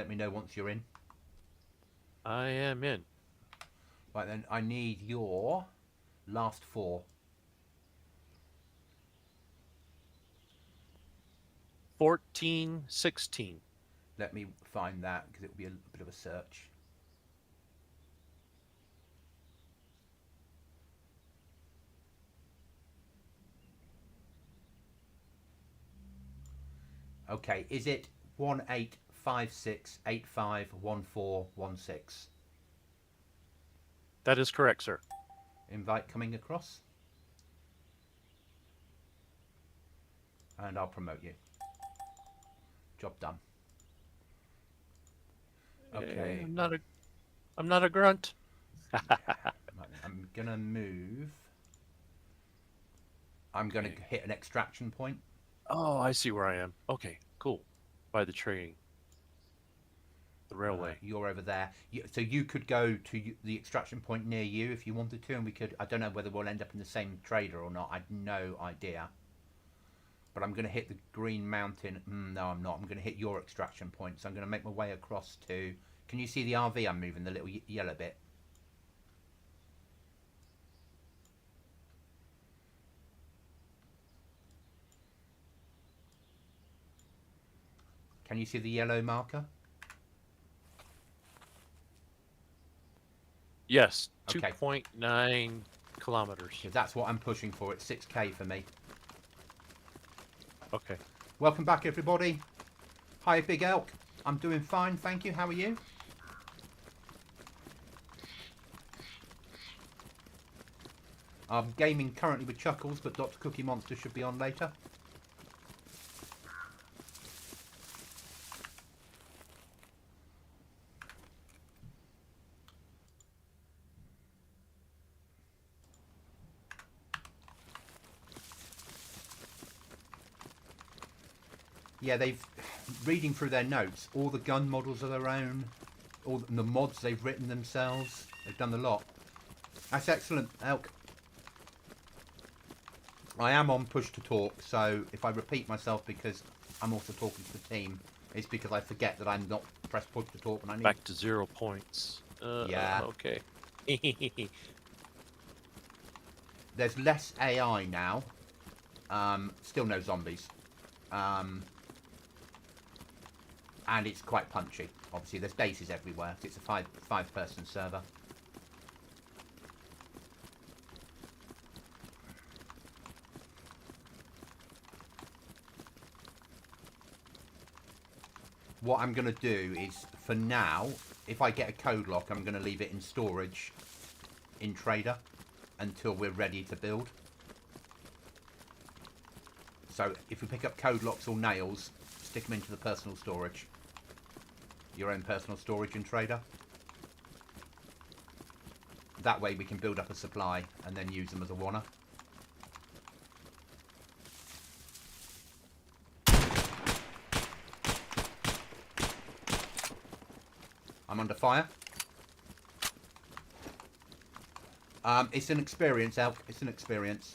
Let me know once you're in. I am in. Right then, I need your last 4. 14, 16. Let me find that because it will be a bit of a search. Okay, is it 1856851416? That is correct, sir. Invite coming across. And I'll promote you. Job done. Okay. I'm not a grunt. I'm gonna move. I'm gonna hit an extraction point. Oh, I see where I am. Okay, cool. By the train. The railway. You're over there. So you could go to the extraction point near you if you wanted to, and we could. I don't know whether we'll end up in the same trader or not. I've no idea. But I'm going to hit the green mountain. No, I'm not. I'm going to hit your extraction point. So I'm going to make my way across to... Can you see the RV I'm moving, the little yellow bit? Can you see the yellow marker? Yes, Okay. 2.9 kilometers. Yeah, that's what I'm pushing for. It's 6k for me. Okay. Welcome back, everybody. Hi, Big Elk. I'm doing fine, thank you. How are you? I'm gaming currently with Chuckles, but DRCOOKIEMONSTER should be on later. Yeah, they've... Reading through their notes, all the gun models are their own. All the mods they've written themselves. They've done a lot. That's excellent, Elk. I am on push to talk, so if I repeat myself because I'm also talking to the team, it's because I forget that I'm not pressed push to talk when I need... Back to 0 points. Yeah. Okay. There's less AI now. Still no zombies. And it's quite punchy. Obviously, there's bases everywhere. It's a five-person server. What I'm going to do is, for now, if I get a code lock, I'm going to leave it in storage in Trader until we're ready to build. So if we pick up code locks or nails, stick them into the personal storage. Your own personal storage in Trader. That way we can build up a supply and then use them as a wanna. I'm under fire. It's an experience, Elk. It's an experience.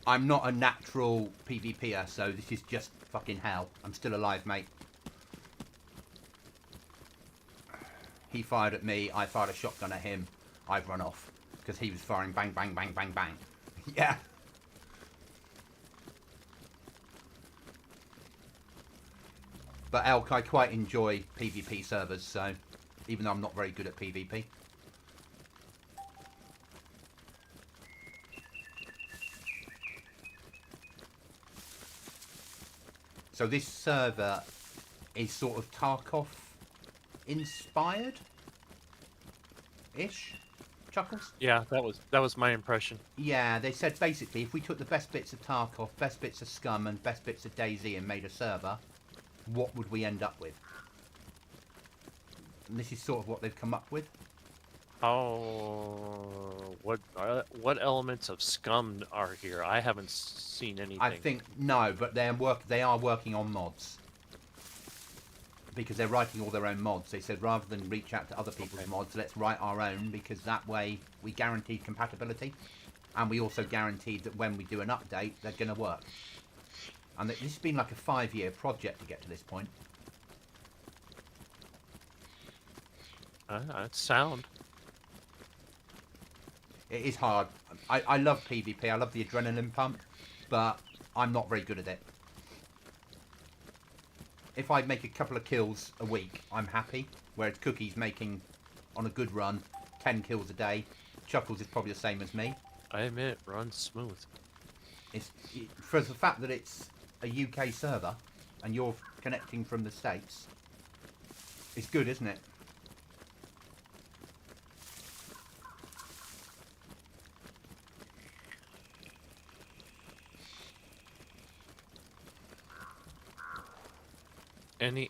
I'm not a natural PvPer, so this is just fucking hell. I'm still alive, mate. He fired at me, I fired a shotgun at him. I've run off. Because he was firing bang, bang, bang, bang, bang. Yeah. But Elk, I quite enjoy PvP servers, so... Even though I'm not very good at PvP. So this server is sort of Tarkov inspired ish. Chuckles? Yeah, that was my impression. Yeah, they said basically if we took the best bits of Tarkov, best bits of Scum and best bits of DayZ and made a server, what would we end up with? And this is sort of what they've come up with. Oh, what elements of Scum are here? I haven't seen anything. I think no, but they are working on mods. because they're writing all their own mods. They said rather than reach out to other people's mods, let's write our own, because that way we guaranteed compatibility, and we also guaranteed that when we do an update, they're going to work. And this has been like a 5-year project to get to this point. That's sound. It is hard. I love PvP. I love the adrenaline pump, but I'm not very good at it. If I make a couple of kills a week, I'm happy. Whereas Cookie's making, on a good run, 10 kills a day. Chuckles is probably the same as me. I admit, it runs smooth. For the fact that it's a UK server and you're connecting from the States, it's good, isn't it?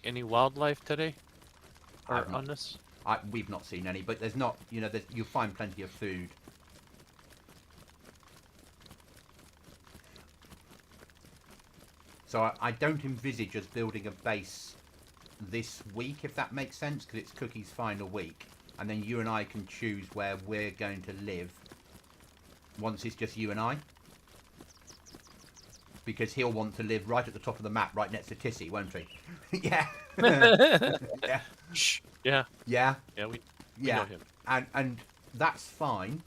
Any wildlife today? Or on this? We've not seen any, but there's not, you know, you'll find plenty of food. So I don't envisage us building a base this week, if that makes sense, because it's Cookie's final week. And then you and I can choose where we're going to live once it's just you and I. Because he'll want to live right at the top of the map, right next to Tissy, won't he? Yeah. Yeah. Yeah. Yeah. Yeah, we know him. And that's fine,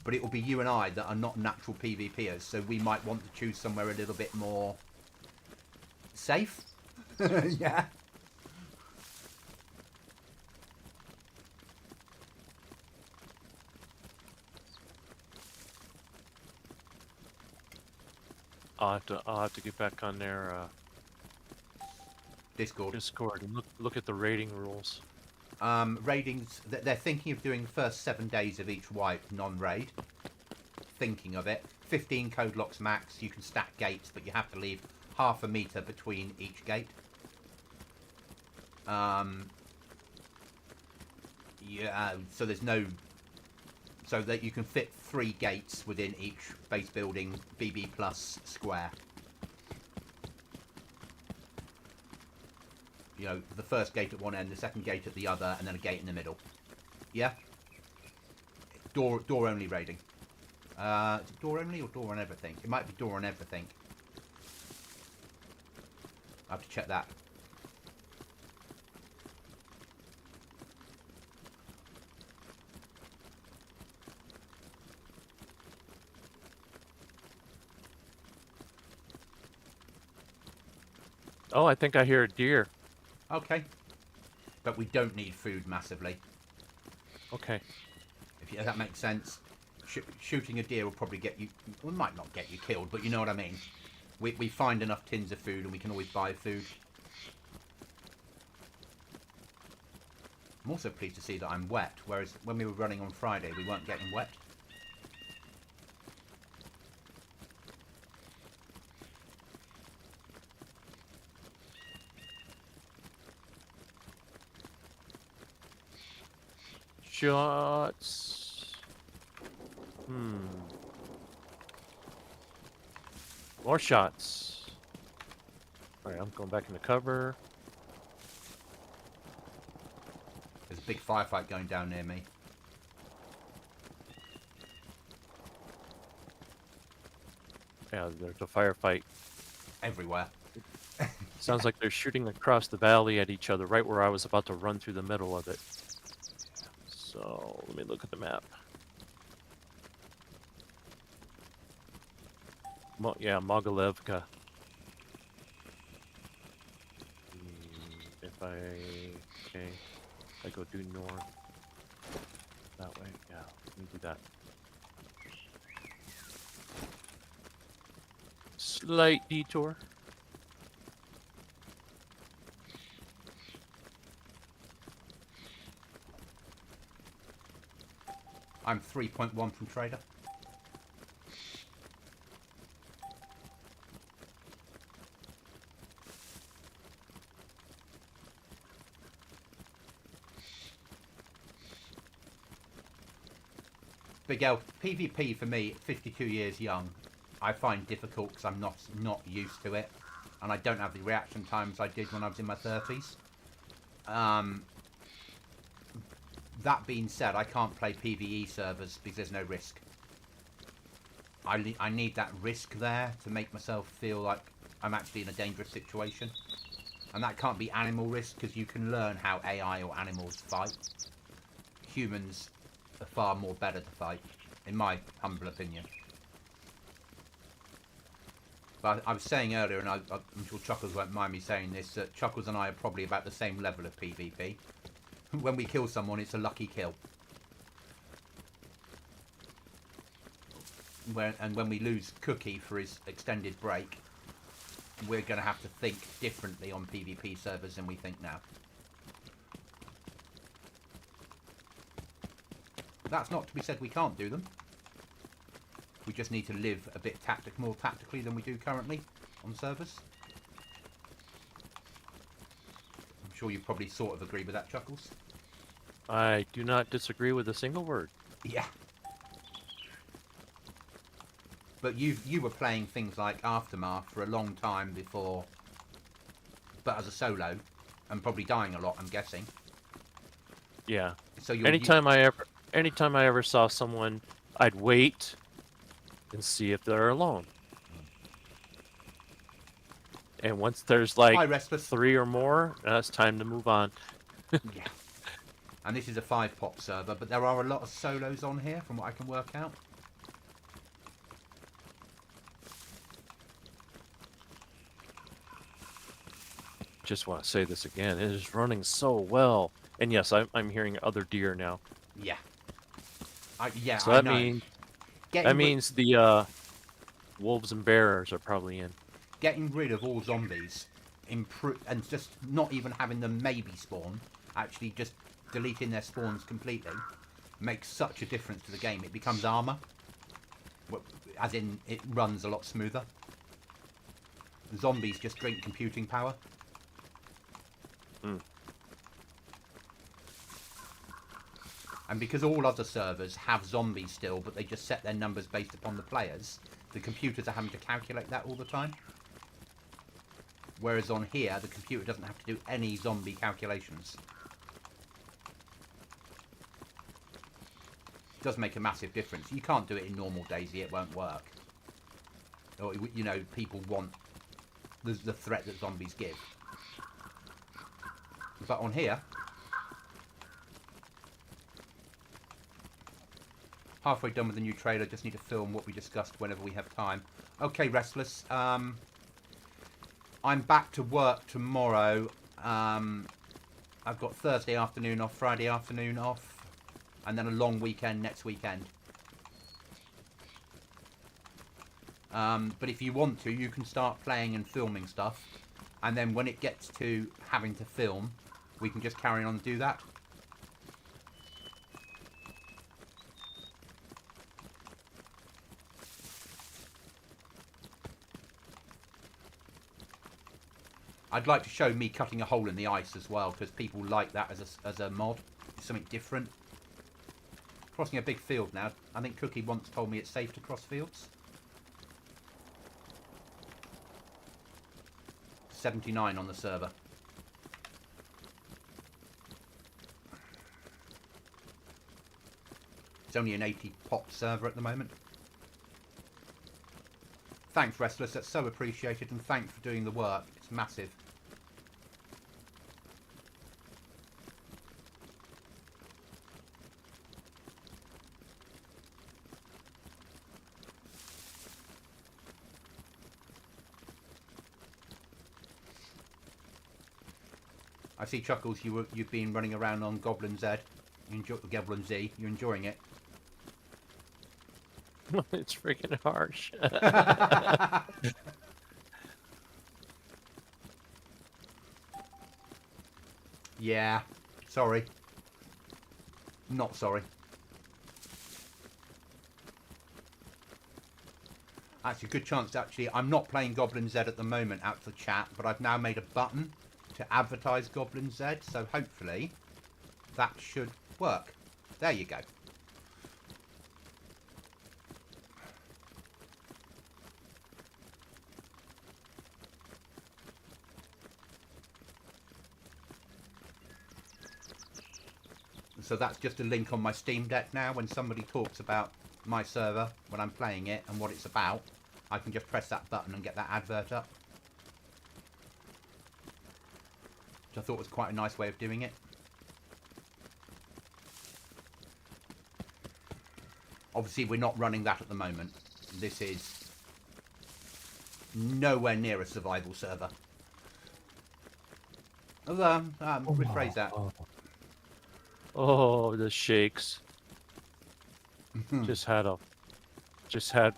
but it will be you and I that are not natural PvPers, so we might want to choose somewhere a little bit more safe. Yeah. I'll have to get back on their Discord and look at the raiding rules. Raidings, they're thinking of doing the first 7 days of each wipe non-raid. Thinking of it. 15 code locks max. You can stack gates, but you have to leave half a meter between each gate. Yeah, so there's no... So that you can fit 3 gates within each base building BB plus square. You know, the first gate at one end, the second gate at the other, and then a gate in the middle. Yeah? Door only raiding. Is it door only or door on everything? It might be door on everything. I have to check that. Oh, I think I hear a deer. Okay. But we don't need food massively. Okay. If that makes sense. Shooting a deer will probably get you... Well, it might not get you killed, but you know what I mean. We find enough tins of food and we can always buy food. I'm also pleased to see that I'm wet, whereas when we were running on Friday, we weren't getting wet. Shots. More shots. Alright, I'm going back into cover. There's a big firefight going down near me. Yeah, there's a firefight. Everywhere. Sounds like they're shooting across the valley at each other, right where I was about to run through the middle of it. So, let me look at the map. Yeah, Mogalevka. Okay, I go due north. That way, yeah, let me do that. Slight detour. I'm 3.1 from Trader. Big L, PvP for me, 52 years young, I find difficult because I'm not used to it, and I don't have the reaction times I did when I was in my 30s. That being said, I can't play PvE servers because there's no risk. I need that risk there to make myself feel like I'm actually in a dangerous situation. And that can't be animal risk, because you can learn how AI or animals fight. Humans are far more better to fight, in my humble opinion. But I was saying earlier, and I'm sure Chuckles won't mind me saying this, that Chuckles and I are probably about the same level of PvP. When we kill someone, it's a lucky kill. And when we lose Cookie for his extended break, we're going to have to think differently on PvP servers than we think now. That's not to be said we can't do them. We just need to live a bit more tactically than we do currently on servers. I'm sure you probably sort of agree with that, Chuckles. I do not disagree with a single word. Yeah. But you were playing things like Aftermath for a long time before, but as a solo, and probably dying a lot, I'm guessing. Yeah. So anytime I ever saw someone, I'd wait and see if they're alone. And once there's like 3 or more, it's time to move on. Yeah. And this is a 5-pop server, but there are a lot of solos on here, from what I can work out. Just want to say this again. It is running so well. And yes, I'm hearing other deer now. Yeah. Yeah, so that means the wolves and bears are probably in. Getting rid of all zombies, and just not even having them maybe spawn, actually just deleting their spawns completely, makes such a difference to the game. It becomes armor, as in it runs a lot smoother. Zombies just drink computing power. And because all other servers have zombies still, but they just set their numbers based upon the players, the computers are having to calculate that all the time. Whereas on here, the computer doesn't have to do any zombie calculations. It does make a massive difference. You can't do it in normal DayZ, it won't work. Or, you know, people want the threat that zombies give. But on here, halfway done with the new trailer, just need to film what we discussed whenever we have time. Okay, Restless, I'm back to work tomorrow. I've got Thursday afternoon off, Friday afternoon off, and then a long weekend next weekend. But if you want to, you can start playing and filming stuff, and then when it gets to having to film, we can just carry on and do that. I'd like to show me cutting a hole in the ice as well, because people like that as a mod. It's something different. Crossing a big field now. I think Cookie once told me it's safe to cross fields. 79 on the server. It's only an 80-pop server at the moment. Thanks, Restless. That's so appreciated, and thanks for doing the work. It's massive. I see, Chuckles, you've been running around on GoblinZ. GoblinZ. You're enjoying it. It's freaking harsh. Yeah. Sorry. Not sorry. Actually, good chance. Actually, I'm not playing GoblinZ at the moment out for chat, but I've now made a button to advertise GoblinZ, so hopefully that should work. There you go. So that's just a link on my Steam Deck now. When somebody talks about my server, when I'm playing it and what it's about, I can just press that button and get that advert up. Which I thought was quite a nice way of doing it. Obviously, we're not running that at the moment. This is nowhere near a survival server. Although, rephrase that. Oh, the shakes. Just had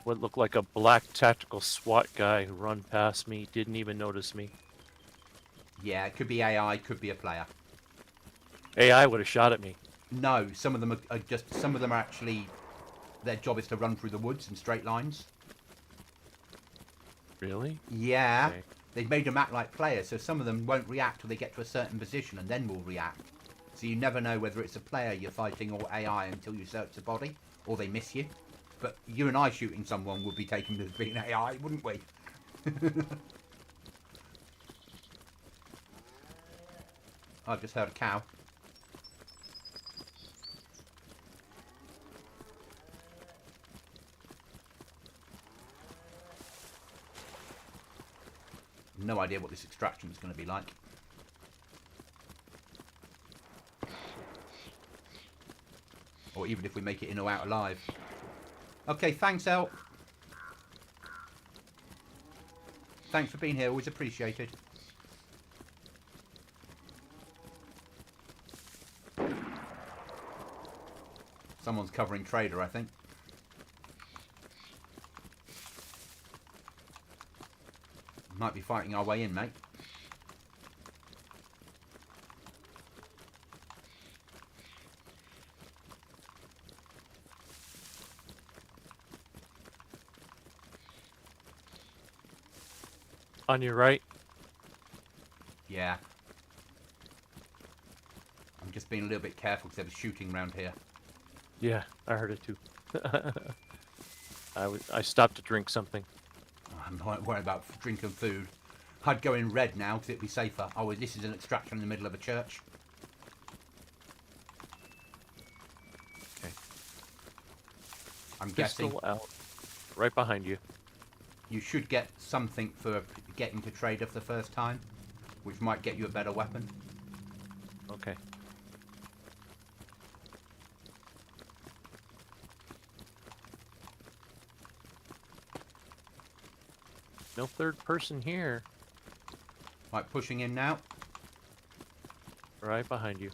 what looked like a black tactical SWAT guy run past me. Didn't even notice me. Yeah, it could be AI, could be a player. AI would have shot at me. No, some of them are just. Some of them are actually. Their job is to run through the woods in straight lines. Really? Yeah. Okay. They've made them act like players, so some of them won't react till they get to a certain position and then will react. So you never know whether it's a player you're fighting or AI until you search the body, or they miss you. But you and I shooting someone would be taken as being AI, wouldn't we? I've just heard a cow. No idea what this extraction is going to be like. Or even if we make it in or out alive. Okay, thanks, El. Thanks for being here, always appreciated. Someone's covering Trader, I think. Might be fighting our way in, mate. On your right? Yeah. I'm just being a little bit careful because there was shooting around here. Yeah, I heard it too. I stopped to drink something. I'm not worried about drinking food. I'd go in red now because it'd be safer. Oh, this is an extraction in the middle of a church. Okay. I'm Pistol guessing out. Right behind you. you should get something for getting to Trader for the first time, which might get you a better weapon. Okay. No third person here. Right, pushing in now. Right behind you.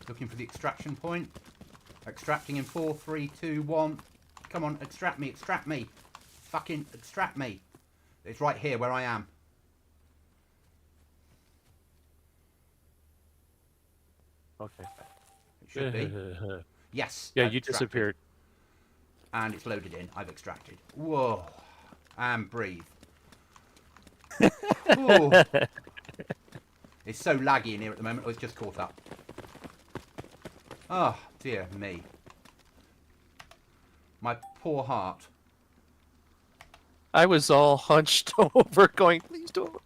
Looking for the extraction point. Extracting in 4, 3, 2, 1. Come on, extract me, extract me. Fucking extract me. It's right here where I am. Okay. It should be. Yes. Yeah, I've you extracted. disappeared. And it's loaded in. I've extracted. Whoa. And breathe. Ooh. It's so laggy in here at the moment. Oh, it's just caught up. Oh, dear me. My poor heart. I was all hunched over going, please don't.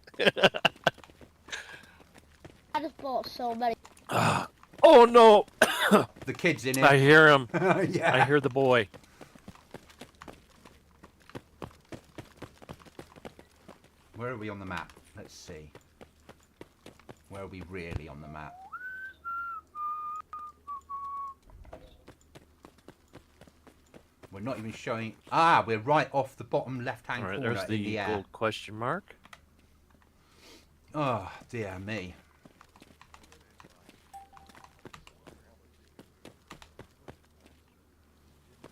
I just bought so many. Oh no! The kid's in here. I hear him. Yeah. I hear the boy. Where are we on the map? Let's see. Where are we really on the map? We're not even showing... Ah, we're right off the bottom left-hand All right, corner there's in the the air. gold question mark. Oh, dear me.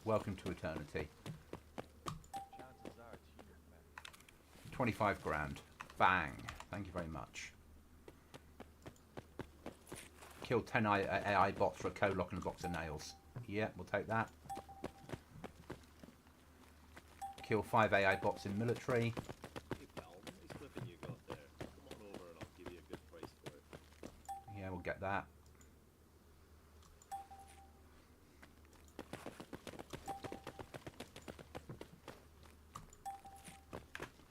Welcome to eternity. 25 grand. Bang. Thank you very much. Kill 10 AI bots for a co-lock and a box of nails. Yeah, we'll take that. Kill 5 AI bots in military. Yeah, we'll get that.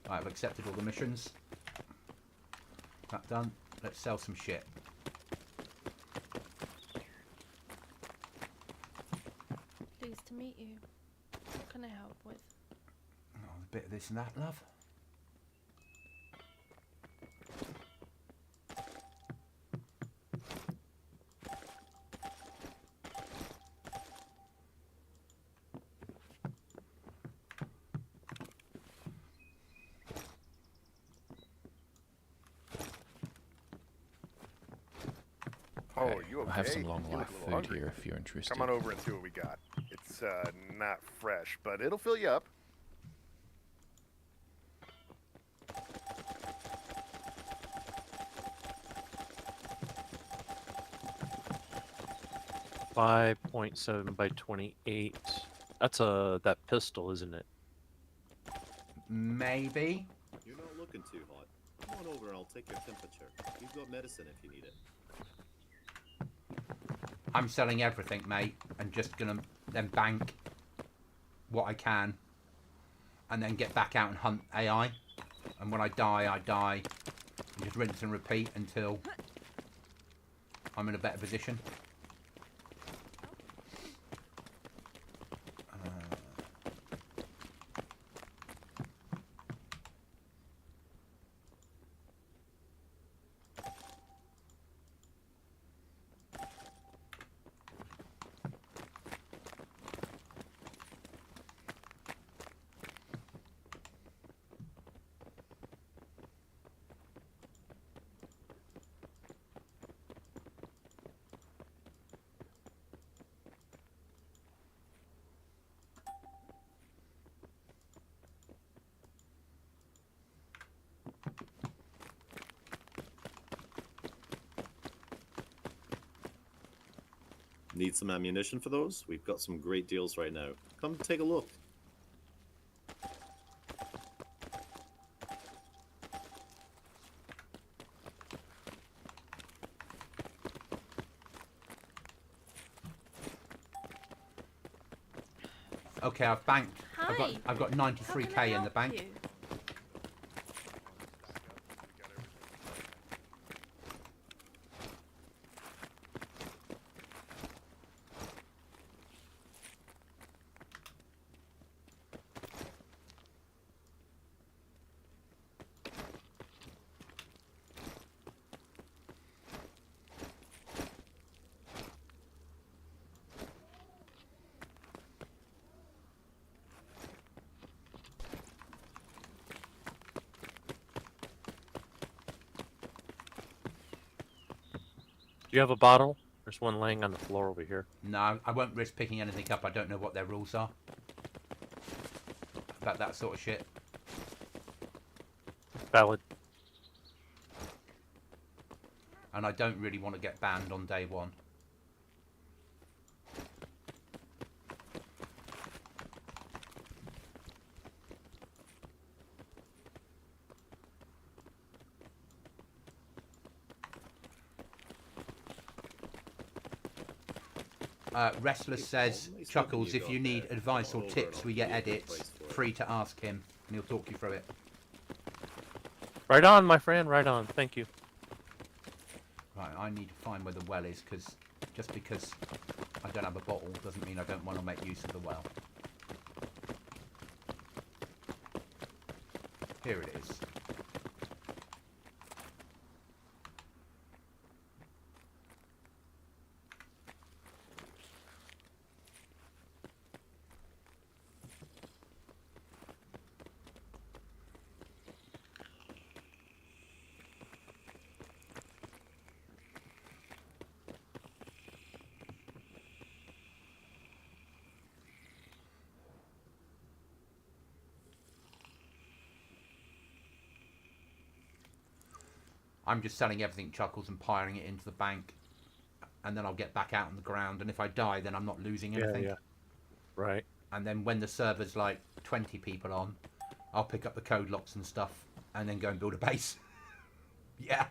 Right, I've accepted all the missions. That done. Let's sell some shit. bit of this and that, love. Oh, are you okay? I have some long You life look a food little hungry. here if you're interested. Come on over and see what we got. It's not fresh, but it'll fill you up. .7 by 28. That's that pistol, isn't it? Maybe. You're not looking too hot. Come on over and I'll take your temperature. You've got medicine if you need it. I'm selling everything, mate, and just gonna then bank what I can, and then get back out and hunt AI. And when I die, I die. And just rinse and repeat until I'm in a better position. Need some ammunition for those? We've got some great deals right now. Come take a look. Okay, I've banked. Hi. I've got How can I 93k in the help bank. you? Do you have a bottle? There's one laying on the floor over here. No, I won't risk picking anything up. I don't know what their rules are about that sort of shit. Valid. And I don't really want to get banned on day one. Restless says, Chuckles, if you need advice or tips we get edits, free to ask him, and he'll talk you through it. Right on, my friend. Right on. Thank you. Right, I need to find where the well is, because just because I don't have a bottle doesn't mean I don't want to make use of the well. Here it is. I'm just selling everything, Chuckles, and piling it into the bank, and then I'll get back out on the ground, and if I die, then I'm not losing anything. Yeah. Right. And then when the server's like 20 people on, I'll pick up the code locks and stuff, and then go and build a base. Yeah.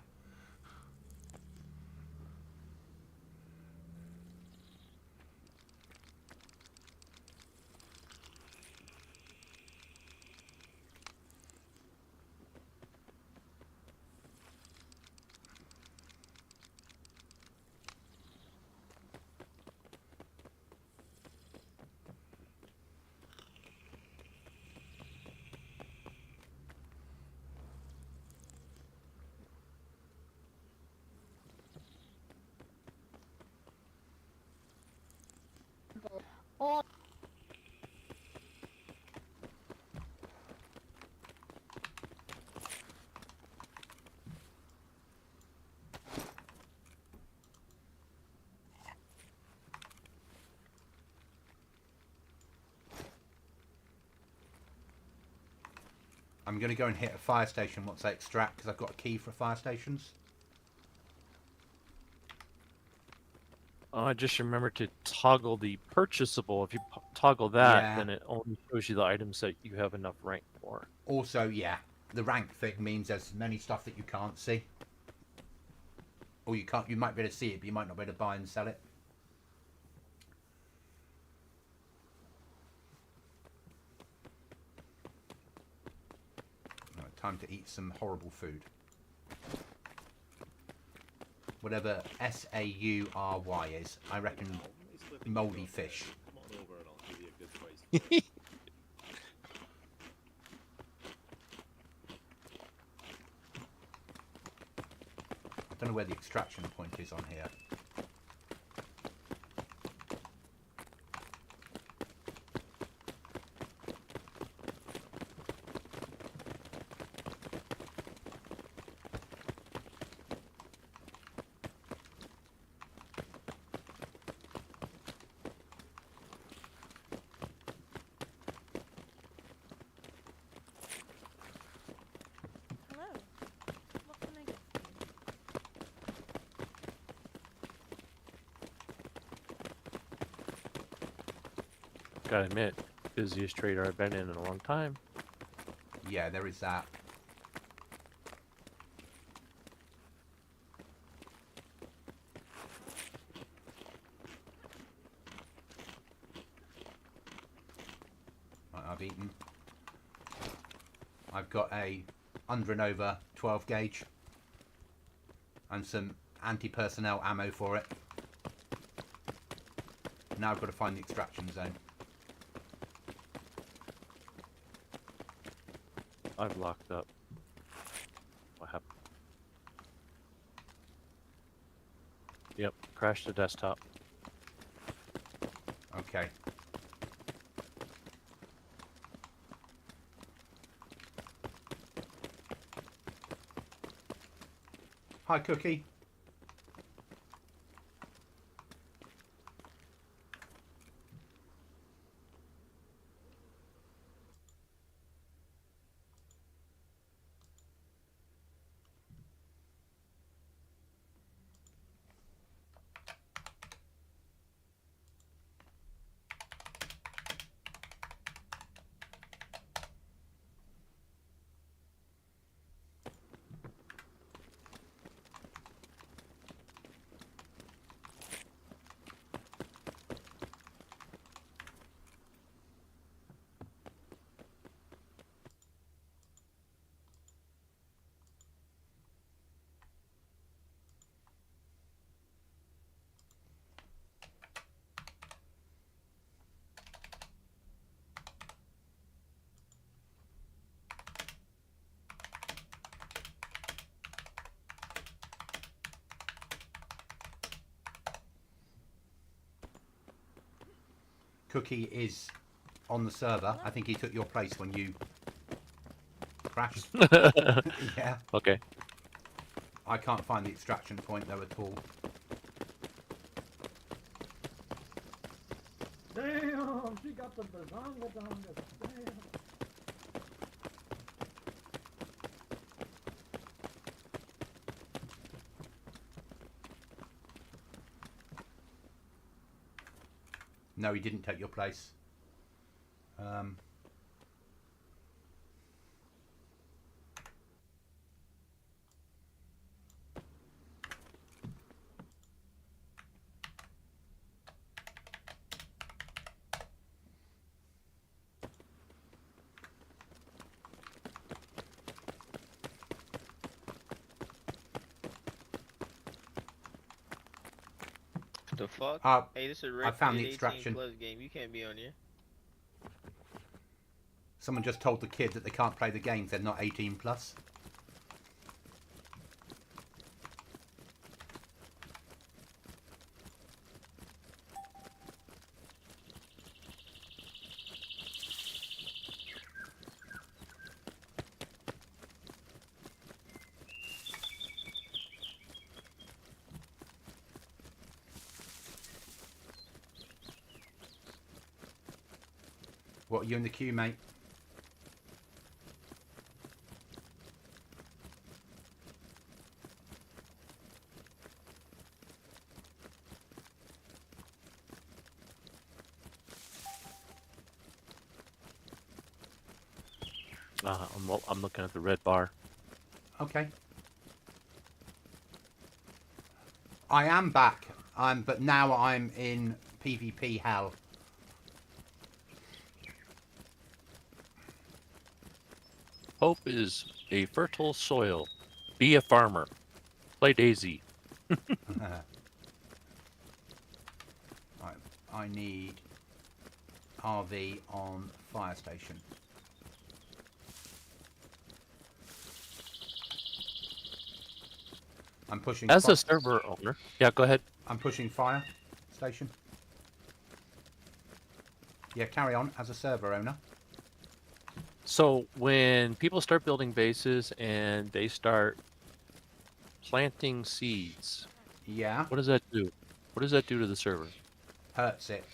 Oh, I'm going to go and hit a fire station once I extract because I've got a key for fire stations. Oh, I just remember to toggle the purchasable. If you toggle that, Yeah. then it only shows you the items that you have enough rank for. Also, yeah, the rank thing means there's many stuff that you can't see. Or you can't. You might be able to see it, but you might not be able to buy and sell it. Right, time to eat some horrible food. Whatever SAURY is, I reckon mouldy fish. Come on over and I'll give you a good price for it. I don't know where the extraction point is on here. Hello. What can I get for you? Gotta admit, busiest trader I've been in a long time. Yeah, there is that. Right, I've eaten. I've got a under and over 12 gauge and some anti-personnel ammo for it. Now I've got to find the extraction zone. I've locked up. What happened? Yep, crashed the desktop. Okay. Hi, Cookie. Cookie is on the server. I think he took your place when you crashed. Yeah. Okay. I can't find the extraction point though at all. Damn, she got the bazonga donga. Damn. No, he didn't take your place. The fuck? Hey, this is a I found the rated 18 extraction. plus game. You can't be on here. Someone just told the kid that they can't play the games. They're not 18 plus. What, are you in the queue, mate? I'm looking at the red bar. Okay. I am back. But now I'm in PvP hell. Hope is a fertile soil. Be a farmer. Play DayZ. Right, I need RV on fire station. I'm pushing. As a server owner, yeah, go ahead. I'm pushing fire station. Yeah, carry on as a server owner. So when people start building bases and they start planting seeds, Yeah, what does that do? What does that do to the server? hurts it.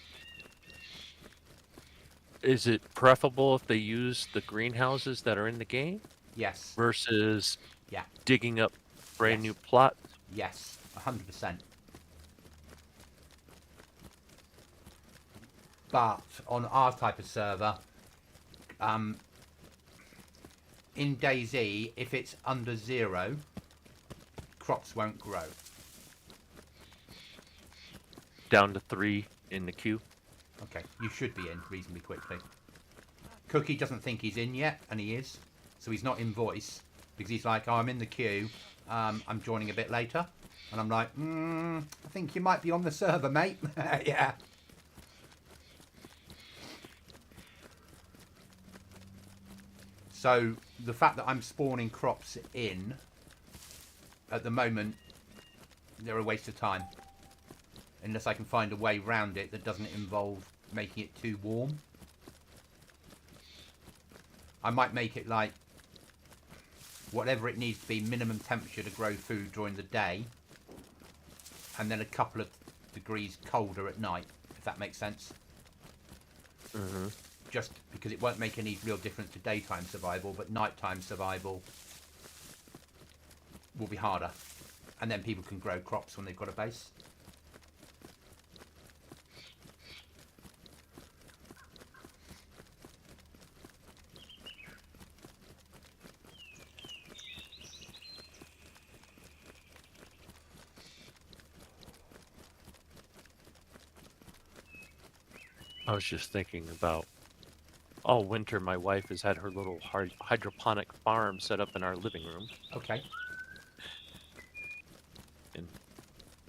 Is it preferable if they use the greenhouses that are in the game Yes, versus Yeah. digging up brand Yes. new plots? yes, 100%. But on our type of server, in DayZ, if it's under 0, crops won't grow. Down to 3 in the queue. Okay, you should be in reasonably quickly. Cookie doesn't think he's in yet, and he is. So he's not in voice, because he's like, oh, I'm in the queue, I'm joining a bit later. And I'm like, I think you might be on the server, mate. Yeah. So the fact that I'm spawning crops in, at the moment, they're a waste of time. Unless I can find a way around it that doesn't involve making it too warm. I might make it like whatever it needs to be, minimum temperature to grow food during the day, and then a couple of degrees colder at night, if that makes sense. Just because it won't make any real difference to daytime survival, but nighttime survival will be harder. And then people can grow crops when they've got a base. I was just thinking about all winter my wife has had her little hydroponic farm set up in our living room. Okay. And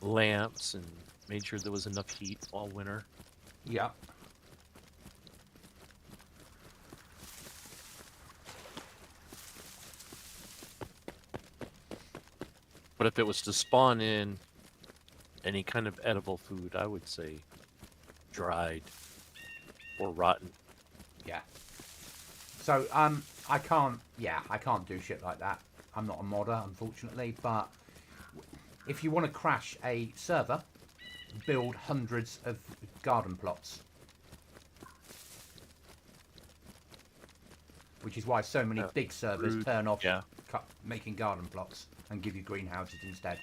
lamps and made sure there was enough heat all winter. Yeah. But if it was to spawn in any kind of edible food, I would say dried or rotten. Yeah. So, I can't do shit like that. I'm not a modder, unfortunately, but if you want to crash a server, build hundreds of garden plots. Which is why so many big servers turn off making garden plots and give you greenhouses instead.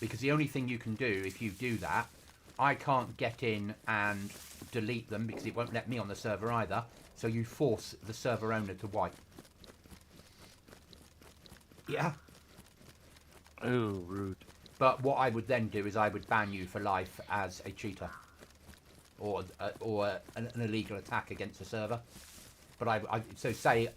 Because the only thing you can do if you do that, I can't get in and delete them because it won't let me on the server either. So you force the server owner to wipe. Yeah. Oh, rude. But what I would then do is I would ban you for life as a cheater. Or an illegal attack against the server. But so say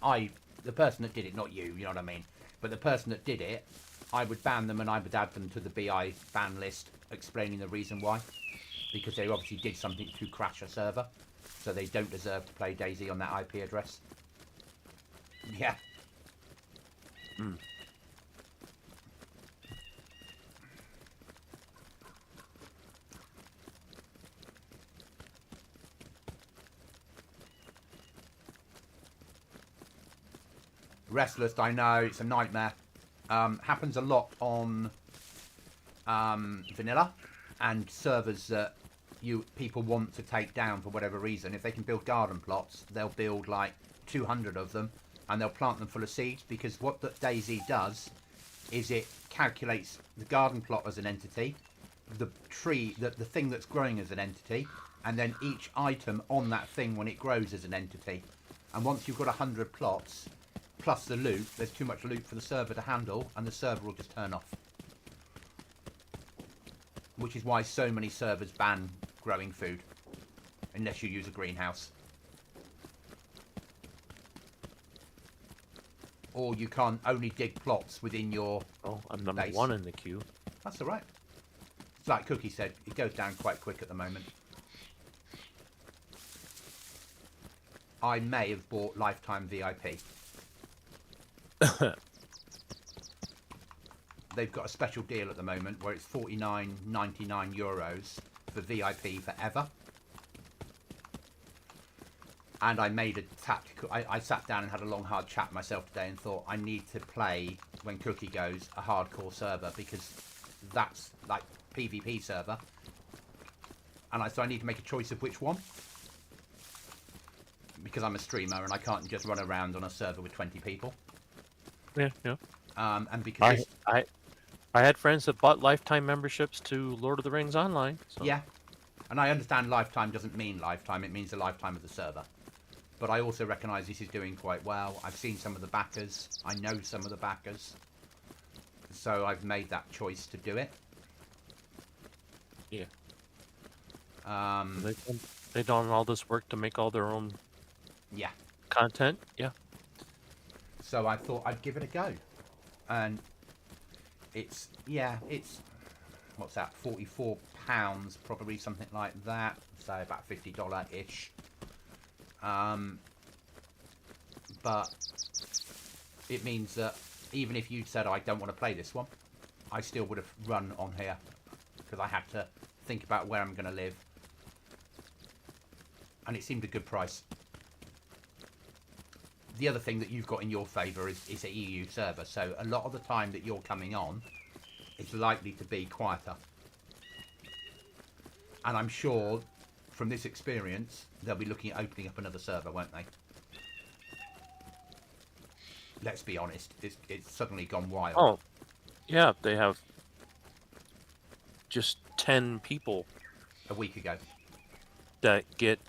the person that did it, not you, you know what I mean? But the person that did it, I would ban them and I would add them to the BI ban list, explaining the reason why. Because they obviously did something to crash a server. So they don't deserve to play DayZ on that IP address. Yeah. Restless, I know, it's a nightmare. happens a lot on vanilla and servers that people want to take down for whatever reason. If they can build garden plots, they'll build like 200 of them and they'll plant them full of seeds, because what the DayZ does is it calculates the garden plot as an entity, the tree, the thing that's growing as an entity, and then each item on that thing when it grows as an entity. And once you've got 100 plots plus the loot, there's too much loot for the server to handle, and the server will just turn off. Which is why so many servers ban growing food unless you use a greenhouse. Or you can't only dig plots within your Oh, I'm number base. 1 in the queue. That's alright. It's like Cookie said, it goes down quite quick at the moment. I may have bought lifetime VIP. They've got a special deal at the moment where it's €49.99 for VIP forever. And I made a tactical... I sat down and had a long, hard chat myself today and thought I need to play, when Cookie goes, a hardcore server, because that's like PvP server. And so I need to make a choice of which one. Because I'm a streamer and I can't just run around on a server with 20 people. Yeah, yeah. And because... I had friends that bought lifetime memberships to Lord of the Rings Online. So. Yeah. And I understand lifetime doesn't mean lifetime, it means the lifetime of the server. But I also recognise this is doing quite well. I've seen some of the backers. I know some of the backers. So I've made that choice to do it. Yeah. They've done all this work to make all their own Yeah. content. Yeah. So I thought I'd give it a go. And it's, it's, what's that, £44, probably something like that. So about $50-ish. But it means that even if you'd said I don't want to play this one, I still would have run on here, because I had to think about where I'm going to live. And it seemed a good price. The other thing that you've got in your favour is an EU server, so a lot of the time that you're coming on, it's likely to be quieter. And I'm sure, from this experience, they'll be looking at opening up another server, won't they? Let's be honest, it's suddenly gone wild. Oh, yeah, they have just 10 people A week ago. that get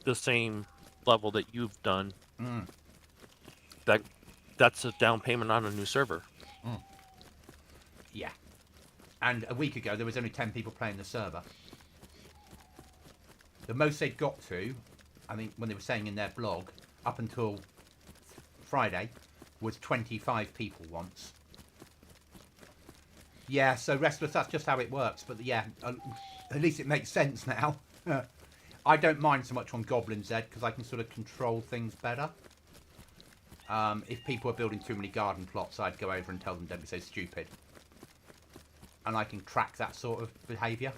the same level that you've done. Mm. That's a down payment on a new server. Yeah. And a week ago, there was only 10 people playing the server. The most they'd got to, I think when they were saying in their blog, up until Friday, was 25 people once. Yeah, so Restless, that's just how it works. But yeah, at least it makes sense now. I don't mind so much on GoblinZ because I can sort of control things better. If people are building too many garden plots, I'd go over and tell them don't be so stupid. And I can track that sort of behaviour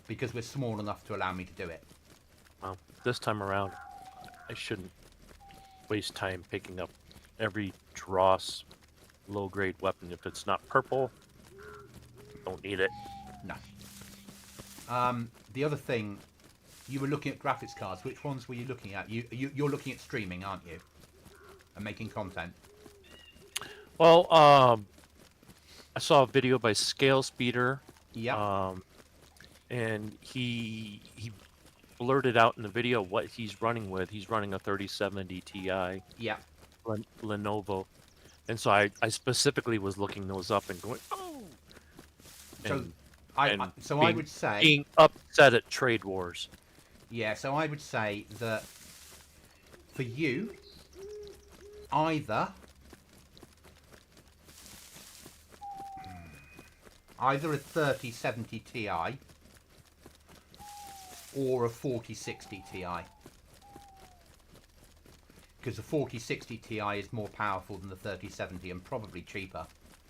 because we're small enough to allow me to do it. Well, this time around, I shouldn't waste time picking up every dross low-grade weapon. If it's not purple, don't need it. No. The other thing, you were looking at graphics cards. Which ones were you looking at? You're looking at streaming, aren't you? And making content. Well, I saw a video by Scale Speeder. Yeah. And he blurted out in the video what he's running with. He's running a 3070 Ti. Yeah. Lenovo. And so I specifically was looking those up and going, oh! So, And I would say... being upset at Trade Wars. Yeah, so I would say that for you, either a 3070 Ti or a 4060 Ti. Because the 4060 Ti is more powerful than the 3070 and probably cheaper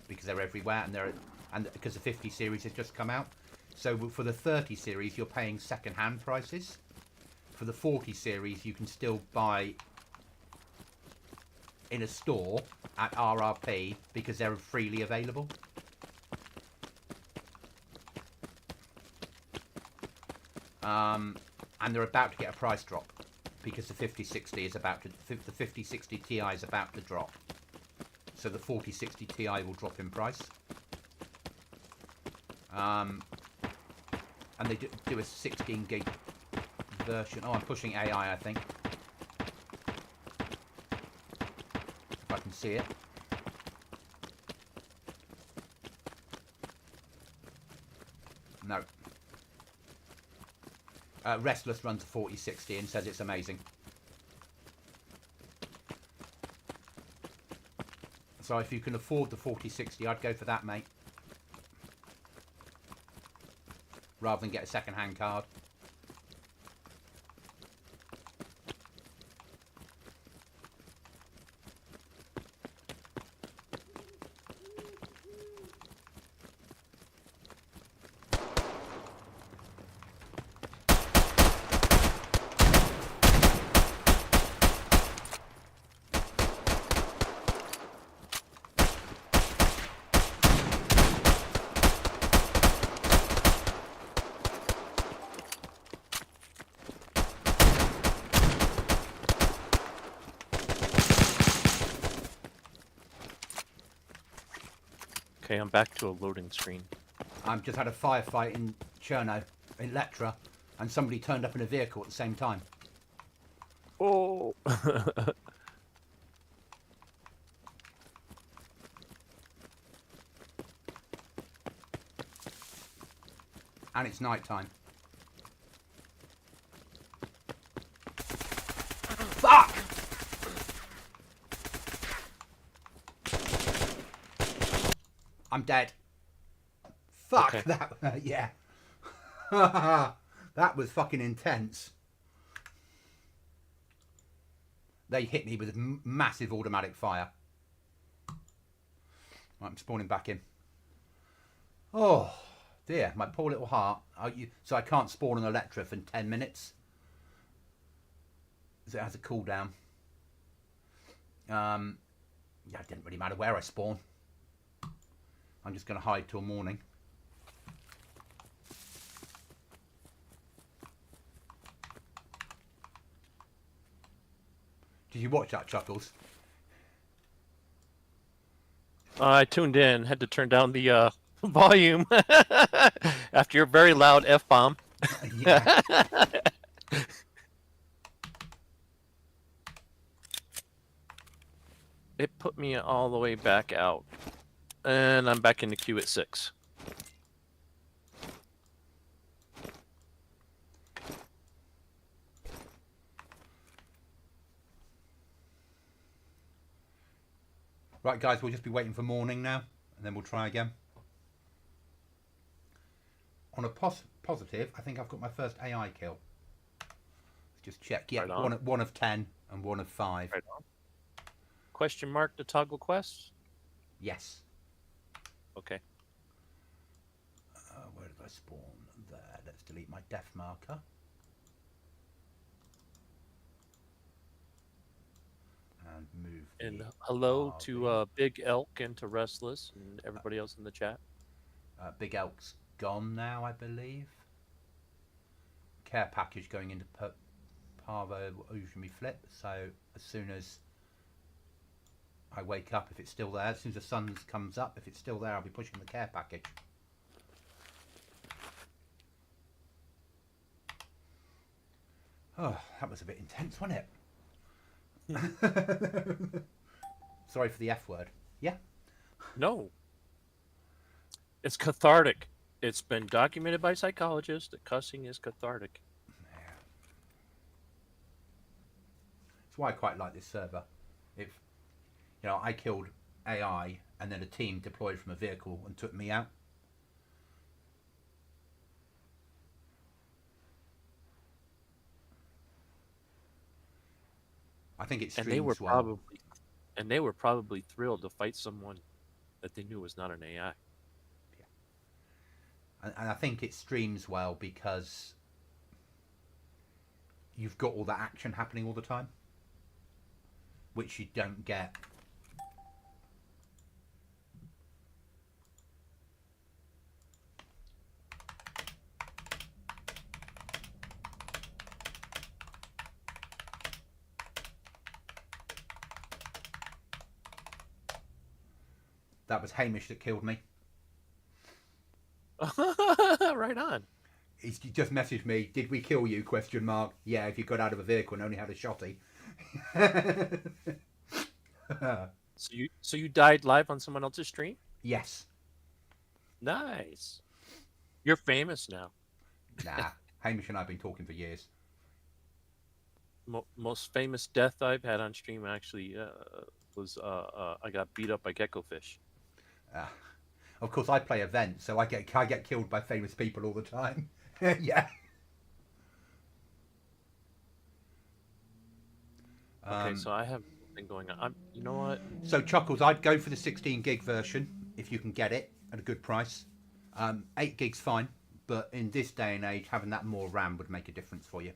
because they're everywhere and because the 50 series has just come out. So for the 30 series, you're paying second-hand prices. For the 40 series, you can still buy in a store at RRP because they're freely available. And they're about to get a price drop because the 5060 is about to, the 5060 Ti is about to drop. So the 4060 Ti will drop in price. And they do a 16 gig version. Oh, I'm pushing AI, I think. If I can see it. No. Restless runs a 4060 and says it's amazing. So if you can afford the 4060, I'd go for that, mate. Rather than get a second-hand card. Okay, I'm back to a loading screen. I've just had a firefight in Cherno, in Letra, and somebody turned up in a vehicle at the same time. Oh! And it's night time. Fuck! I'm dead. Fuck, Okay. that, yeah. That was fucking intense. They hit me with massive automatic fire. Right, I'm spawning back in. Oh, dear, my poor little heart. So I can't spawn an Electra for 10 minutes. So it has a cooldown. Yeah, it didn't really matter where I spawn. I'm just going to hide till morning. Did you watch that, Chuckles? I tuned in, had to turn down the volume after your very loud F-bomb. Yeah. It put me all the way back out. And I'm back in the queue at 6. Right, guys, we'll just be waiting for morning now, and then we'll try again. On a positive, I think I've got my first AI kill. Let's just check. Yeah, Right one of 10 and one of 5. Right on. Question mark to toggle quests? Yes. Okay. Where did I spawn? There. Let's delete my death marker. And move. And hello to Big Elk and to Restless and everybody else in the chat. Big Elk's gone now, I believe. Care package going into Parvo will usually flip. So as soon as I wake up, if it's still there, as soon as the sun comes up, if it's still there, I'll be pushing the care package. Oh, that was a bit intense, wasn't it? Sorry for the F word. Yeah? No. It's cathartic. It's been documented by psychologists that cussing is cathartic. Yeah. That's why I quite like this server. If, you know, I killed AI and then a team deployed from a vehicle and took me out. I think it streams well. And they were probably thrilled to fight someone that they knew was not an AI. Yeah. And I think it streams well because you've got all that action happening all the time. which you don't get. That was Hamish that killed me. Right on. He just messaged me, did we kill you, question mark. Yeah, if you got out of a vehicle and only had a shotty. So you died live on someone else's stream? Yes. Nice. You're famous now. Nah, Hamish and I have been talking for years. Most famous death I've had on stream actually was I got beat up by geckofish. Of course, I play events, so I get killed by famous people all the time. Yeah. Okay, so I have something going on. You know what? So Chuckles, I'd go for the 16 gig version if you can get it at a good price. 8 gig's fine, but in this day and age, having that more RAM would make a difference for you.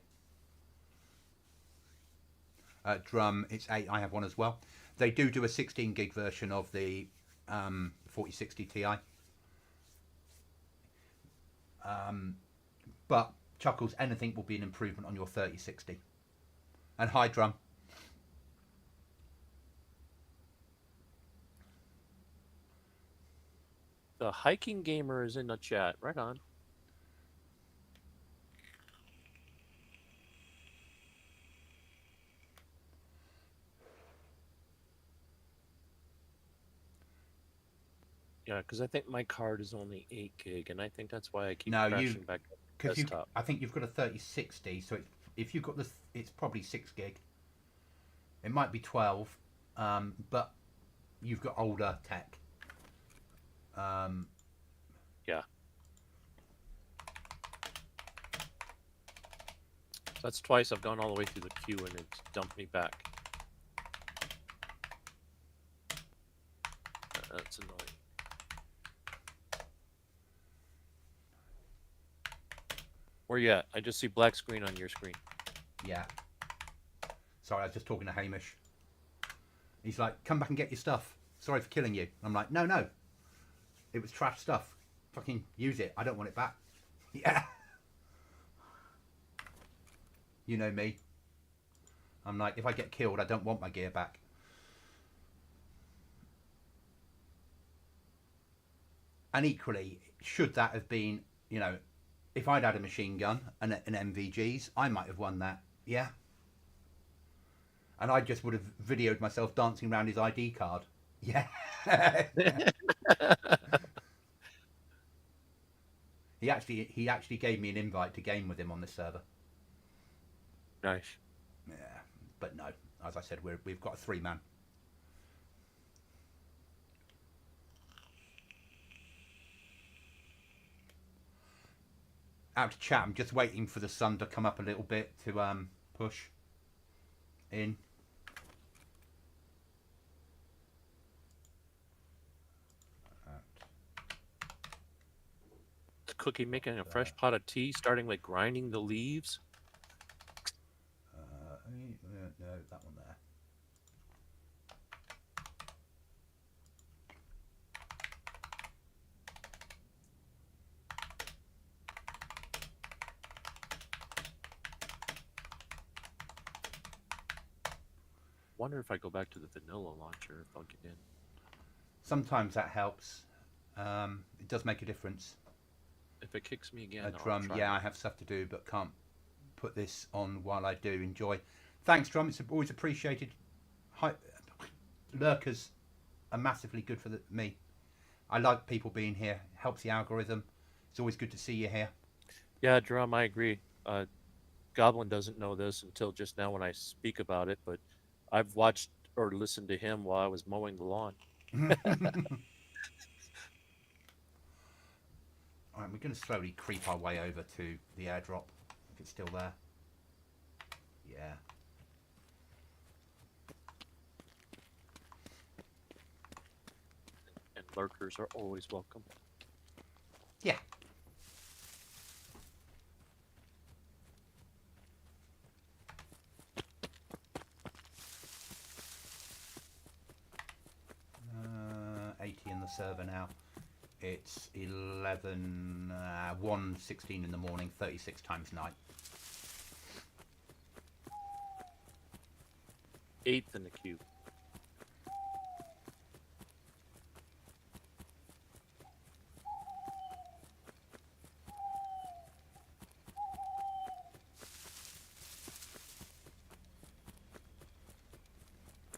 Drum, it's 8. I have one as well. They do a 16 gig version of the 4060 Ti. But Chuckles, anything will be an improvement on your 3060. And hi, Drum. The hiking gamer is in the chat. Right on. Yeah, because I think my card is only 8 gig, and I think that's why I keep crashing back up to desktop. I think you've got a 3060, so if you've got this, it's probably 6 gig. It might be 12, but you've got older tech. Yeah. So that's twice I've gone all the way through the queue and it's dumped me back. That's annoying. Where you at? I just see black screen on your screen. Yeah. Sorry, I was just talking to Hamish. He's like, come back and get your stuff. Sorry for killing you. I'm like, no. It was trash stuff. Fucking use it. I don't want it back. Yeah. You know me. I'm like, if I get killed, I don't want my gear back. And equally, should that have been, you know, if I'd had a machine gun and an MVGs, I might have won that. Yeah. And I just would have videoed myself dancing around his ID card. Yeah. He actually gave me an invite to game with him on this server. Nice. Yeah, but no, as I said, we've got a 3-man. Out to chat. I'm just waiting for the sun to come up a little bit to push in. Cookie making a fresh pot of tea, starting with grinding the leaves. No, that one there. Wonder if I go back to the vanilla launcher if I'll get in. Sometimes that helps. It does make a difference. If it kicks me again, A drum, yeah, I have stuff to do, but can't put this on while I do enjoy. Thanks, Drum. It's always appreciated. Lurkers are massively good for me. I like people being here. Helps the algorithm. It's always good to see you here. Yeah, Drum, I agree. Goblin doesn't know this until just now when I speak about it, but I've watched or listened to him while I was mowing the lawn. All right, we're going to slowly creep our way over to the airdrop, if it's still there. Yeah. And lurkers are always welcome. Yeah. server now. It's 1:16 in the morning, 36 times night. 8th in the queue.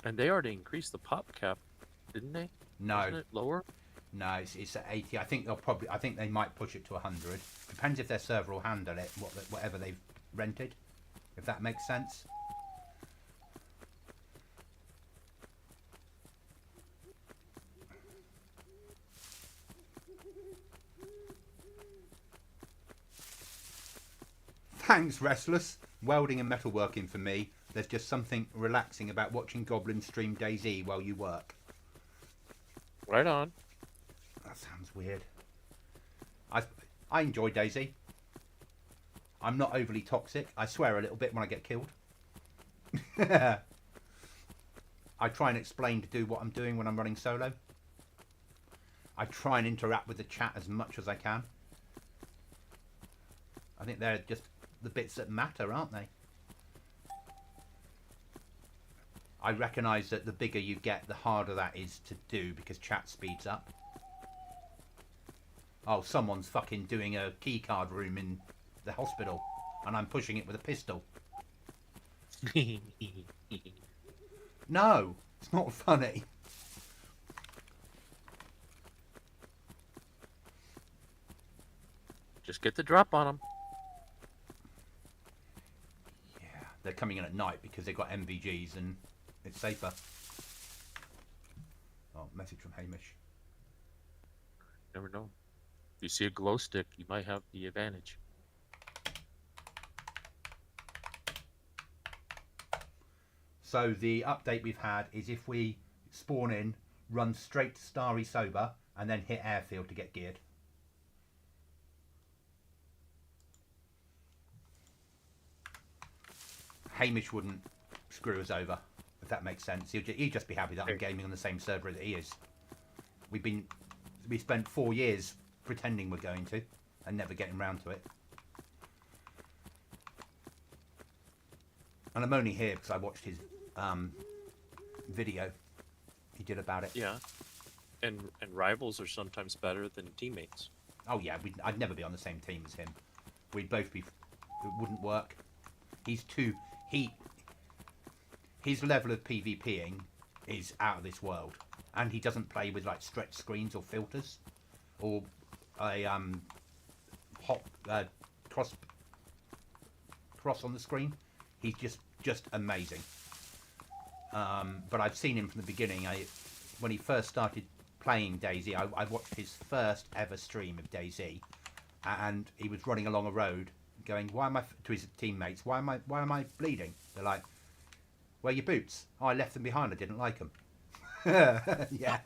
And they already increased the pop cap, didn't they? No. Isn't it lower? No, it's at 80. I think they might push it to 100. Depends if their server will handle it, whatever they've rented, if that makes sense. Thanks, Restless. Welding and metalworking for me. There's just something relaxing about watching Goblin stream DayZ while you work. Right on. That sounds weird. I enjoy DayZ. I'm not overly toxic. I swear a little bit when I get killed. I try and explain to do what I'm doing when I'm running solo. I try and interact with the chat as much as I can. I think they're just the bits that matter, aren't they? I recognise that the bigger you get, the harder that is to do because chat speeds up. Oh, someone's fucking doing a keycard room in the hospital and I'm pushing it with a pistol. No, it's not funny. Just get the drop on them. Yeah, they're coming in at night because they've got MVGs and it's safer. Oh, message from Hamish. Never know. If you see a glow stick, you might have the advantage. So the update we've had is if we spawn in, run straight to Starry Sober, and then hit airfield to get geared. Hamish wouldn't screw us over, if that makes sense. He'd just be happy that I'm gaming on the same server that he is. We spent 4 years pretending we're going to, and never getting round to it. And I'm only here because I watched his video he did about it. Yeah, and rivals are sometimes better than teammates. Oh yeah, I'd never be on the same team as him. We'd both be. It wouldn't work. His level of PvPing is out of this world, and he doesn't play with like stretch screens or filters, or a hot cross on the screen. He's just amazing. But I've seen him from the beginning. When he first started playing DayZ, I watched his first ever stream of DayZ, and he was running along a road, going, "Why am I?" To his teammates, "Why am I bleeding?" They're like, "Where are your boots?" "Oh, I left them behind. I didn't like them." Yeah.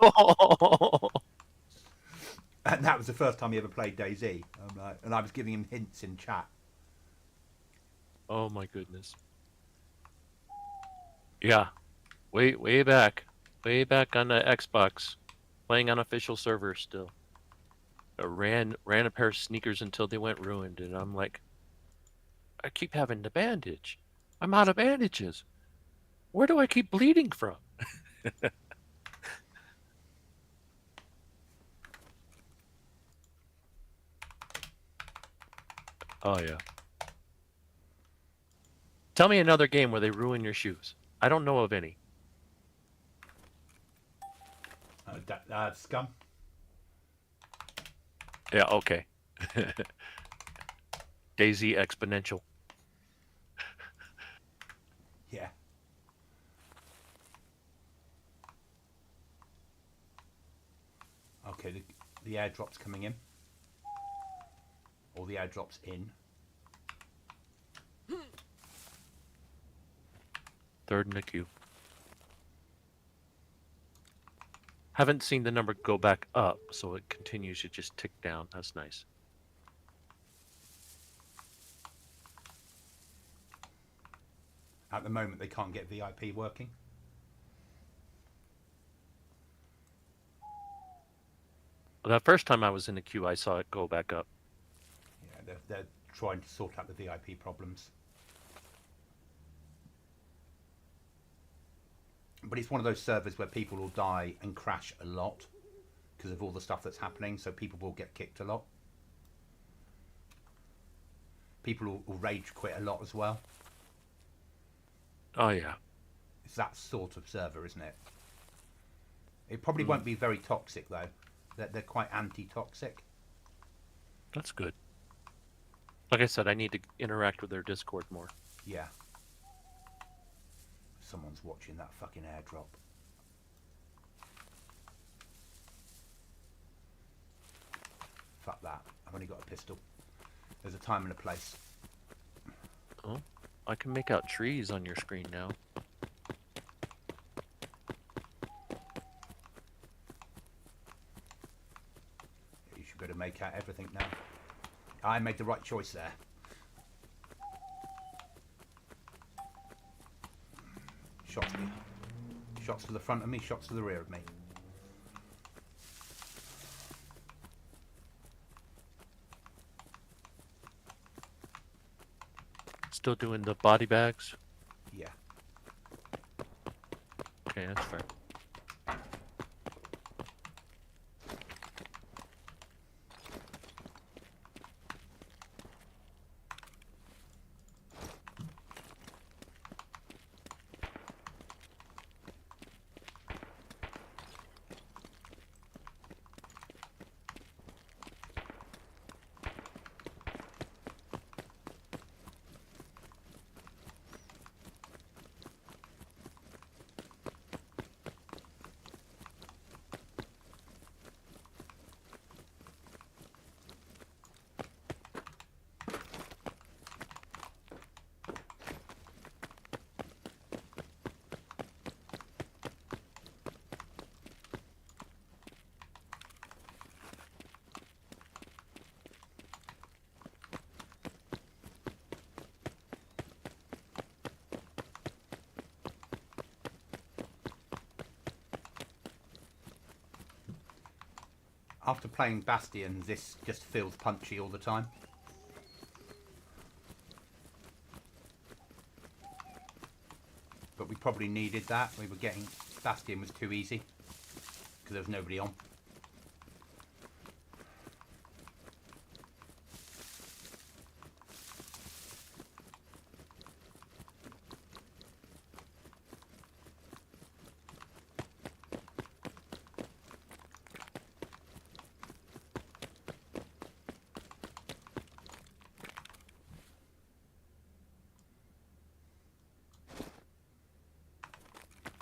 And that was the first time he ever played DayZ. I'm like, and I was giving him hints in chat. Oh my goodness. Yeah, way back on the Xbox, playing on official servers still. I ran a pair of sneakers until they went ruined, and I'm like, I keep having to bandage. I'm out of bandages. Where do I keep bleeding from? Oh yeah. Tell me another game where they ruin your shoes. I don't know of any. Scum. Yeah, okay. DayZ Exponential. Yeah. Okay, the airdrop's coming in. Or the airdrop's in. Third in the queue. Haven't seen the number go back up, so it continues to just tick down. That's nice. At the moment, they can't get VIP working. The first time I was in the queue, I saw it go back up. Yeah, they're trying to sort out the VIP problems. But it's one of those servers where people will die and crash a lot because of all the stuff that's happening, so people will get kicked a lot. People will rage quit a lot as well. Oh, yeah. It's that sort of server, isn't it? It probably won't be very toxic, though. They're quite anti-toxic. That's good. Like I said, I need to interact with their Discord more. Yeah. Someone's watching that fucking airdrop. Fuck that. I've only got a pistol. There's a time and a place. Oh, I can make out trees on your screen now. You should be able to make out everything now. I made the right choice there. Shots to the front of me, shots to the rear of me. Still doing the body bags? Yeah. Okay, that's fair. After playing Bastions, this just feels punchy all the time. But we probably needed that. We were getting... Bastion was too easy because there was nobody on.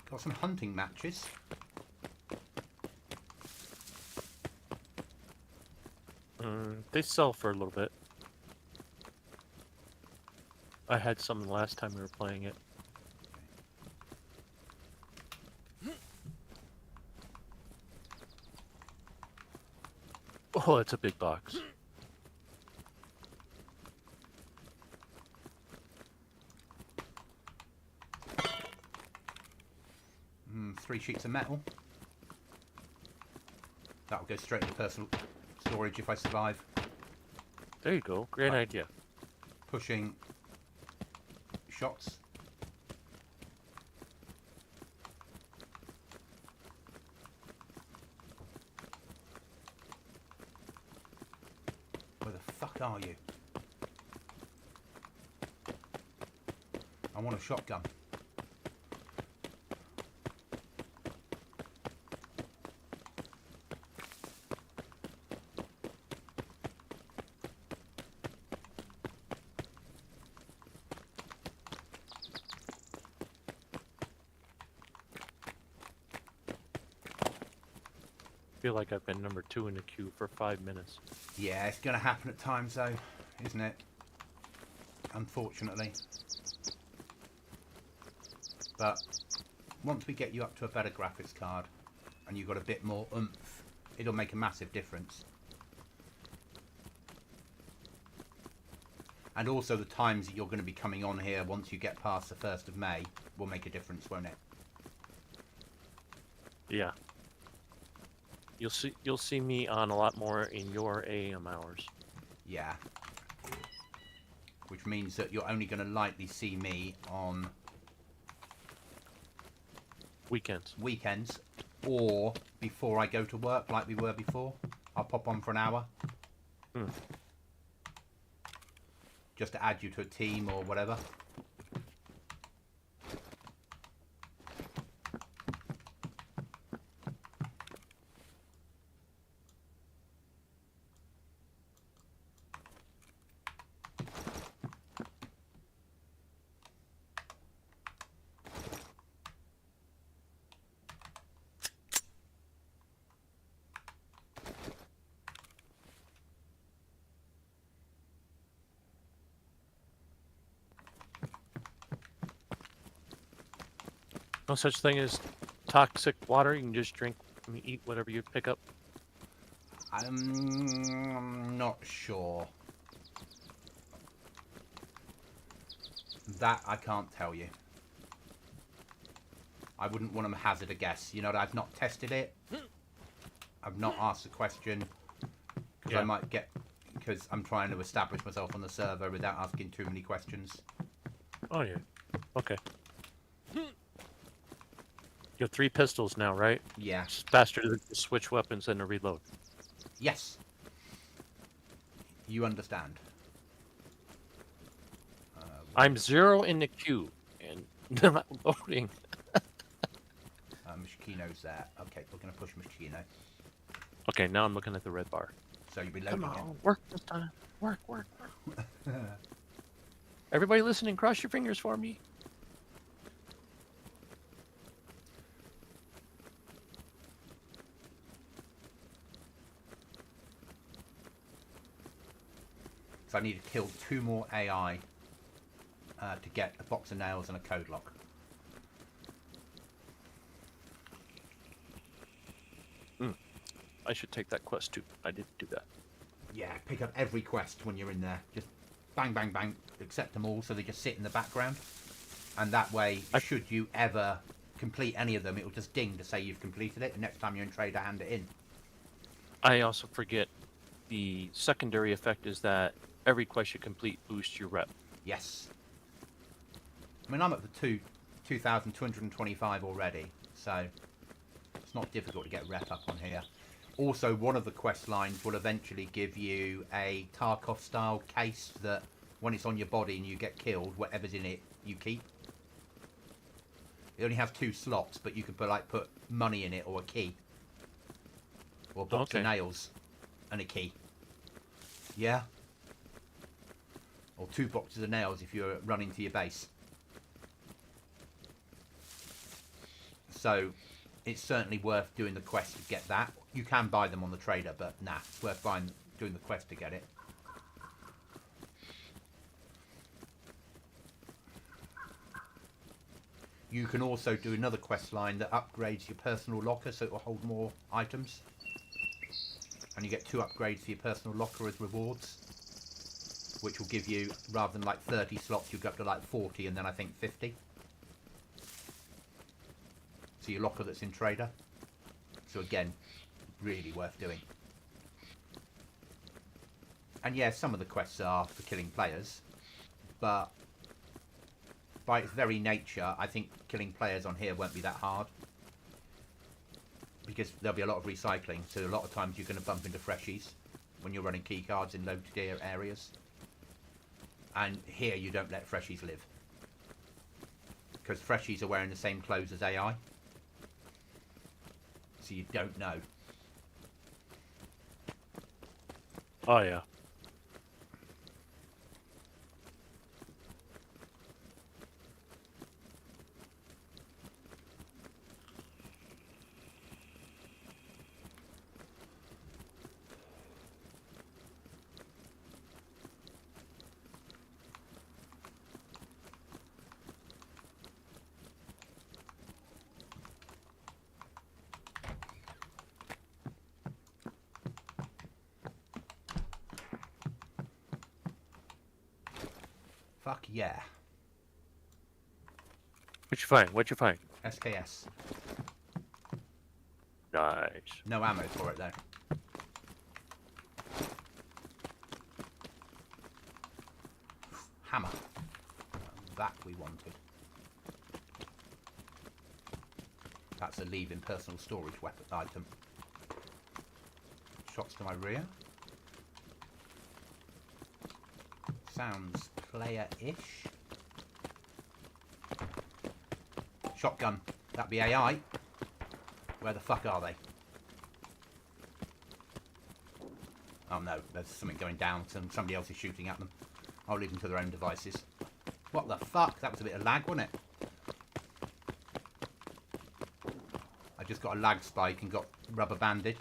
Got some hunting matches. They sell for a little bit. I had some last time we were playing it. Oh, it's a big box. 3 sheets of metal. That'll go straight into personal storage if I survive. There you go. Great idea. Pushing shots. Where the fuck are you? I want a shotgun. I feel like I've been number 2 in the queue for 5 minutes. Yeah, it's going to happen at times though, isn't it? Unfortunately. But once we get you up to a better graphics card and you've got a bit more oomph, it'll make a massive difference. And also the times that you're going to be coming on here once you get past the 1st of May will make a difference, won't it? Yeah. You'll see me on a lot more in your AM hours. Yeah. Which means that you're only going to likely see me on weekends, or before I go to work, like we were before. I'll pop on for an hour. Just to add you to a team or whatever. No such thing as toxic water. You can just drink and eat whatever you pick up. I'm not sure. That I can't tell you. I wouldn't want to hazard a guess. You know, I've not tested it. I've not asked the question because I might get, because I'm trying to establish myself on the server without asking too many questions. Oh yeah. Okay. You have 3 pistols now, right? Yeah. It's faster to switch weapons than to reload. Yes. You understand. I'm 0 in the queue and not loading. Mishkino's there. Okay, we're going to push Mishkino. Okay, now I'm looking at the red bar. So you'll be loading Come on, it. work this time. Work. Everybody listening, cross your fingers for me. So I need to kill 2 more AI to get a box of nails and a code lock. I should take that quest too. I didn't do that. Yeah, pick up every quest when you're in there. Just bang, bang, bang. Accept them all so they just sit in the background. And that way, should you ever complete any of them, it will just ding to say you've completed it. And next time you're in trader, hand it in. I also forget the secondary effect is that every quest you complete boosts your rep. Yes. I mean, I'm at the 2,225 already, so it's not difficult to get rep up on here. Also, one of the quest lines will eventually give you a Tarkov-style case that when it's on your body and you get killed, whatever's in it, you keep. It only has 2 slots, but you can put money in it or a key. Or a box of nails and a key. Yeah? Or 2 boxes of nails if you're running to your base. So, it's certainly worth doing the quest to get that. You can buy them on the trader, but nah, it's worth doing the quest to get it. You can also do another quest line that upgrades your personal locker so it will hold more items. And you get 2 upgrades for your personal locker as rewards, which will give you, rather than like 30 slots, you'll go up to like 40 and then I think 50. So your locker that's in trader. So again, really worth doing. And yeah, some of the quests are for killing players, but by its very nature, I think killing players on here won't be that hard. Because there'll be a lot of recycling, so a lot of times you're going to bump into freshies when you're running keycards in low tier areas. And here you don't let freshies live. Because freshies are wearing the same clothes as AI. So you don't know. Oh yeah. Fuck yeah. What'd you find? What'd you find? SKS. Nice. No ammo for it though. Hammer. That we wanted. That's a leave in personal storage weapon item. Shots to my rear. Sounds player-ish. Shotgun. That'd be AI. Where the fuck are they? Oh no, there's something going down. Somebody else is shooting at them. I'll leave them to their own devices. What the fuck? That was a bit of lag, wasn't it? I just got a lag spike and got rubber banded.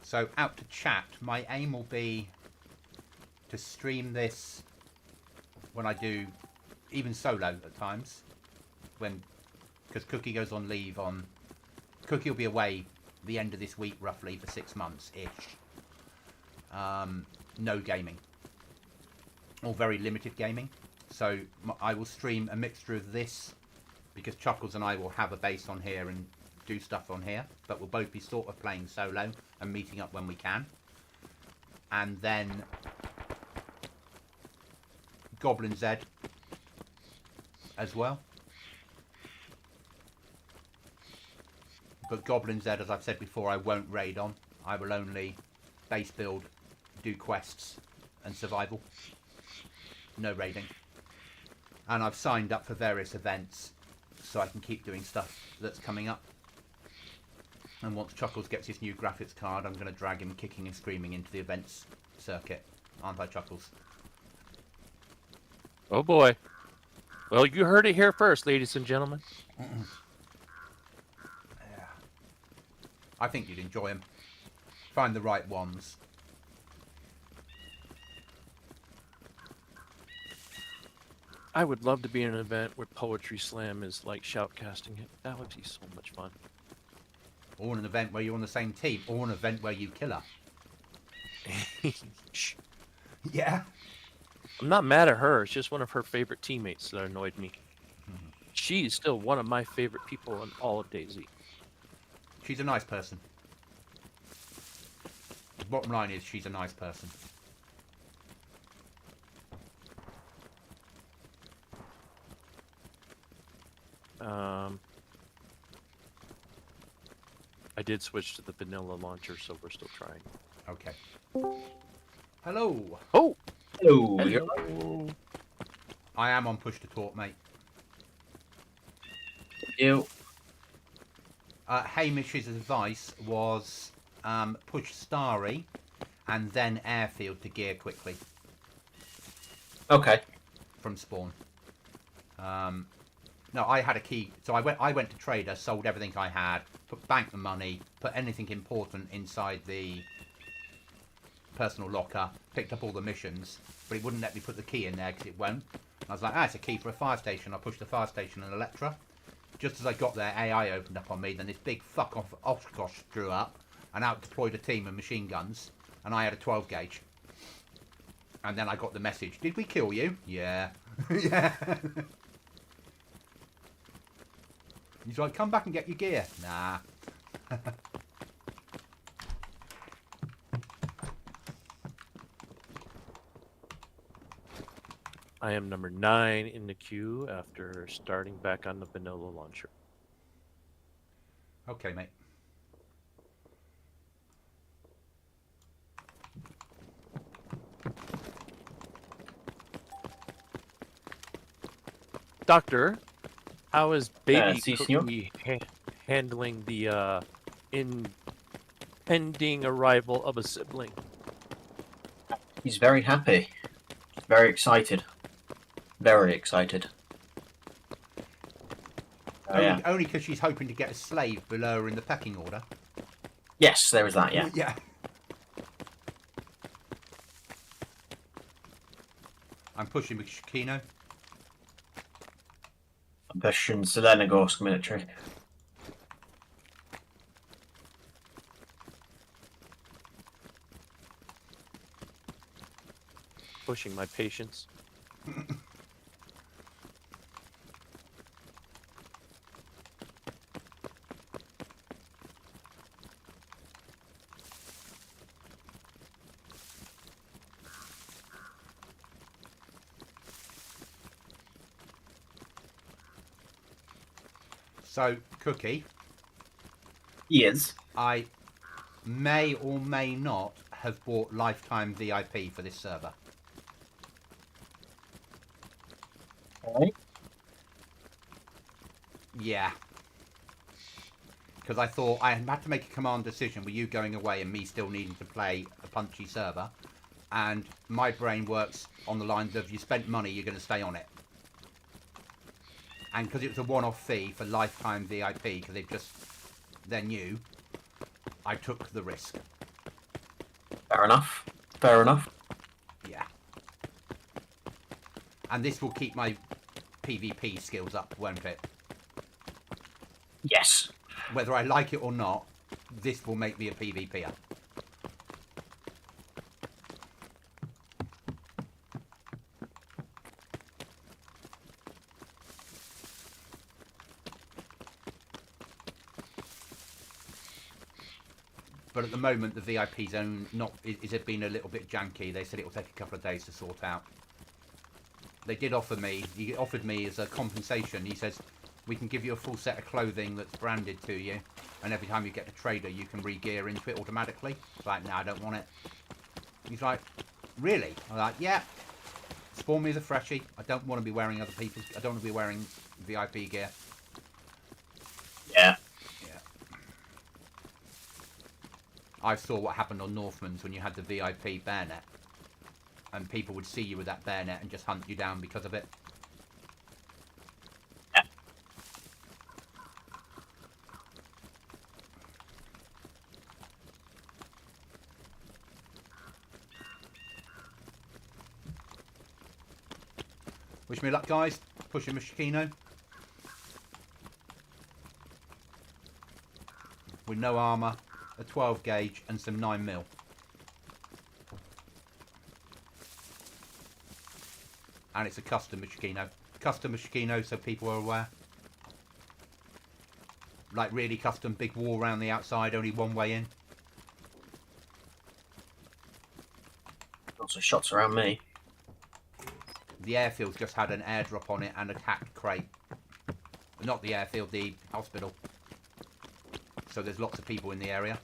So out to chat, my aim will be to stream this when I do, even solo at times, because Cookie goes on leave on, Cookie will be away the end of this week roughly for 6 months-ish. No gaming, or very limited gaming. So I will stream a mixture of this, because Chuckles and I will have a base on here and do stuff on here, but we'll both be sort of playing solo and meeting up when we can. And then GoblinZ as well. But GoblinZ, as I've said before, I won't raid on. I will only base build, do quests and survival. No raiding. And I've signed up for various events so I can keep doing stuff that's coming up. And once Chuckles gets his new graphics card, I'm going to drag him kicking and screaming into the events circuit. Aren't I, Chuckles? Oh boy. Well, you heard it here first, ladies and gentlemen. Yeah. I think you'd enjoy them. Find the right ones. I would love to be in an event where Poetry Slam is like shoutcasting it. That would be so much fun. Or an event where you're on the same team. Or an event where you kill her. Yeah. I'm not mad at her. It's just one of her favorite teammates that annoyed me. She's still one of my favorite people in all of DayZ. She's a nice person. The bottom line is she's a nice person. I did switch to the vanilla launcher, so we're still trying. Okay. Hello. Oh! Hello. Hello. I am on push to talk, mate. You. Hamish's advice was push Starry and then airfield to gear quickly Okay. from spawn. No, I had a key, so I went to trader, sold everything I had, banked the money, put anything important inside the personal locker, picked up all the missions, but it wouldn't let me put the key in there because it won't. And I was like, it's a key for a fire station. I pushed the fire station and Electra. Just as I got there, AI opened up on me, then this big fuck off Oshkosh drew up and out deployed a team of machine guns, and I had a 12 gauge. And then I got the message, did we kill you? Yeah. Yeah. He's like, come back and get your gear. Nah. I am number 9 in the queue after starting back on the vanilla launcher. Okay, mate. Doctor, how is baby si, senor. Cookie handling the impending arrival of a sibling? He's very happy. Very excited. Very excited. Yeah. Only because she's hoping to get a slave below her in the pecking order. Yes, there is that, yeah. Yeah. I'm pushing with Shikino. I'm pushing Selenogorsk military. Pushing my patience. So, Cookie, Yes. I may or may not have bought lifetime VIP for this server. Okay. Yeah. Because I thought I had to make a command decision with you going away and me still needing to play a punchy server. And my brain works on the lines of you spent money, you're going to stay on it. And because it was a one-off fee for lifetime VIP, because they're new, I took the risk. Fair enough. Fair enough. Yeah. And this will keep my PvP skills up, won't it? Yes. Whether I like it or not, this will make me a PvPer. But at the moment, the VIP zone is it been a little bit janky. They said it will take a couple of days to sort out. They did offer me. He offered me as a compensation. He says we can give you a full set of clothing that's branded to you, and every time you get a trader, you can re-gear into it automatically. It's like, no, I don't want it. He's like, really? I'm like, yeah. Spawn me as a freshie. I don't want to be wearing other people's. I don't want to be wearing VIP gear. Yeah. I saw what happened on Northman's when you had the VIP bayonet. And people would see you with that bayonet and just hunt you down because of it. Yeah. Wish me luck, guys. Pushing Mishkino. With no armour, a 12 gauge and some 9mm. And it's a custom Mishkino. Custom Mishkino, so people are aware. Like really custom, big wall around the outside, only one way in. Lots of shots around me. The airfield's just had an airdrop on it and a hacked crate. Not the airfield, the hospital. So there's lots of people in the area.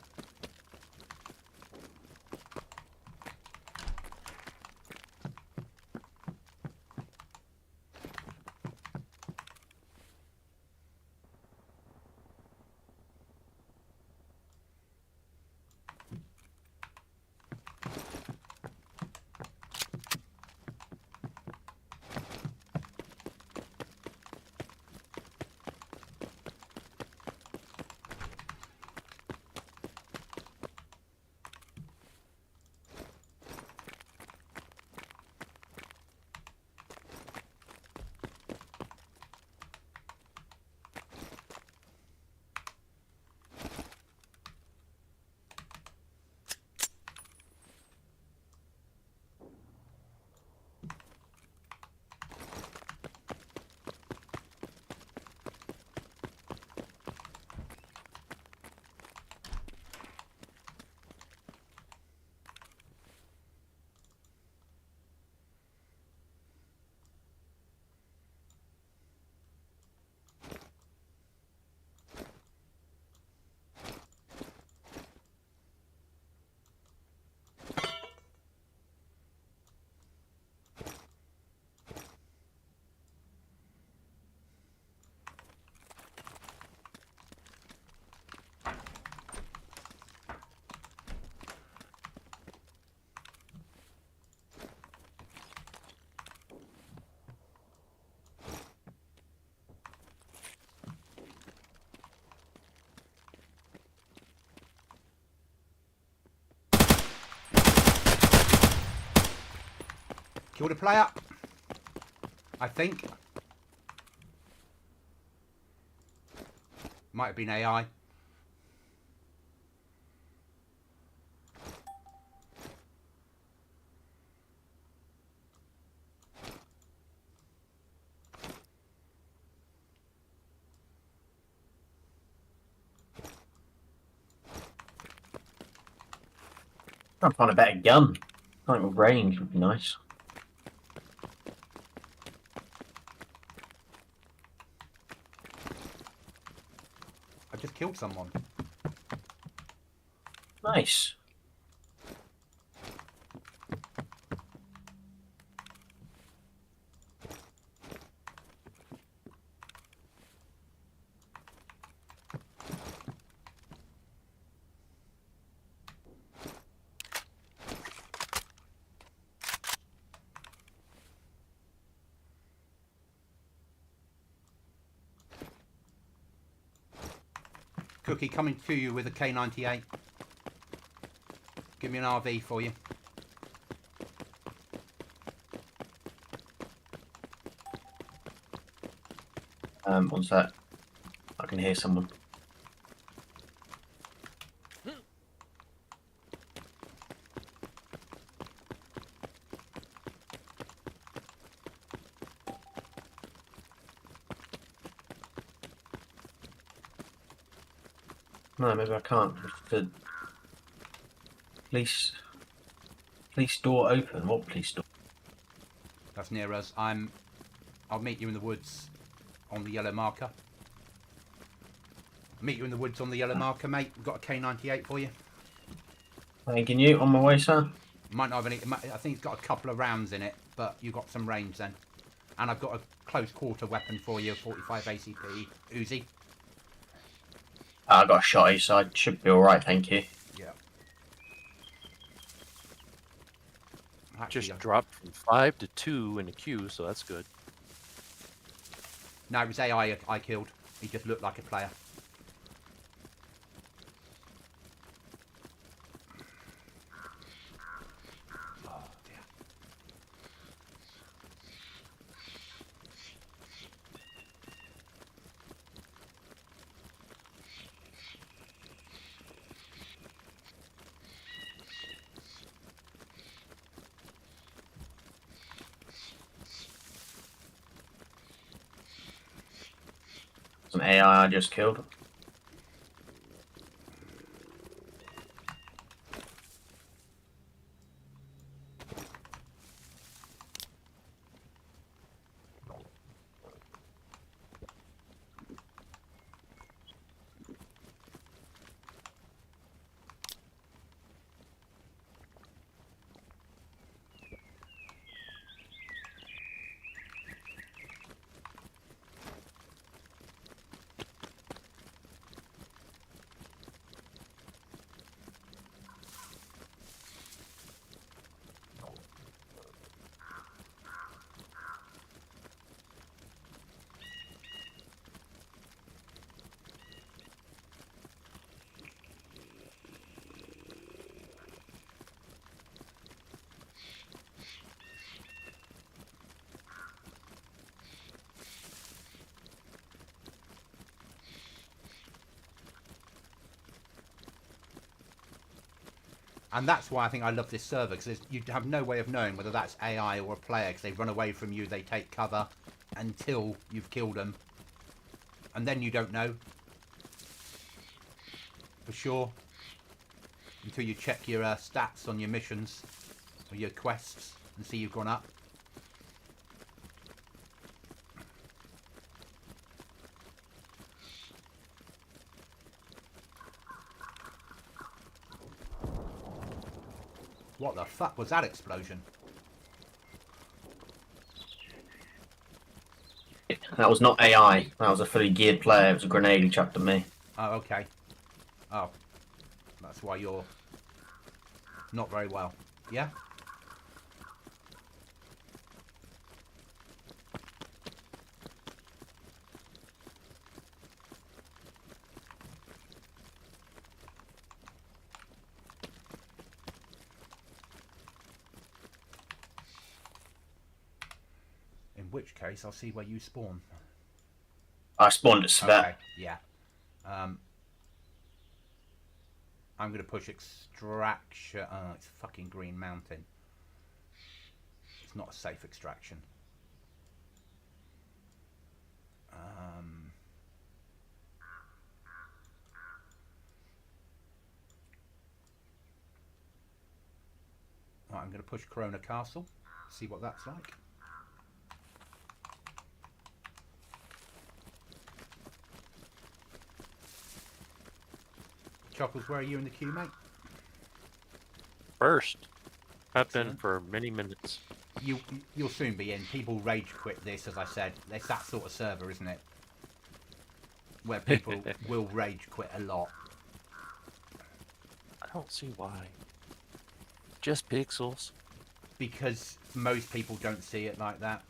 Killed a player. I think. Might have been AI. Trying to find a better gun. I think range would be nice. I just killed someone. Nice. Cookie coming to you with a K98. Give me an RV for you. One sec. I can hear someone. No, maybe I can't. The police door open. What police door? That's near us. I'll meet you in the woods on the yellow marker. Meet you in the woods on the yellow marker, mate. We've got a K98 for you. Thanking you. On my way, sir. Might not have any. I think it's got a couple of rounds in it, but you've got some range then. And I've got a close quarter weapon for you, 45 ACP Uzi. I got a shotty, so I should be alright, thank you. Yeah. Just dropped from 5 to 2 in the queue, so that's good. No, it was AI I killed. He just looked like a player. Oh, dear. Some AI I just killed. And that's why I think I love this server, because you have no way of knowing whether that's AI or a player, because they run away from you, they take cover until you've killed them. And then you don't know. For sure. Until you check your stats on your missions, or your quests, and see you've gone up. What the fuck was that explosion? That was not AI. That was a fully geared player. It was a grenade he chucked at me. Oh, okay. Oh. That's why you're not very well. Yeah? which case, I'll see where you spawn. I spawned at Svet. Okay, yeah. I'm going to push extraction. Oh, it's fucking Green Mountain. It's not a safe extraction. Right, I'm going to push Corona Castle. See what that's like. Chuckles, where are you in the queue, mate? First. I've been Excellent. for many minutes. You'll soon be in. People rage quit this, as I said. It's that sort of server, isn't it? Where people will rage quit a lot. I don't see why. Just pixels. Because most people don't see it like that.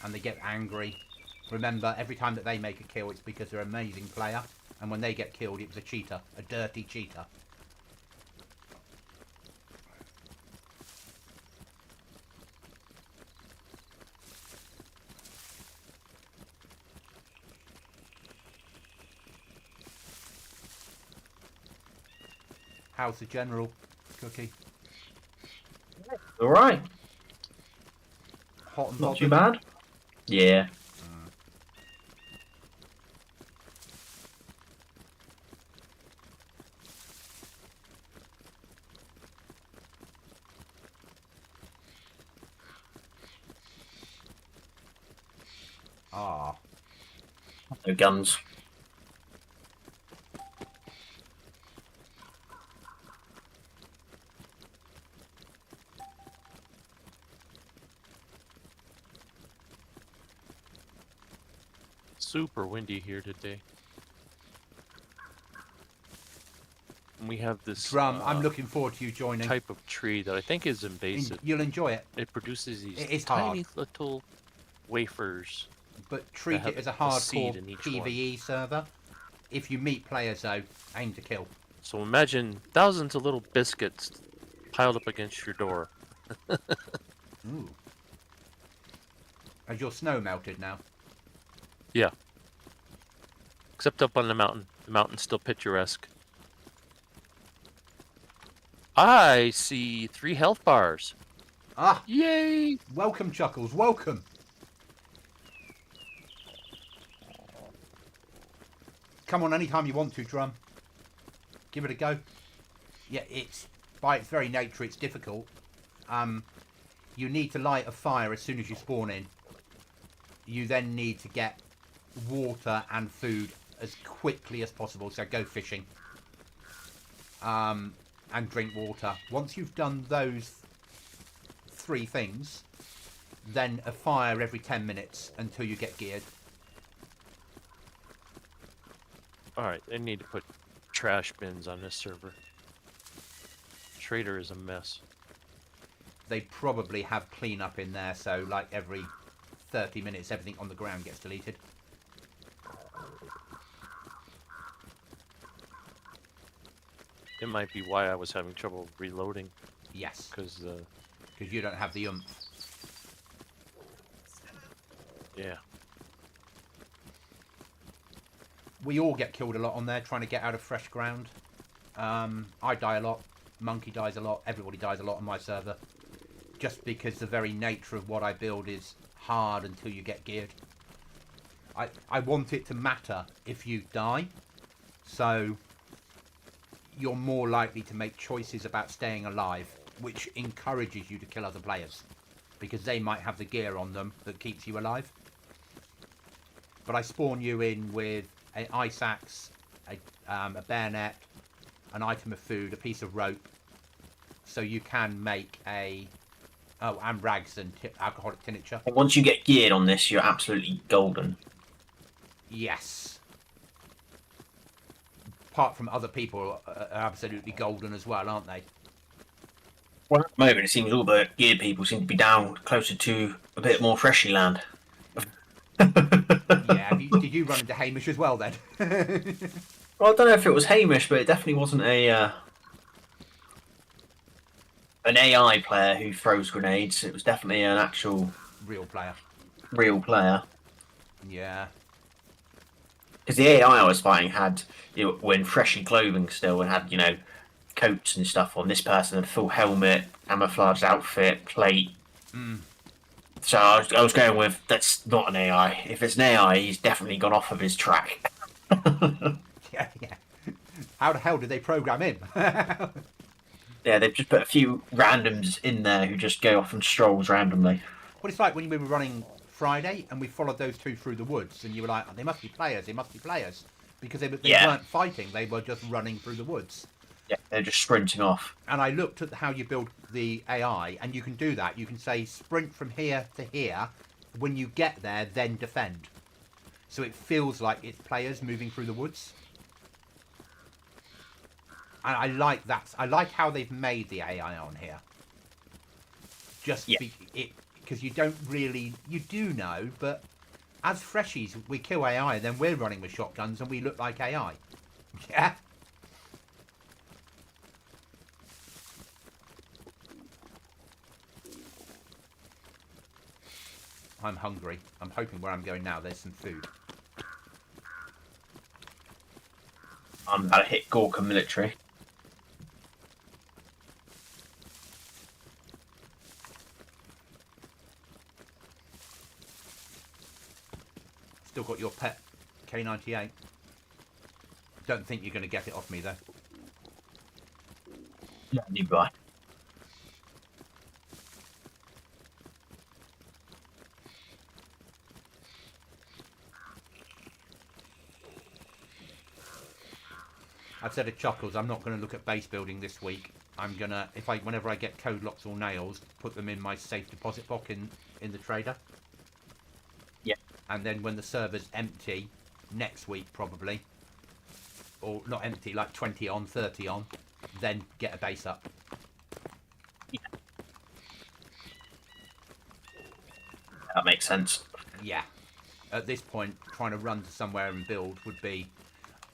And they get angry. Remember, every time that they make a kill, it's because they're an amazing player. And when they get killed, it was a cheater. A dirty cheater. How's the general, Cookie? All right. Hot and Not too bothered? bad. Yeah. Ah. No guns. Super windy here today. And we have this Drum, I'm looking forward to you joining. type of tree that I think is invasive. You'll enjoy it. It produces these It is tiny hard. little wafers. But treat have it as a a seed hardcore in each PvE server. If you meet players though, aim to kill. So imagine thousands of little biscuits piled up against your door. Ooh. Has your snow melted now? Yeah. Except up on the mountain. The mountain's still picturesque. I see 3 health bars. Ah! Yay! Welcome, Chuckles. Welcome. Come on anytime you want to, Drum. Give it a go. Yeah, it's by its very nature, it's difficult. You need to light a fire as soon as you spawn in. You then need to get water and food as quickly as possible. So go fishing. And drink water. Once you've done those 3 things, then a fire every 10 minutes until you get geared. Alright, they need to put trash bins on this server. Trader is a mess. They probably have cleanup in there, so like every 30 minutes everything on the ground gets deleted. It might be why I was having trouble reloading. Yes, Because, because you don't have the oomph. yeah. We all get killed a lot on there trying to get out of fresh ground. I die a lot. Monkey dies a lot. Everybody dies a lot on my server. Just because the very nature of what I build is hard until you get geared. I want it to matter if you die. So you're more likely to make choices about staying alive, which encourages you to kill other players. Because they might have the gear on them that keeps you alive. But I spawn you in with an ice axe, a bayonet, an item of food, a piece of rope, so you can make a... Oh, and rags and alcoholic tincture. And once you get geared on this, you're absolutely golden. Yes. Apart from other people are absolutely golden as well, aren't they? Well, at the moment, it seems all the geared people seem to be down closer to a bit more freshy land. Yeah, did you run into Hamish as well then? Well, I don't know if it was Hamish, but it definitely wasn't a an AI player who throws grenades. It was definitely an actual Real player. real player. Yeah. Because the AI I was fighting had, when freshy clothing still, and had, coats and stuff on. This person had full helmet, camouflaged outfit, plate. Mm. So I was going with, that's not an AI. If it's an AI, he's definitely gone off of his track. Yeah, yeah. How the hell did they program him? Yeah, they've just put a few randoms in there who just go off on strolls randomly. Well, it's like when we were running Friday and we followed those two through the woods, and you were like, oh, they must be players, they must be players. Because they weren't fighting, they were just running through the woods. Yeah, they're just sprinting off. And I looked at how you build the AI, and you can do that. You can say sprint from here to here. When you get there, then defend. So it feels like it's players moving through the woods. And I like that. I like how they've made the AI on here. Just because you don't really, you do know, but as freshies, we kill AI, then we're running with shotguns and we look like AI. Yeah. I'm hungry. I'm hoping where I'm going now, there's some food. I'm about to hit Gorka military. Still got your pet K98. Don't think you're going to get it off me though. Yeah, new guy. I've said to Chuckles, I'm not going to look at base building this week. I'm going to, whenever I get code locks or nails, put them in my safe deposit box in the trader. Yeah. And then when the server's empty, next week probably, or not empty, like 20 on, 30 on, then get a base up. Yeah. That makes sense. Yeah. At this point, trying to run to somewhere and build would be...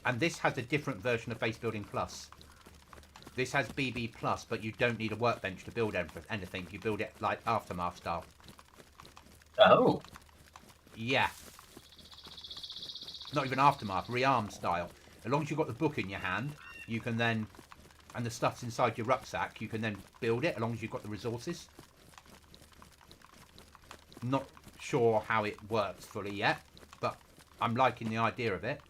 And this has a different version of Base Building Plus. This has BB Plus, but you don't need a workbench to build anything. You build it like Aftermath style. Oh. Yeah. Not even Aftermath, Rearm style. As long as you've got the book in your hand, you can then... And the stuff's inside your rucksack, you can then build it, as long as you've got the resources. Not sure how it works fully yet, but I'm liking the idea of it.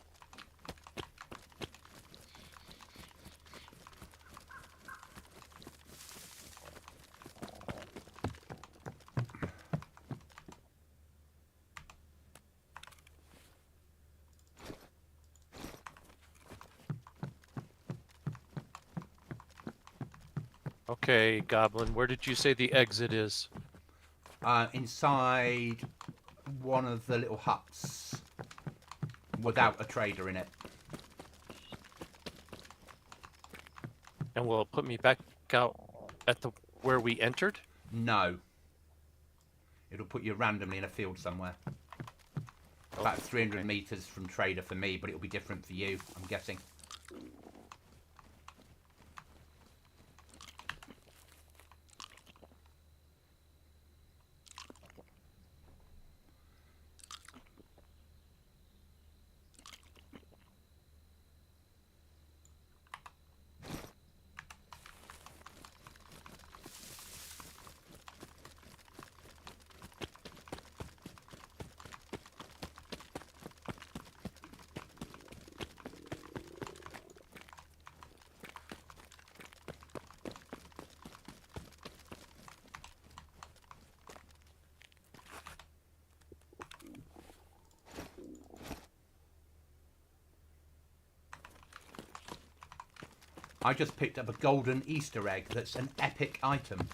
Okay, Goblin, where did you say the exit is? Inside one of the little huts without a trader in it. And will it put me back out at the where we entered? No. It'll put you randomly in a field somewhere. About 300 meters from trader for me, but it'll be different for you, I'm guessing. I just picked up a golden Easter egg that's an epic item.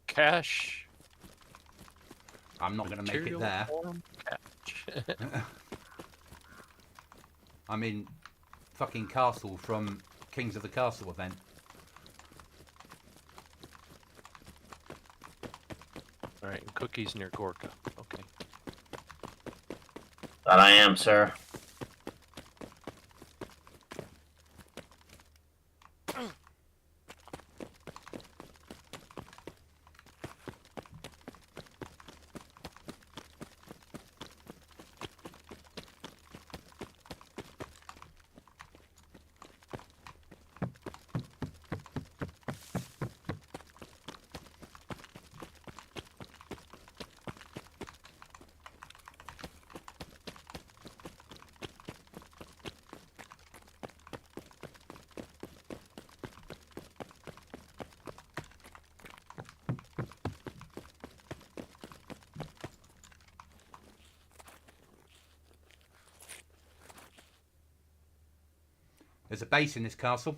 Cash. I'm not going to make it there. I'm in fucking castle from Kings of the Castle event. Alright, and cookies near Gorka. Okay. That I am, sir. There's a base in this castle.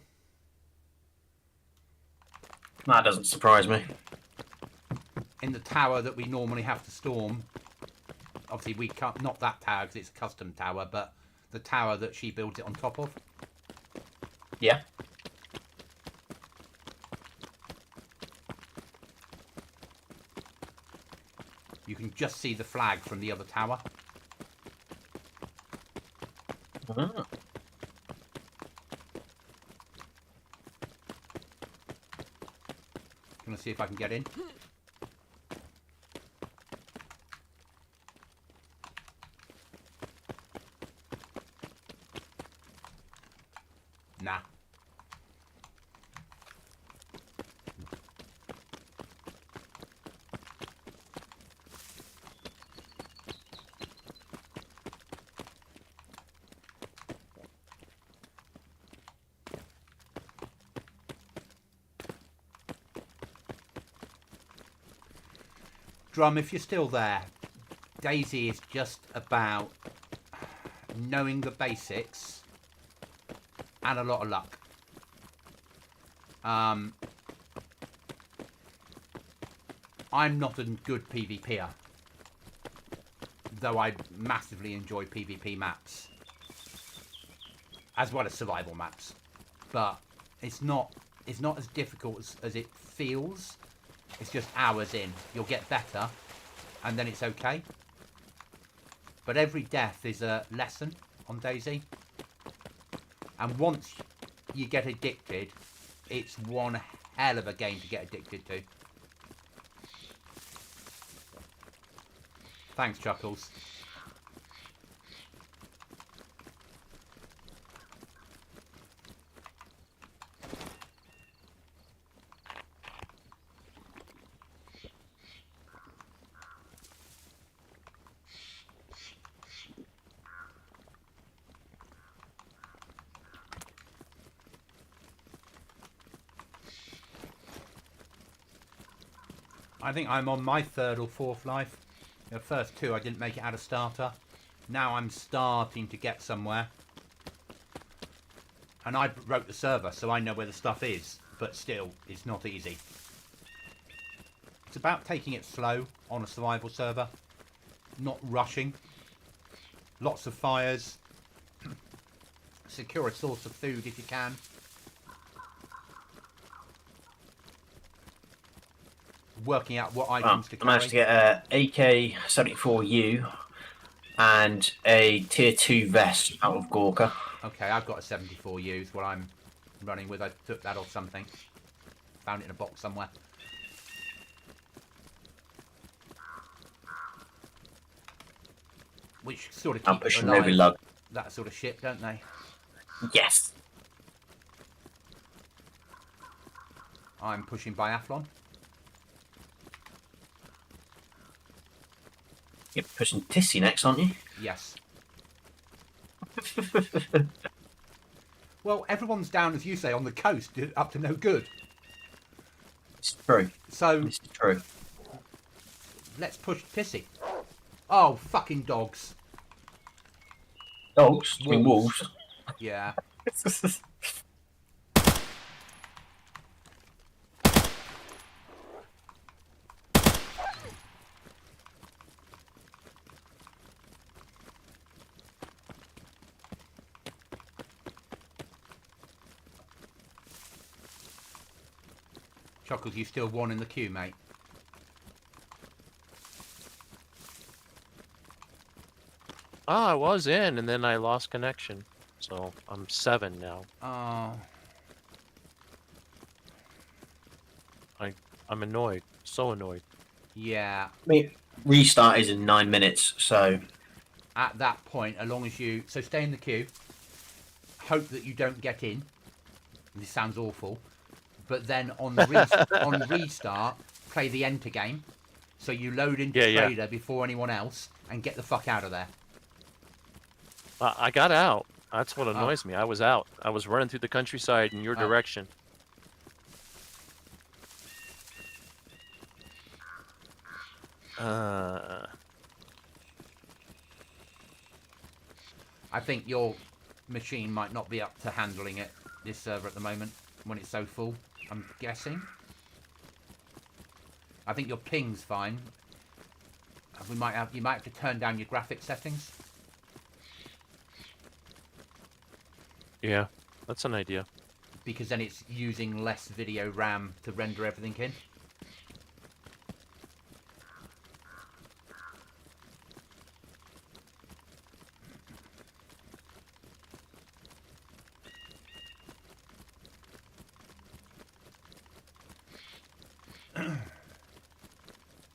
That doesn't surprise me. In the tower that we normally have to storm. Obviously, we can't. Not that tower because it's a custom tower, but the tower that she built it on top of. Yeah. You can just see the flag from the other tower. Ah. Gonna see if I can get in. Nah. Drum, if you're still there, DayZ is just about knowing the basics and a lot of luck. I'm not a good PvPer, though I massively enjoy PvP maps, as well as survival maps. But it's not as difficult as it feels. It's just hours in. You'll get better, and then it's okay. But every death is a lesson on DayZ. And once you get addicted, it's one hell of a game to get addicted to. Thanks, Chuckles. I think I'm on my 3rd or 4th life. The first 2 I didn't make it out of starter. Now I'm starting to get somewhere. And I wrote the server, so I know where the stuff is. But still, it's not easy. It's about taking it slow on a survival server. Not rushing. Lots of fires. Secure a source of food if you can. Working out what items to carry. I managed to get a AK-74U and a tier 2 vest out of Gorka. Okay, I've got a 74U, is what I'm running with. I took that off something. Found it in a box somewhere. Which sort of I'm keep pushing alive every lug. that sort of shit, don't they? Yes. I'm pushing biathlon. You're pushing Tissy next, aren't you? Yes. Well, everyone's down, as you say, on the coast, up to no good. It's true. So, It's true. let's push Pissy. Oh, fucking dogs. Dogs? You mean wolves? Yeah. Chuckles, you still 1 in the queue, mate. Ah, I was in, and then I lost connection. So I'm 7 now. Oh. I'm annoyed. So annoyed. Yeah. I mean, restart is in 9 minutes, so... At that point, as long as you... So stay in the queue. Hope that you don't get in. This sounds awful. But then on restart, play the enter game. So you load into trader before anyone else and get the fuck out of there. I got out. That's what annoys me. I was out. I was running through the countryside in your direction. I think you're machine might not be up to handling it, this server at the moment, when it's so full, I'm guessing. I think your ping's fine. You might have to turn down your graphics settings. Yeah, that's an idea. Because then it's using less video RAM to render everything in.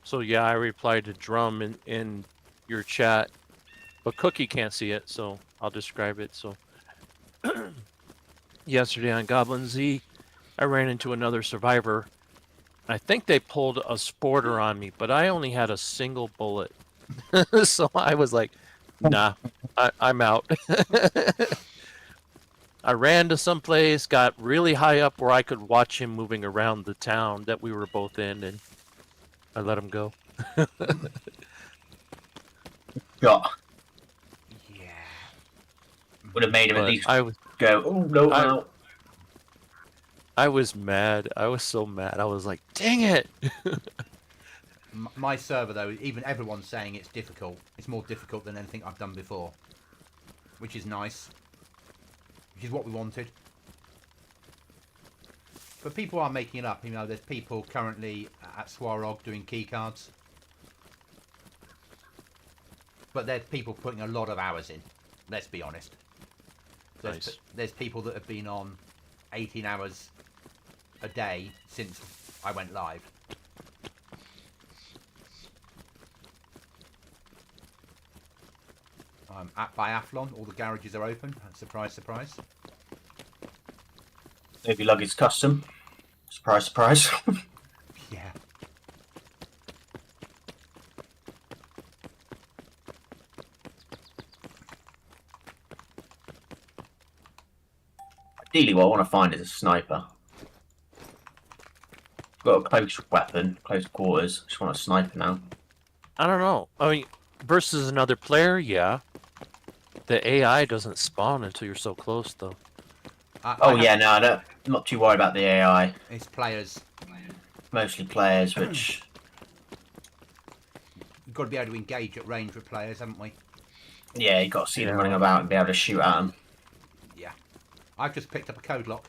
So yeah, I replied to Drum in your chat, but Cookie can't see it, so I'll describe it. So yesterday on GoblinZ, I ran into another survivor. I think they pulled a sporter on me, but I only had a single bullet. So I was like, nah, I'm out. I ran to some place, got really high up where I could watch him moving around the town that we were both in, and I let him go. Yeah. Yeah. Would have made him But at least I was, go, oh, no, no. I was mad. I was so mad. I was like, dang it! My server, though, even everyone's saying it's difficult. It's more difficult than anything I've done before. Which is nice. Which is what we wanted. But people are making it up. You know, there's people currently at Swarog doing keycards. But there's people putting a lot of hours in. Let's be honest. Nice. There's people that have been on 18 hours a day since I went live. At Biathlon, all the garages are open. Surprise, surprise. Maybe luggage custom. Surprise, surprise. Yeah. Ideally, what I want to find is a sniper. Got a close weapon, close quarters. Just want a sniper now. I don't know. I mean, versus another player, yeah. The AI doesn't spawn until you're so close, though. Yeah, no, I'm not too worried about the AI. It's players. Mostly players, which... We've got to be able to engage at range with players, haven't we? Yeah, you got to see them running about and be able to shoot at them. Yeah. I've just picked up a code lock.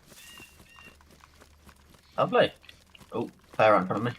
Lovely. Oh, player right in front of me.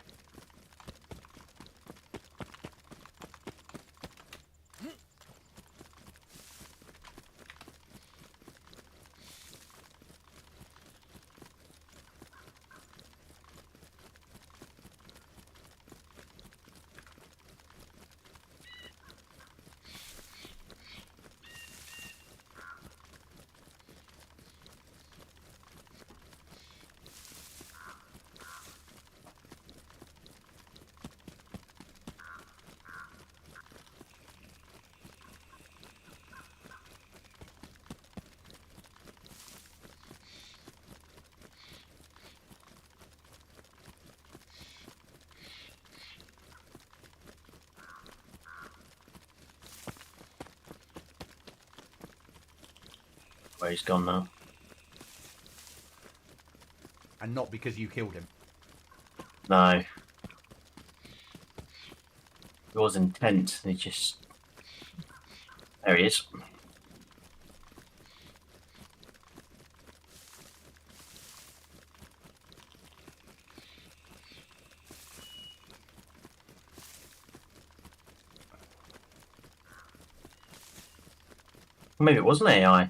Where he's gone now. And not because you killed him. No. It was intent. He just... There he is. Maybe it was an AI.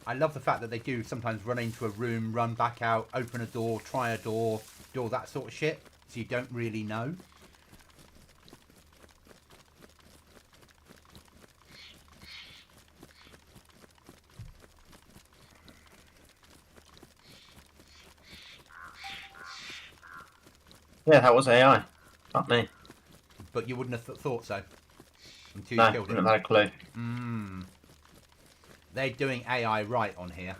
I love the fact that they do sometimes run into a room, run back out, open a door, try a door, do all that sort of shit. So you don't really know. Yeah, that was AI. Not me. But you wouldn't have thought so. Until you No, killed wouldn't him. have had a clue. They're doing AI right on here.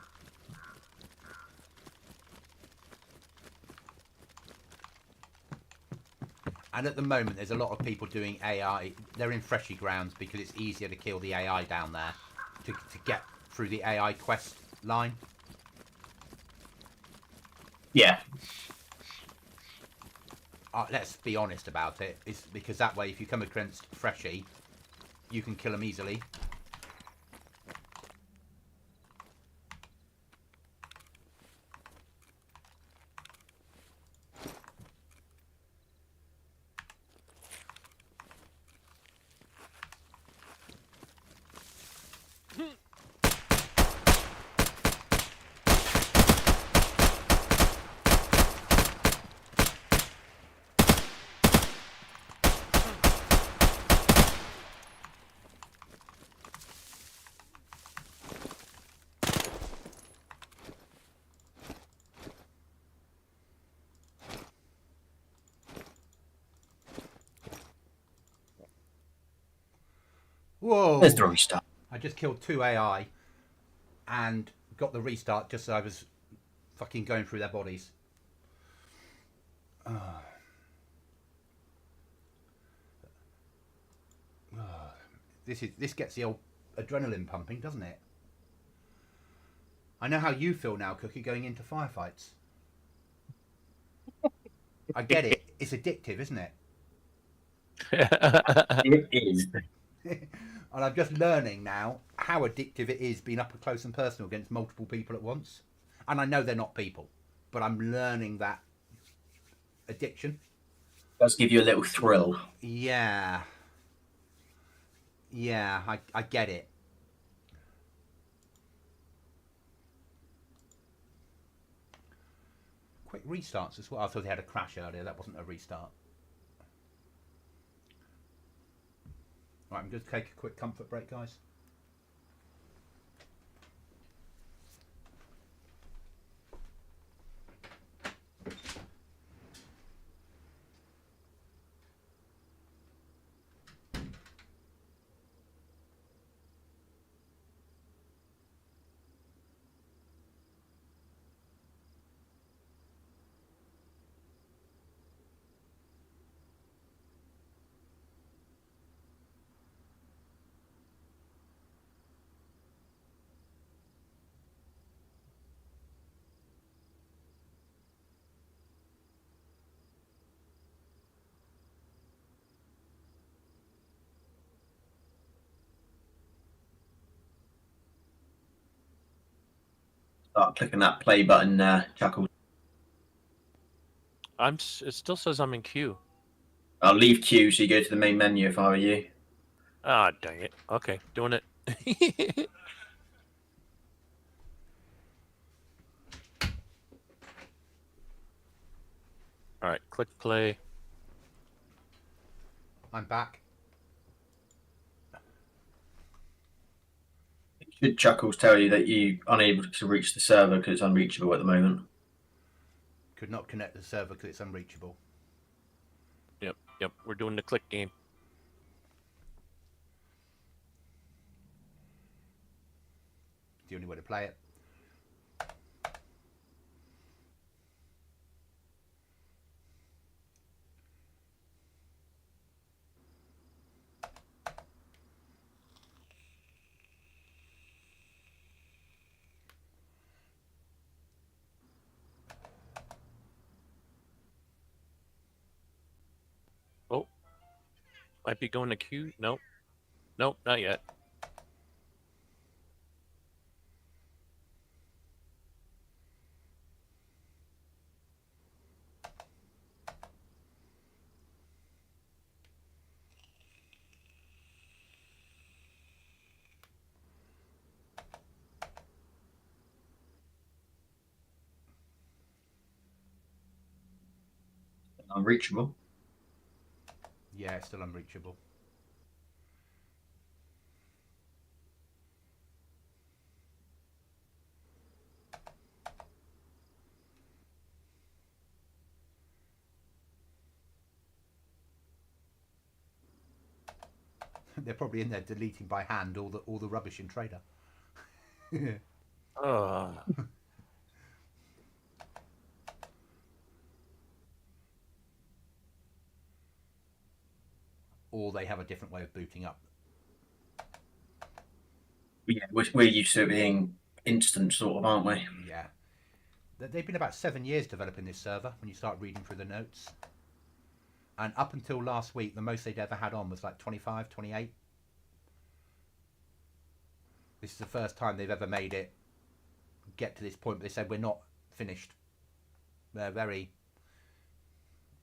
And at the moment, there's a lot of people doing AI. They're in freshy grounds because it's easier to kill the AI down there to get through the AI quest line. Yeah. Let's be honest about it. It's because that way, if you come against Freshie, you can kill him easily. Whoa! There's the restart. I just killed 2 AI and got the restart just as I was fucking going through their bodies. This gets the old adrenaline pumping, doesn't it? I know how you feel now, Cookie, going into firefights. I get it. It's addictive, isn't it? It is. And I'm just learning now how addictive it is being up close and personal against multiple people at once. And I know they're not people, but I'm learning that addiction. Does give you a little thrill. Yeah. Yeah, I get it. Quick restarts as well. I thought they had a crash earlier. That wasn't a restart. Right, I'm going to take a quick comfort break, guys. Start clicking that play button, Chuckles. It still says I'm in queue. I'll leave queue so you go to the main menu if I were you. Ah, dang it. Okay, doing it. All right, click play. I'm back. Should Chuckles tell you that you're unable to reach the server because it's unreachable at the moment? Could not connect the server because it's unreachable. Yep, we're doing the click game. The only way to play it. Oh, might be going to queue. Nope, not yet. Unreachable. Yeah, it's still unreachable. They're probably in there deleting by hand all the rubbish in Trader. Or they have a different way of booting up. Yeah, we're used to it being instant, sort of, aren't we? Yeah. They've been about 7 years developing this server when you start reading through the notes. And up until last week, the most they'd ever had on was like 25, 28. This is the first time they've ever made it get to this point. But they said, we're not finished. They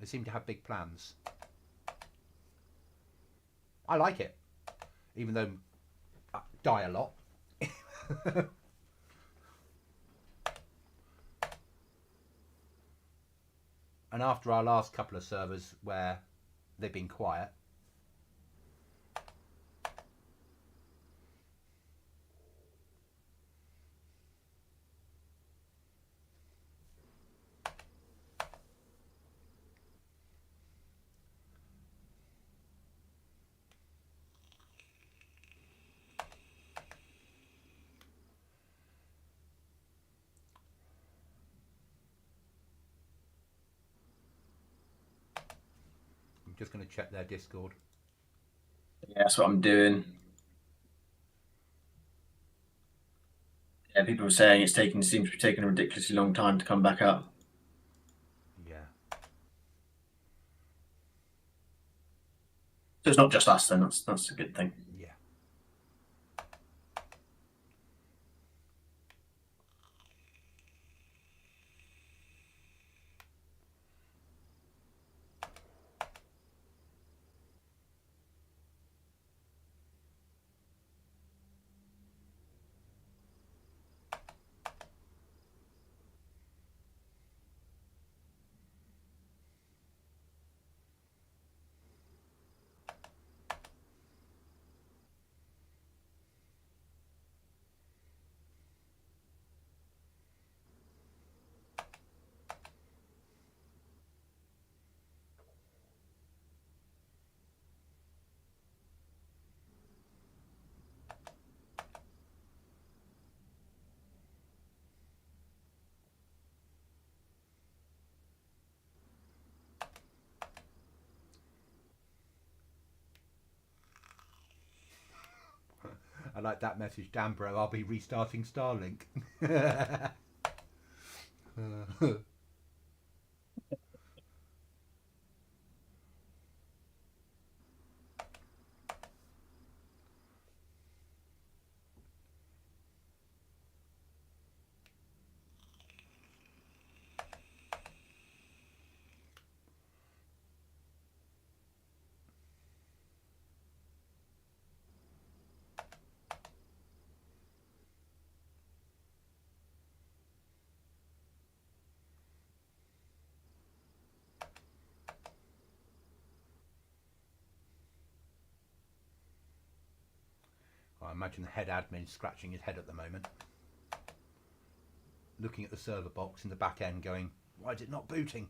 seem to have big plans. I like it. Even though I die a lot. And after our last couple of servers where they've been quiet, I'm just going to check their Discord. Yeah, that's what I'm doing. Yeah, people are saying it seems to be taking a ridiculously long time to come back up. Yeah. So it's not just us then, that's a good thing. Yeah. I like that message. Damn, bro, I'll be restarting Starlink. I imagine the head admin scratching his head at the moment, looking at the server box in the back end going, why is it not booting?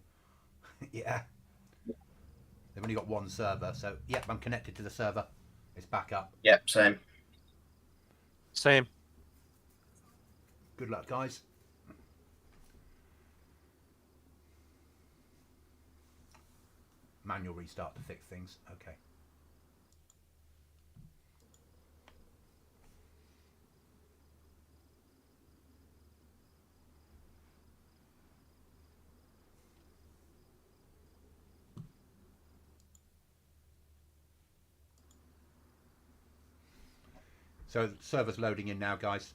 Yeah. They've only got one server, so yep, I'm connected to the server. It's back up. Yep, same. Same. Good luck, guys. Manual restart to fix things. Okay. So the server's loading in now, guys.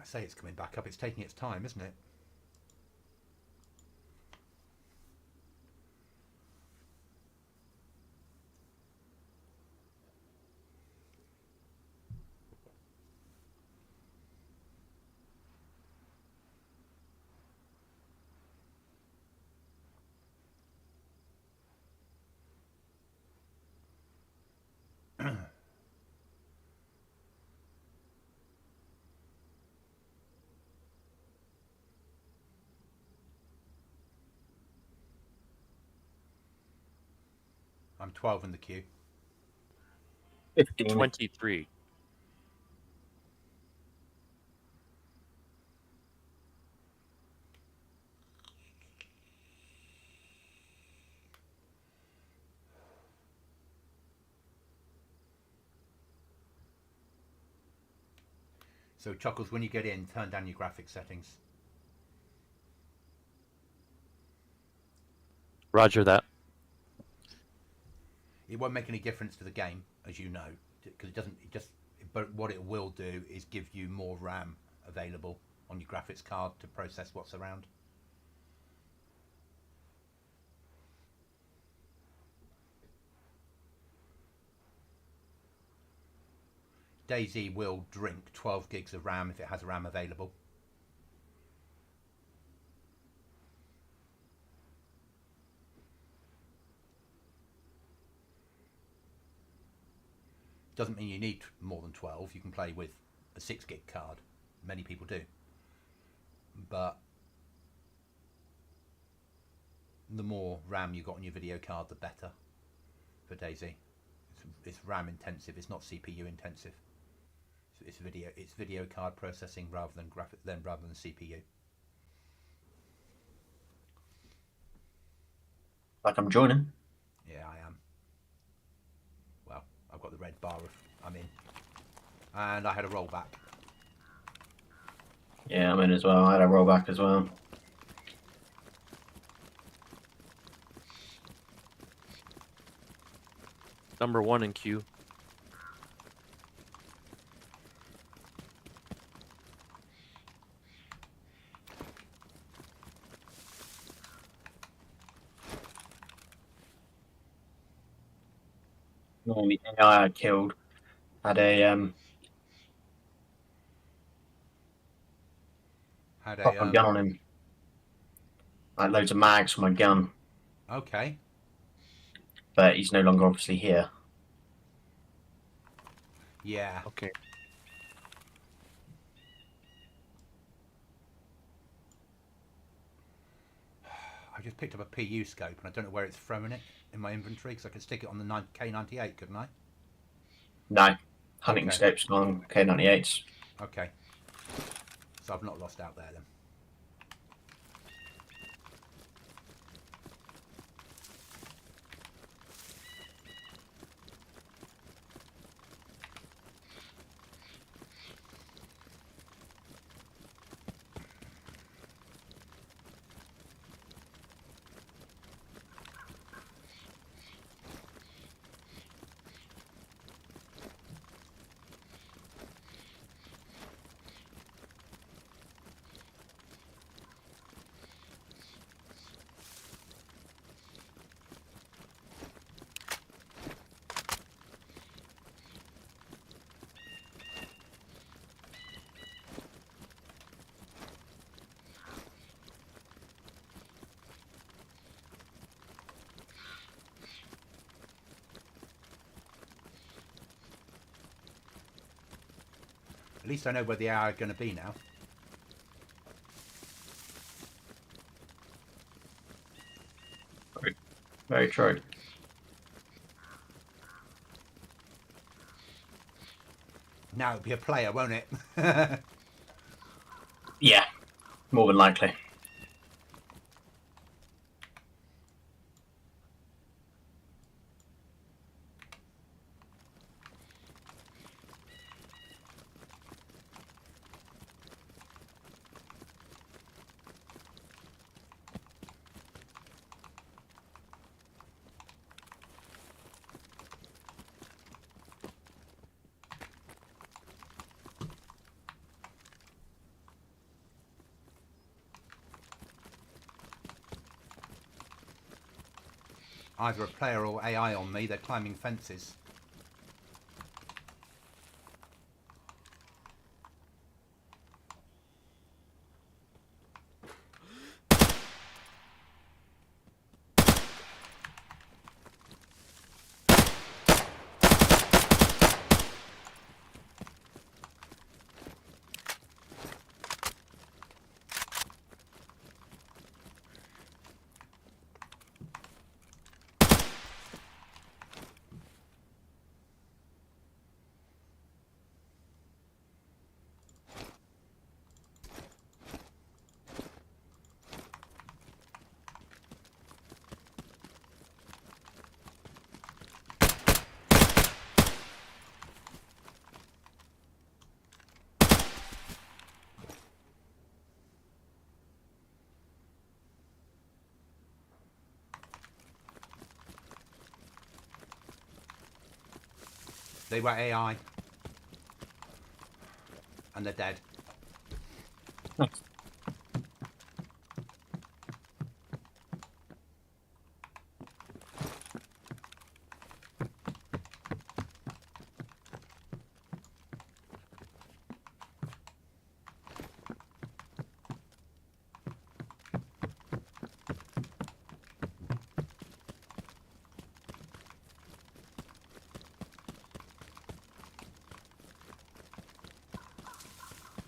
say it's coming back up. It's taking its time, isn't it? I'm 12 in the queue. 15. 23. So Chuckles, when you get in, turn down your graphics settings. Roger that. It won't make any difference to the game, as you know, because it doesn't. It just. But what it will do is give you more RAM available on your graphics card to process what's around. DayZ will drink 12 gigs of RAM if it has RAM available. Doesn't mean you need more than 12. You can play with a 6 gig card. Many people do. But the more RAM you got on your video card, the better for DayZ. It's RAM intensive. It's not CPU intensive. It's video card processing rather than CPU. Like I'm joining. Yeah, I am. Well, I've got the red bar of I'm in. And I had a rollback. Yeah, I'm in as well. I had a rollback as well. Number 1 in queue. The AI I killed had a proper gun on him. I had loads of mags for my gun. Okay. But he's no longer obviously here. Yeah. Okay. I just picked up a PU scope and I don't know where it's throwing it in my inventory because I could stick it on the K98, couldn't I? No. Hunting Okay. scopes on K98s. Okay. So I've not lost out there then. At least I know where the AI are going to be now. Very true. Now it'll be a player, won't it? Yeah, more than likely. either a player or AI on me. They're climbing fences. They were AI. And they're dead. Nice.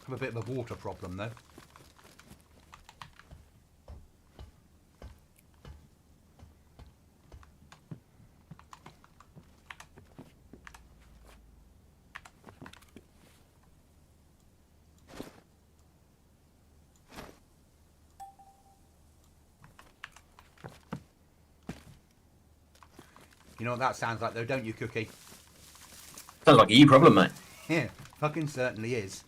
Have a bit of a water problem though. You know what that sounds like though, don't you, Cookie? Sounds like a you problem, mate. Yeah, fucking certainly is.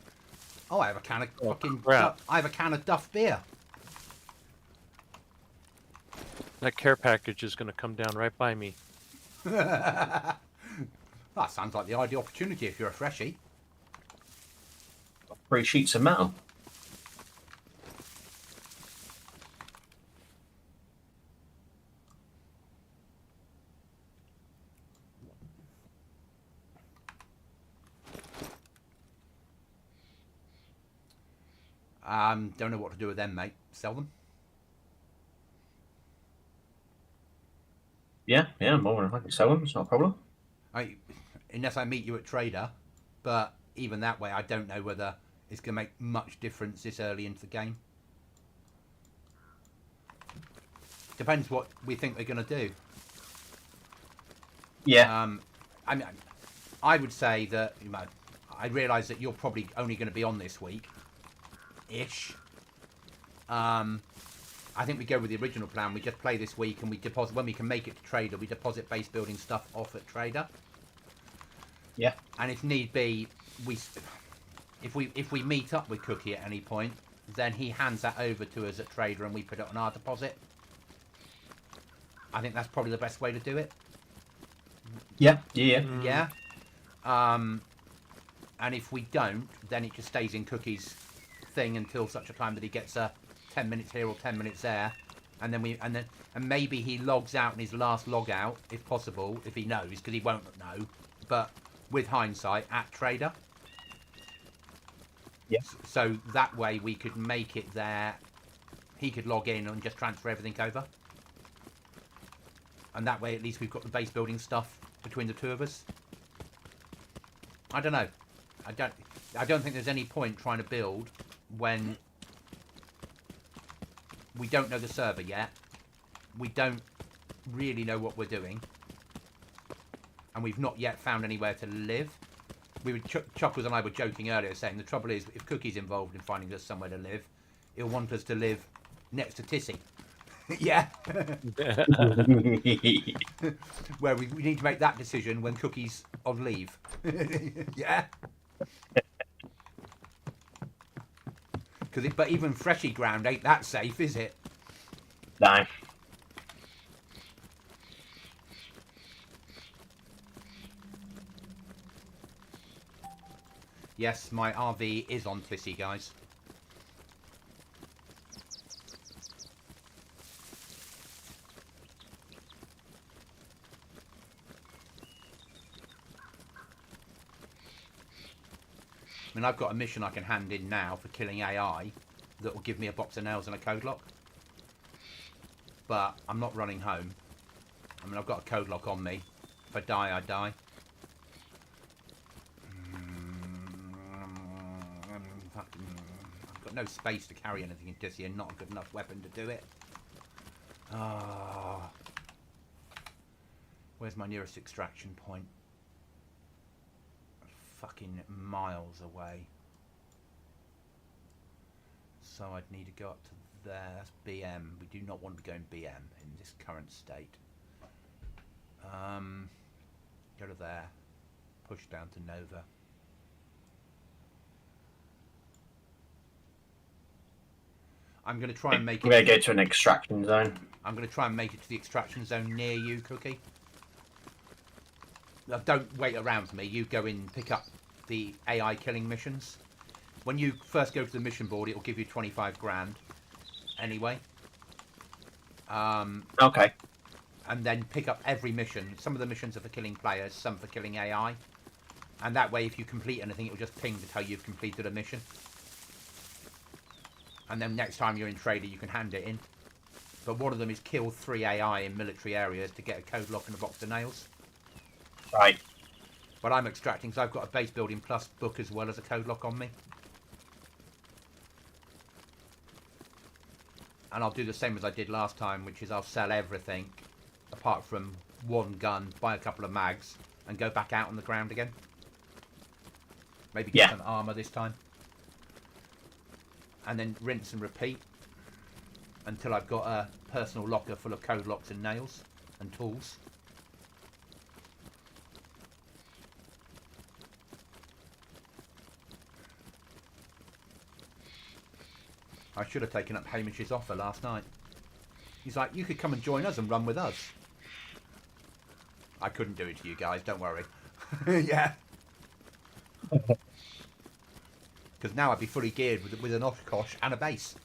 Oh, I have a can of fucking... crap. I have a can of Duff beer. That care package is going to come down right by me. That sounds like the ideal opportunity if you're a freshie. 3 sheets of metal. Don't know what to do with them, mate. Sell them? Yeah, more than I can sell them. It's not a problem. Unless I meet you at Trader. But even that way, I don't know whether it's going to make much difference this early into the game. Depends what we think they're going to do. Yeah. I mean, I would say that, you know, I realise that you're probably only going to be on this week-ish. I think we go with the original plan. We just play this week and we deposit, when we can make it to Trader, we deposit base building stuff off at Trader. Yeah. And if need be, if we meet up with Cookie at any point, then he hands that over to us at Trader and we put it on our deposit. I think that's probably the best way to do it. Yeah. Yeah. And if we don't, then it just stays in Cookie's thing until such a time that he gets a 10 minutes here or 10 minutes there, and then and maybe he logs out in his last log out, if possible, if he knows, because he won't know, but with hindsight, at Trader. Yes. So that way we could make it there. He could log in and just transfer everything over. And that way at least we've got the base building stuff between the two of us. I don't know. I don't think there's any point trying to build when we don't know the server yet. We don't really know what we're doing. And we've not yet found anywhere to live. Chuckles and I were joking earlier saying the trouble is if Cookie's involved in finding us somewhere to live, he'll want us to live next to Tissy. Yeah. Where we need to make that decision when Cookie's on leave. Yeah. But even freshy ground ain't that safe, is it? No. Yes, my RV is on Tissy, guys. I mean, I've got a mission I can hand in now for killing AI that will give me a box of nails and a code lock. But I'm not running home. I mean, I've got a code lock on me. If I die, I die. I've got no space to carry anything in Dissy and not a good enough weapon to do it. Ah. Where's my nearest extraction point? Fucking miles away. So I'd need to go up to there. That's BM. We do not want to be going BM in this current state. Go to there. Push down to Nova. I'm going to try and make it... We're going to go to an extraction zone. I'm going to try and make it to the extraction zone near you, Cookie. Now, don't wait around for me. You go in and pick up the AI killing missions. When you first go to the mission board, it will give you 25 grand. Anyway. Okay. And then pick up every mission. Some of the missions are for killing players, some for killing AI. And that way, if you complete anything, it will just ping to tell you you've completed a mission. And then next time you're in Trader, you can hand it in. But one of them is kill 3 AI in military areas to get a code lock and a box of nails. Right. But I'm extracting because I've got a base building plus book as well as a code lock on me. And I'll do the same as I did last time, which is I'll sell everything apart from one gun, buy a couple of mags, and go back out on the ground again. Maybe get some armour this time. And then rinse and repeat until I've got a personal locker full of code locks and nails and tools. I should have taken up Hamish's offer last night. He's like, you could come and join us and run with us. I couldn't do it to you guys, don't worry. Yeah. Because now I'd be fully geared with an Oshkosh and a base.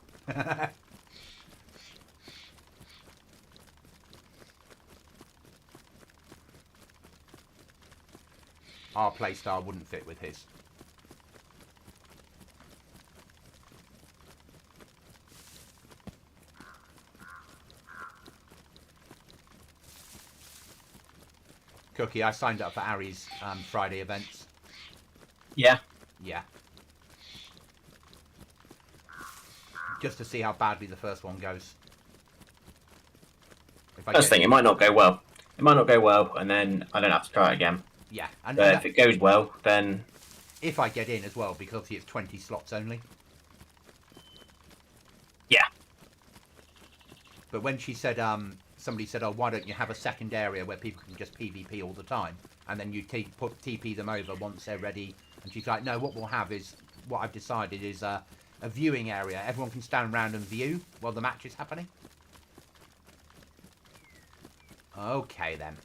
Our playstyle wouldn't fit with his. Cookie, I signed up for Ari's Friday events. Yeah. Yeah. Just to see how badly the first one goes. First thing, it might not go well. It might not go well, and then I don't have to try it again. Yeah. And but if it goes well, then... If I get in as well, because obviously it's 20 slots only. Yeah. But when she said, somebody said, oh, why don't you have a second area where people can just PvP all the time? And then you TP them over once they're ready. And she's like, no, what we'll have is, what I've decided is a viewing area. Everyone can stand around and view while the match is happening. Okay, then.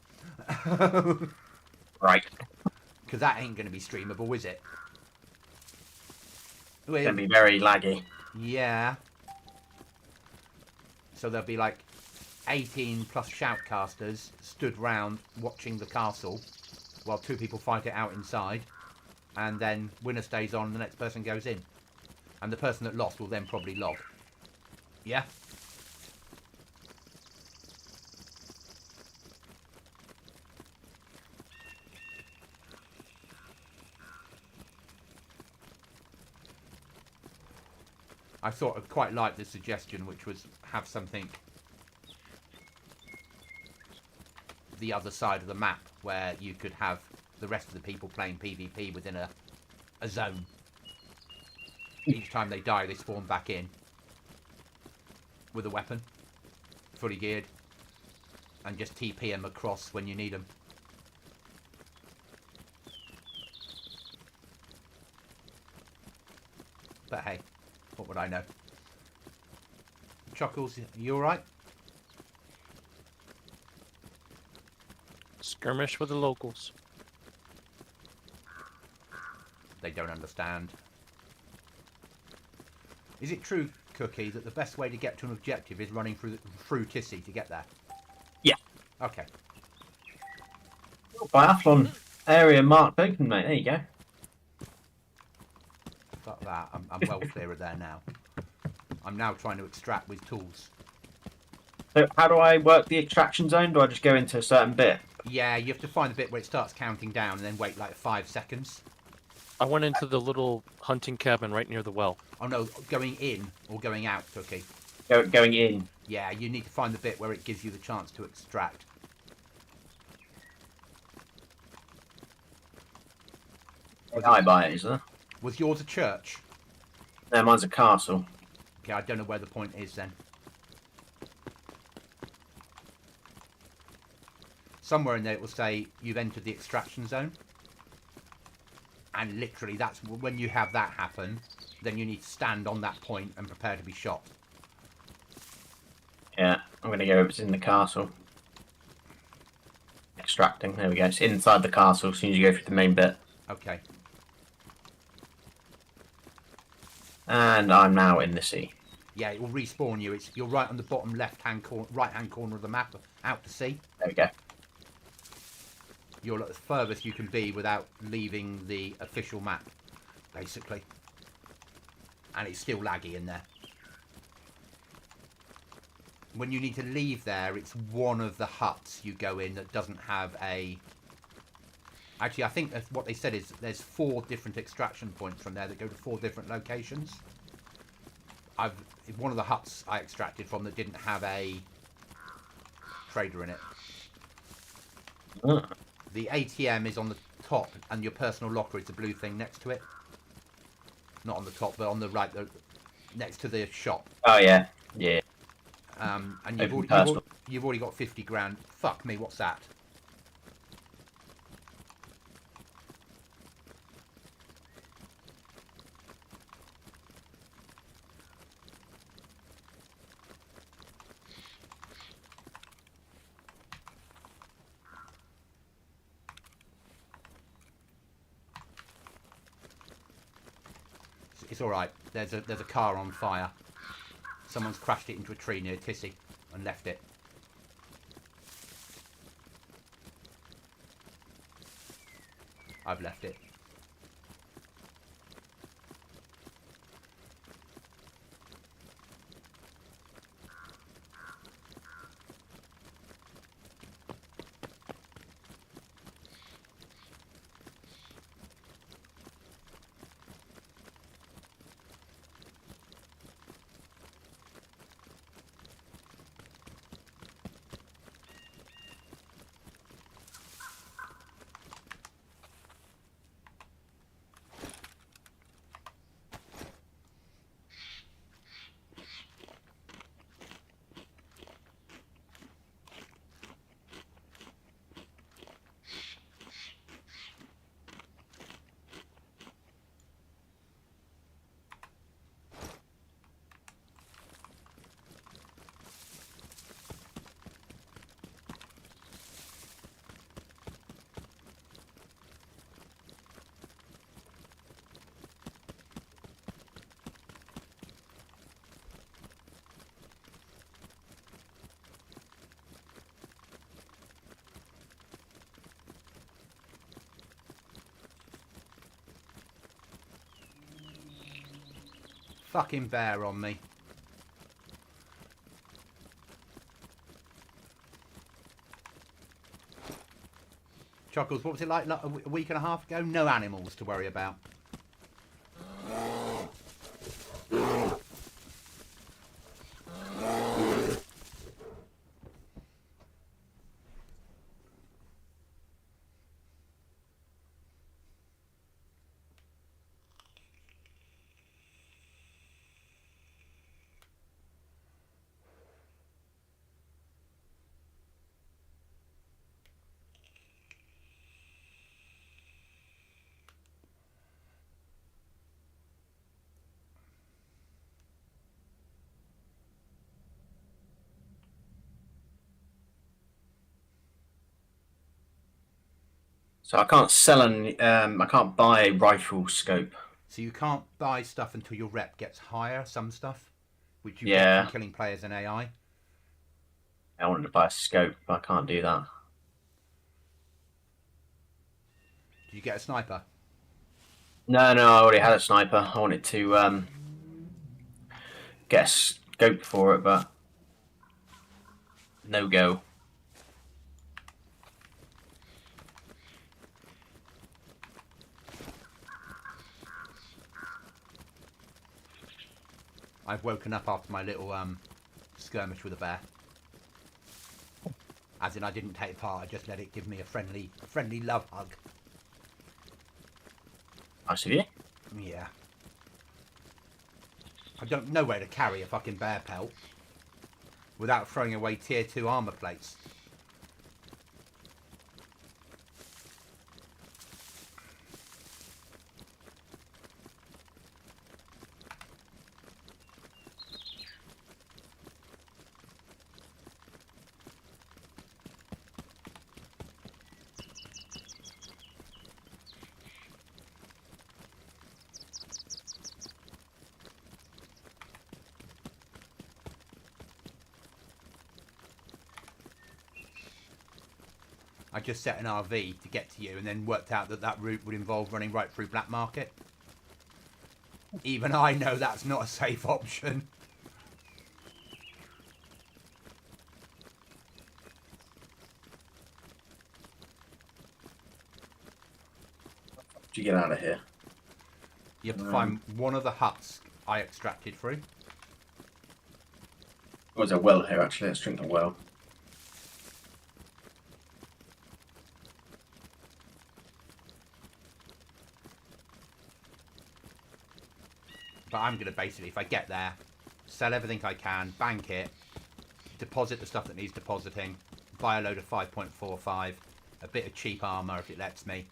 Right. Because that ain't going to be streamable, is it? It's going to be very laggy. Yeah. So there'll be like 18 plus shoutcasters stood round watching the castle while 2 people fight it out inside. And then winner stays on and the next person goes in. And the person that lost will then probably log. Yeah? I sort of quite like the suggestion, which was have something the other side of the map where you could have the rest of the people playing PvP within a zone. Each time they die, they spawn back in with a weapon, fully geared, and just TP them across when you need them. But hey, what would I know? Chuckles, you alright? Skirmish with the locals. They don't understand. Is it true, Cookie, that the best way to get to an objective is running through Tissy to get there? Yeah. Okay. Biathlon area marked open, mate. There you go. Fuck that. I'm well clear of there now. I'm now trying to extract with tools. So how do I work the extraction zone? Do I just go into a certain bit? Yeah, you have to find the bit where it starts counting down and then wait like 5 seconds. I went into the little hunting cabin right near the well. Oh no, going in or going out, Cookie? Going in. Yeah, you need to find the bit where it gives you the chance to extract. I buy it, is there? Was yours a church? No, mine's a castle. Okay, I don't know where the point is then. Somewhere in there it will say you've entered the extraction zone. And literally that's when you have that happen, then you need to stand on that point and prepare to be shot. Yeah, I'm going to go, it's in the castle. Extracting, there we go. It's inside the castle as soon as you go through the main bit. Okay. And I'm now in the sea. Yeah, it will respawn you. You're right on the bottom left-hand corner, right-hand corner of the map, out to sea. There we go. You're at the furthest you can be without leaving the official map, basically. And it's still laggy in there. When you need to leave there, it's one of the huts you go in that doesn't have a... Actually, I think that's what they said is there's 4 different extraction points from there that go to 4 different locations. One of the huts I extracted from that didn't have a trader in it. Oh. The ATM is on the top, and your personal locker is the blue thing next to it. Not on the top, but on the right, next to the shop. Oh, yeah. Yeah. And Open you've already got 50 grand. Fuck me, what's that? It's all right. There's a car on fire. Someone's crashed it into a tree near Tissy and left it. I've left it. Fucking bear on me. Chuckles, what was it like a week and a half ago? No animals to worry about. So I can't sell any, I can't buy a rifle scope. So you can't buy stuff until your rep gets higher, some stuff, which you Yeah. get from killing players in AI. I wanted to buy a scope, but I can't do that. Did you get a sniper? No, I already had a sniper. I wanted to get a scope for it, but no go. I've woken up after my little skirmish with a bear. As in, I didn't take part. I just let it give me a friendly love hug. Nice of you. Yeah. I don't know where to carry a fucking bear pelt without throwing away tier 2 armor plates. I just set an RV to get to you and then worked out that that route would involve running right through Black Market. Even I know that's not a safe option. Did you get out of here? You have to find one of the huts I extracted through. There's a well here, actually. Let's drink the well. But I'm going to basically, if I get there, sell everything I can, bank it, deposit the stuff that needs depositing, buy a load of 5.45, a bit of cheap armour if it lets me,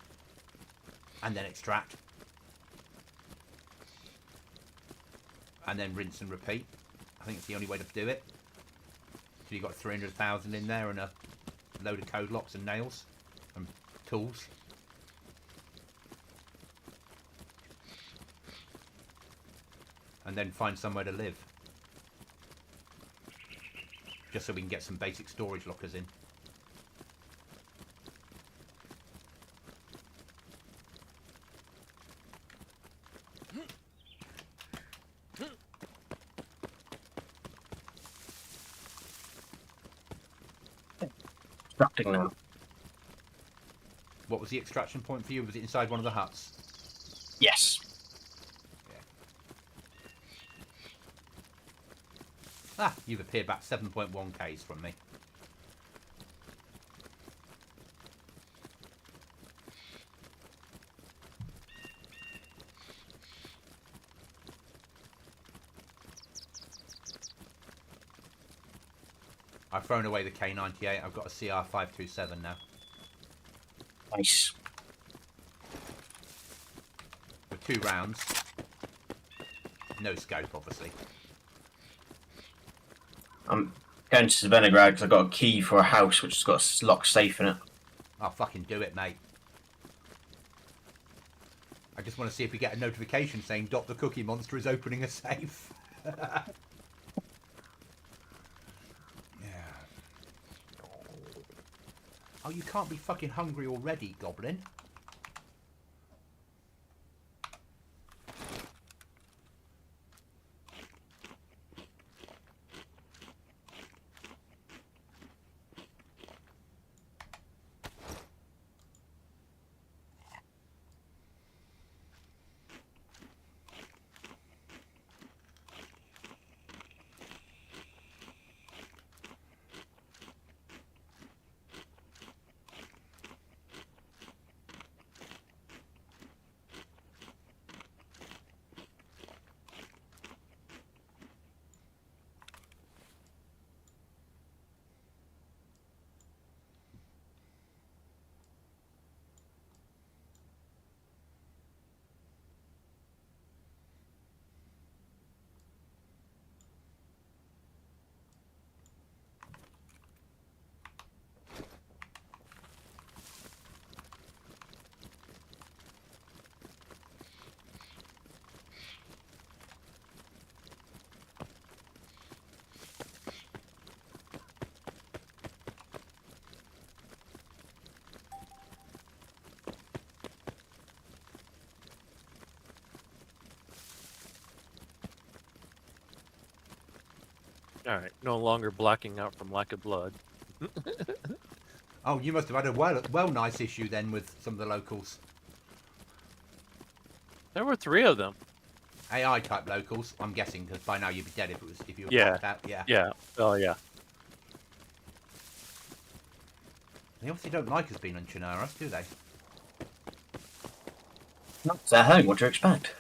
and then extract. And then rinse and repeat. I think it's the only way to do it. So you've got 300,000 in there and a load of code locks and nails and tools. And then find somewhere to live. Just so we can get some basic storage lockers in. Extracting now. What was the extraction point for you? Was it inside one of the huts? Yes. Ah, you've appeared back 7.1Ks from me. I've thrown away the K98. I've got a CR527 now. Nice. With 2 rounds. No scope, obviously. I'm going to Sevenograd because I've got a key for a house which has got a locked safe in it. I'll fucking do it, mate. I just want to see if we get a notification saying Dr. Cookie Monster is opening a safe. Yeah. Oh, you can't be fucking hungry already, Goblin. Alright, no longer blacking out from lack of blood. Oh, you must have had a well nice issue then with some of the locals. There were 3 of them. AI type locals, I'm guessing, because by now you'd be dead if you were Yeah. popped out. Yeah. Yeah. Oh, yeah. They obviously don't like us being on Chernarus, do they? It's their home. What do you expect?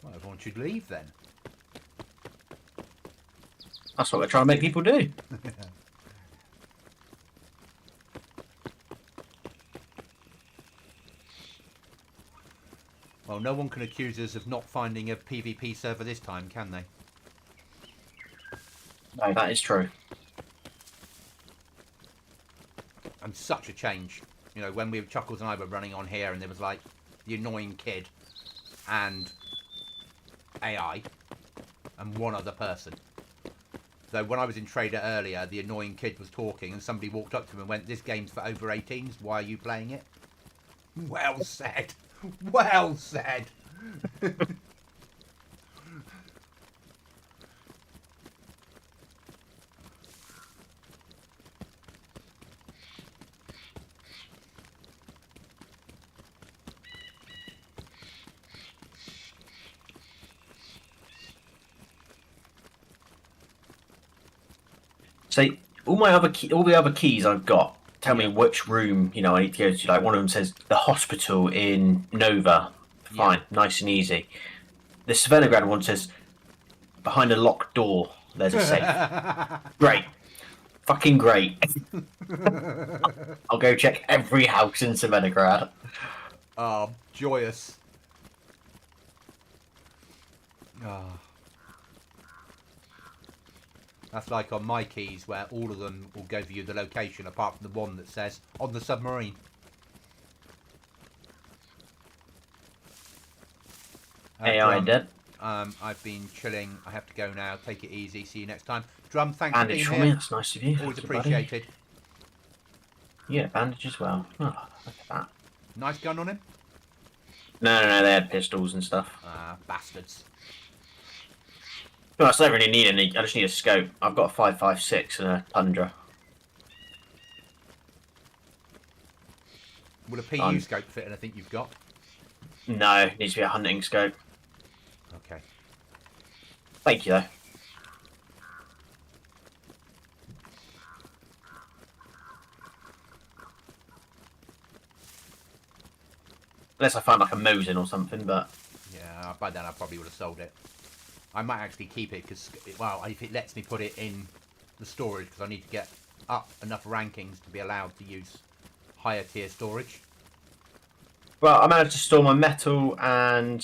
Well, everyone should leave then. That's what we're trying to make people do. Well, no one can accuse us of not finding a PvP server this time, can they? No, that is true. And such a change. You know, when Chuckles and I were running on here and there was like the annoying kid and AI and one other person. So when I was in Trader earlier, the annoying kid was talking and somebody walked up to him and went, "This game's for over 18s, why are you playing it?" Well said. Well said. So all the other keys I've got tell me which room I need to go to. Like one of them says the hospital in Nova. Fine, nice and easy. The Svenograd one says behind a locked door there's a safe. Great, fucking great. I'll go check every house in Svenograd. Oh, joyous. Oh. That's like on my keys where all of them will give you the location apart from the one that says on the submarine. AI dead. I've been chilling. I have to go now. Take it easy. See you next time. Drum, thanks Bandage for for being me. here. That's nice of you. Always Thank you, buddy. appreciated. Yeah, bandage as well. Oh, look at that. Nice gun on him. No, they had pistols and stuff. Ah, bastards. No, I don't really need any. I just need a scope. I've got a 5.56 and a Tundra. Will a PU scope fit anything you've got? No, it needs to be a hunting scope. Okay. Thank you, though. Unless I find like a Mosin or something, but... Yeah, by then I probably would have sold it. I might actually keep it because, well, if it lets me put it in the storage, because I need to get up enough rankings to be allowed to use higher tier storage. Well, I managed to store my metal and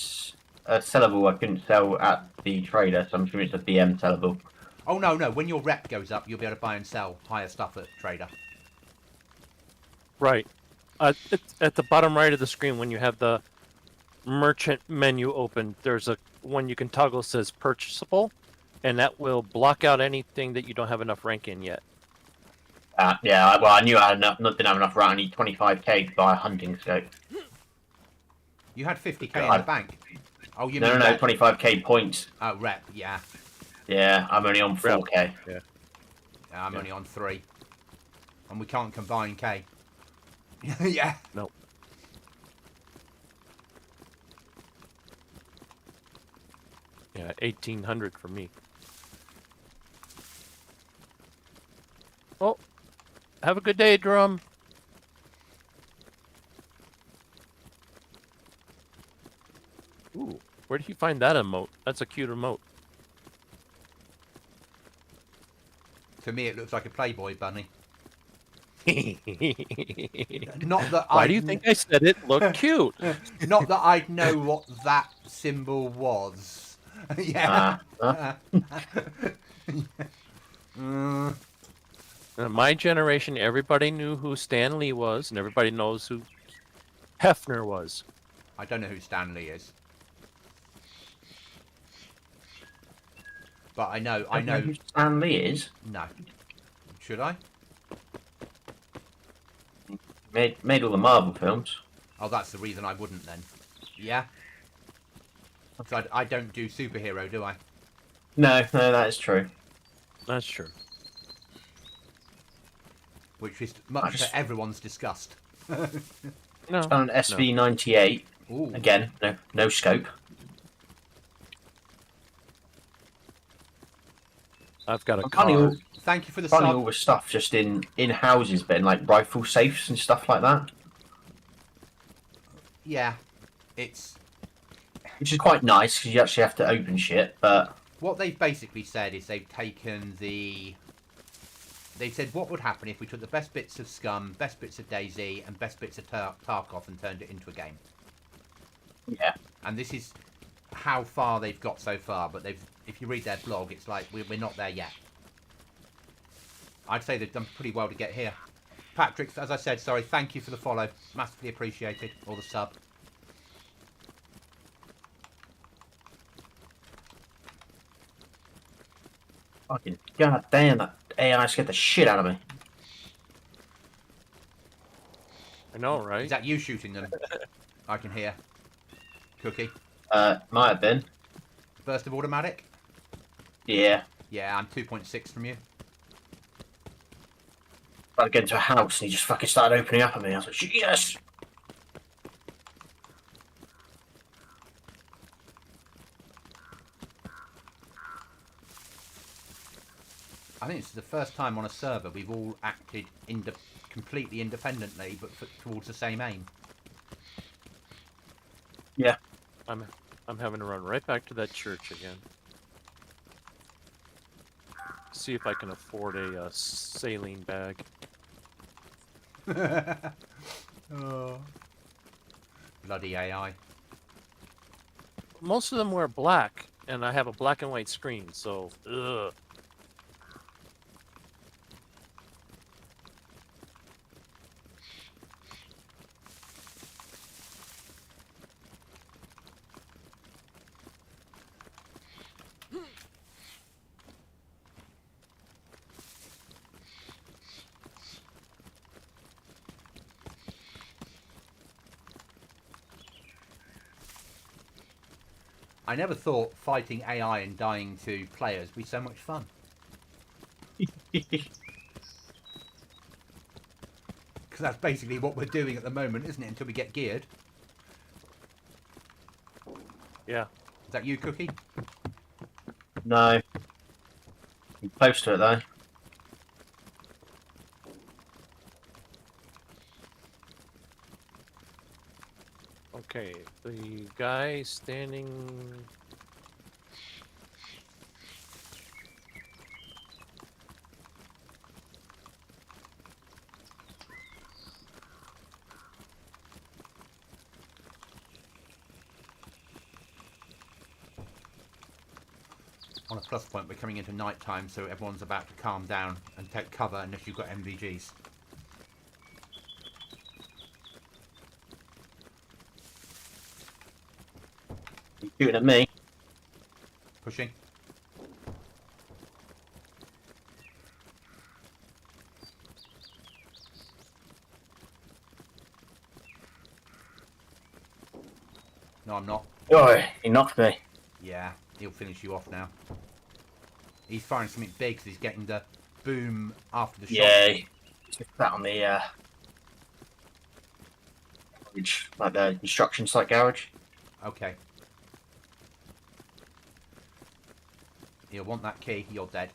a sellable I couldn't sell at the trader, so I'm sure it's a BM sellable. Oh, no, when your rep goes up, you'll be able to buy and sell higher stuff at trader. Right. It's at the bottom right of the screen when you have the merchant menu open, there's a one you can toggle that says purchasable, and that will block out anything that you don't have enough rank in yet. Yeah, well, I knew I had enough, didn't have enough rank. I need 25k to buy a hunting scope. You had 50k in the bank. Oh, you No, mean rep? 25k points. Oh, rep, yeah. Yeah, I'm only on 4k. Yeah. I'm only on 3. And we can't combine K. Yeah. Nope. Yeah, 1800 for me. Oh, have a good day, Drum. Ooh, where did you find that emote? That's a cute emote. To me, it looks like a Playboy bunny. Why Not that do you think I said it looked cute? Not that I'd know what that symbol was. Yeah. My generation, everybody knew who Stan Lee was, and everybody knows who Hefner was. I don't know who Stan Lee is. But I know. Who Stan Lee is? No. Should I? Made all the Marvel films. Oh, that's the reason I wouldn't then. Yeah? So I don't do superhero, do I? No, that is true. That's true. Which is much to everyone's disgust. No. Found an SV98. Ooh. Again, no scope. I've got a I'm finding car. all, Thank you for the finding sub. all the stuff just in houses, but in like rifle safes and stuff like that. Yeah, it's... Which is quite nice, because you actually have to open shit, but... What they've basically said is they've taken the... They said what would happen if we took the best bits of Scum, best bits of DayZ, and best bits of Tarkov and turned it into a game. Yeah. And this is how far they've got so far, but if you read their blog, it's like, we're not there yet. I'd say they've done pretty well to get here. Patrick, as I said, sorry, thank you for the follow. Massively appreciated. Or the sub. Fucking god damn, that AI scared the shit out of me. I know, right? Is that you shooting them? I can hear. Cookie. Might have been. Burst of automatic? Yeah. Yeah, I'm 2.6 from you. About to get into a house and he just fucking started opening up at me. I was like, Jesus! I think this is the first time on a server we've all acted completely independently, but towards the same aim. Yeah. I'm having to run right back to that church again. See if I can afford a saline bag. Oh. Bloody AI. Most of them wear black, and I have a black and white screen, so ugh. I never thought fighting AI and dying to players would be so much fun. Because that's basically what we're doing at the moment, isn't it? Until we get geared. Yeah. Is that you, Cookie? No. I'm close to it though. Okay, the guy standing... On a plus point, we're coming into night time, so everyone's about to calm down and take cover unless you've got MVGs. He's shooting at me. Pushing. No, I'm not. Oh, he knocked me. Yeah, he'll finish you off now. He's firing something big because he's getting the boom after the shot. Yeah. He's that on the garage, like the construction site garage. Okay. You'll want that key, you're dead.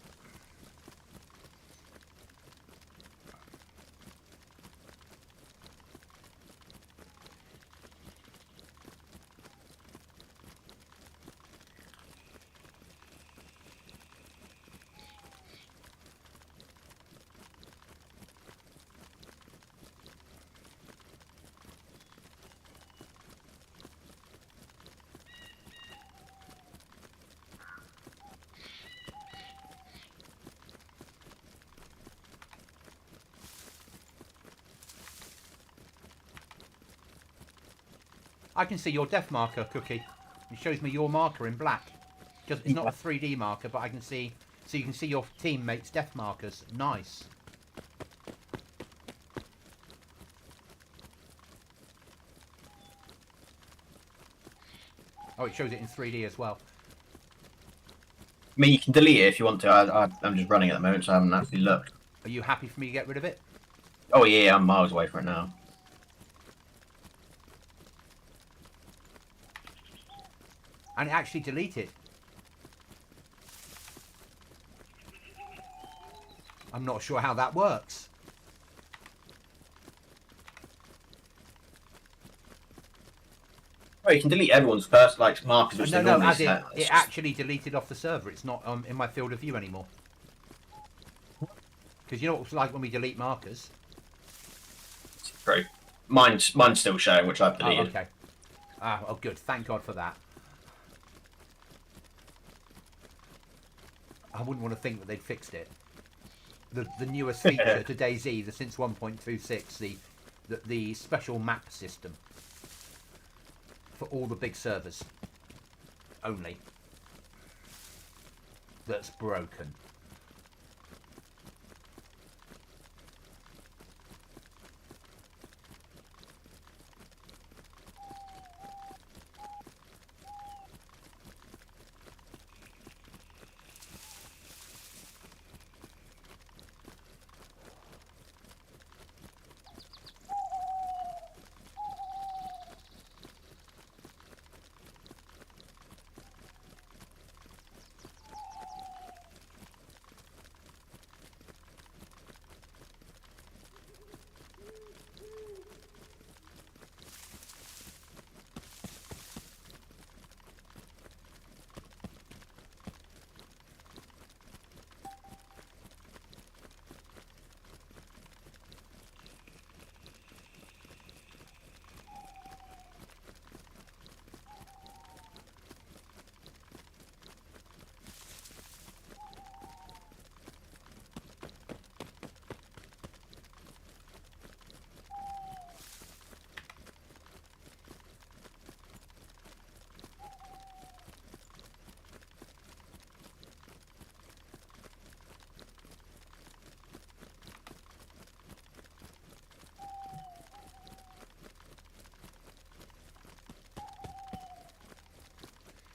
I can see your death marker, Cookie. It shows me your marker in black. Just, it's not a 3D marker, but I can see... So you can see your teammates' death markers. Nice. Oh, it shows it in 3D as well. mean, you can delete it if you want to. I'm just running at the moment, so I haven't actually looked. Are you happy for me to get rid of it? Oh yeah, I'm miles away from it now. And it actually deleted. I'm not sure how that works. Oh, you can delete everyone's first like markers, which No, they no, normally as in, set. it actually deleted off the server. It's not in my field of view anymore. Because you know what it's like when we delete markers? True. Mine's still showing, which I've Oh, deleted. okay. Oh, good. Thank God for that. I wouldn't want to think that they'd fixed it. The newest feature to DayZ, the since 1.26, the special map system for all the big servers only. That's broken.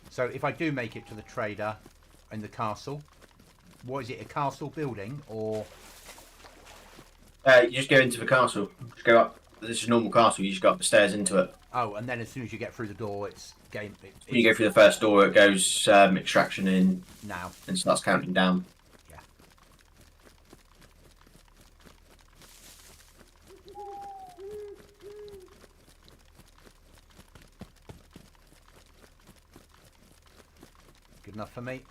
So if I do make it to the trader in the castle, what is it, a castle building or? You just go into the castle. Just go up. This is a normal castle. You just go up the stairs into it. Oh, and then as soon as you get through the door, it's game. When you go through the first door, it goes extraction in now and starts counting down. Yeah. Good enough for me.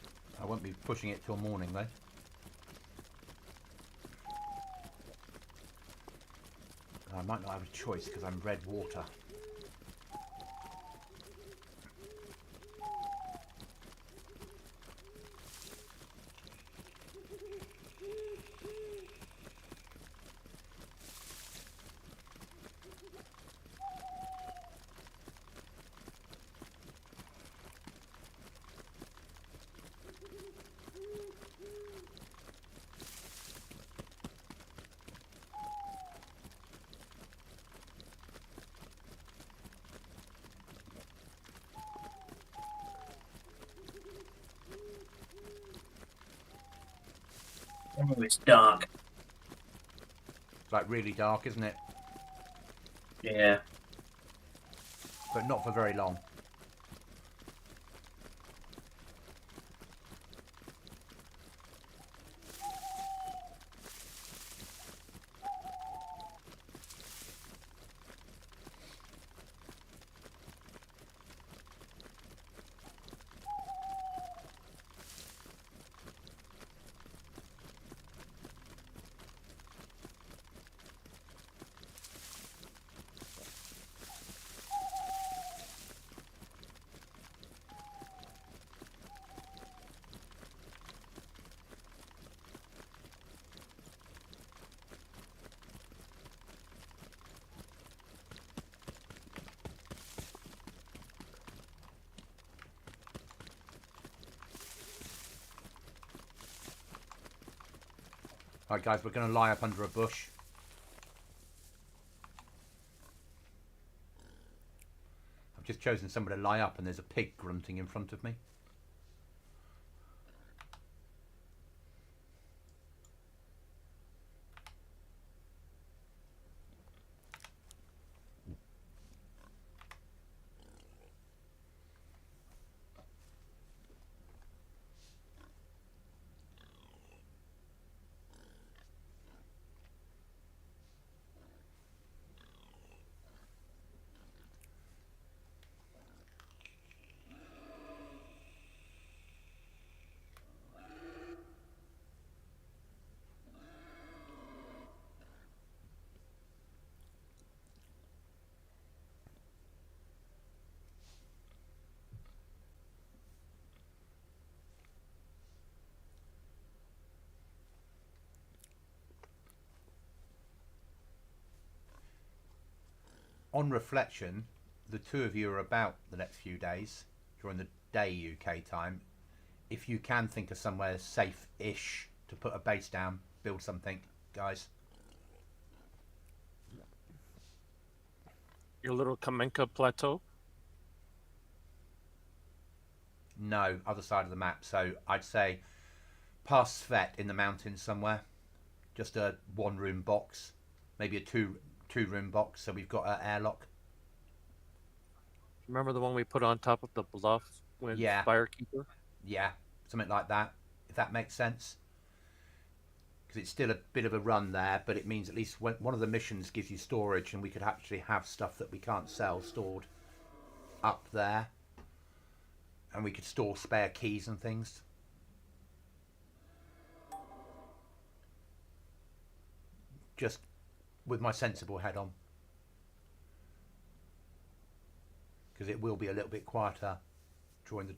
I won't be pushing it till morning though. I might not have a choice because I'm red water. Oh, it's dark. It's like really dark, isn't it? Yeah. But not for very long. Alright guys, we're going to lie up under a bush. I've just chosen somewhere to lie up and there's a pig grunting in front of me. on reflection, the two of you are about the next few days during the day UK time. If you can think of somewhere safe-ish to put a base down, build something, guys. Your little Kamenka plateau? No, other side of the map. So I'd say past Svet in the mountains somewhere. Just a one-room box, maybe a two-room box. So we've got an airlock. Remember the one we put on top of the bluff with Yeah. Firekeeper? Yeah, something like that, if that makes sense. Because it's still a bit of a run there, but it means at least one of the missions gives you storage, and we could actually have stuff that we can't sell stored up there. And we could store spare keys and things. Just with my sensible head on. Because it will be a little bit quieter during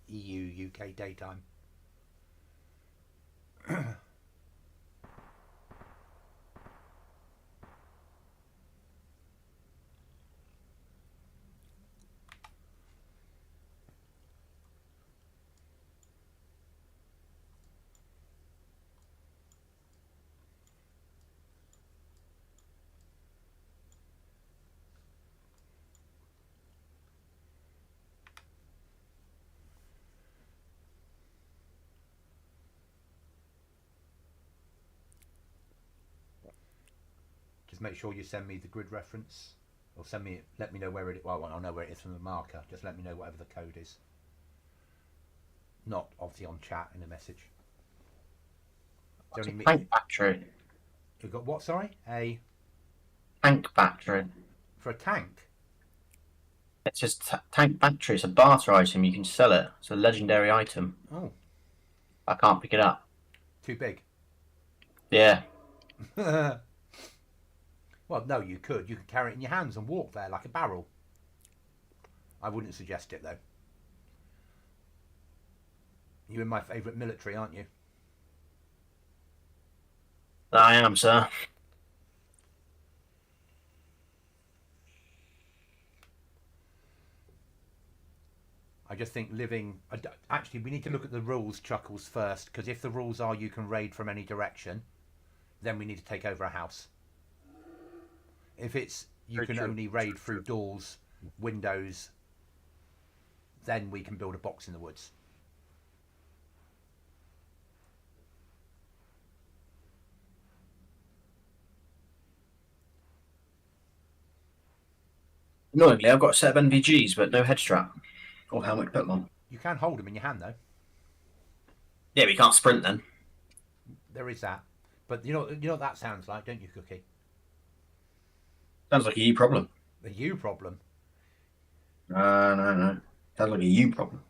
EU UK daytime. Just make sure you send me the grid reference, or let me know where it is. Well, I'll know where it is from the marker. Just let me know whatever the code is. Not obviously on chat in a message. Tank battery. You've got what? Sorry, a tank battery. For a tank. It's just tank battery. It's a barter item. You can sell it. It's a legendary item. Oh. I can't pick it up. Too big. Yeah. Well, no, you could. You could carry it in your hands and walk there like a barrel. I wouldn't suggest it, though. You're in my favourite military, aren't you? I am, sir. I just think living... Actually, we need to look at the rules, Chuckles, first, because if the rules are you can raid from any direction, then we need to take over a house. If it's you can only raid through doors, windows, then we can build a box in the woods. Annoyingly, I've got a set of NVGs, but no head strap or helmet to put them on. You can hold them in your hand, though. Yeah, but you can't sprint then. There is that. But you know what that sounds like, don't you, Cookie? Sounds like a you problem. A you problem? No. Sounds like a you problem.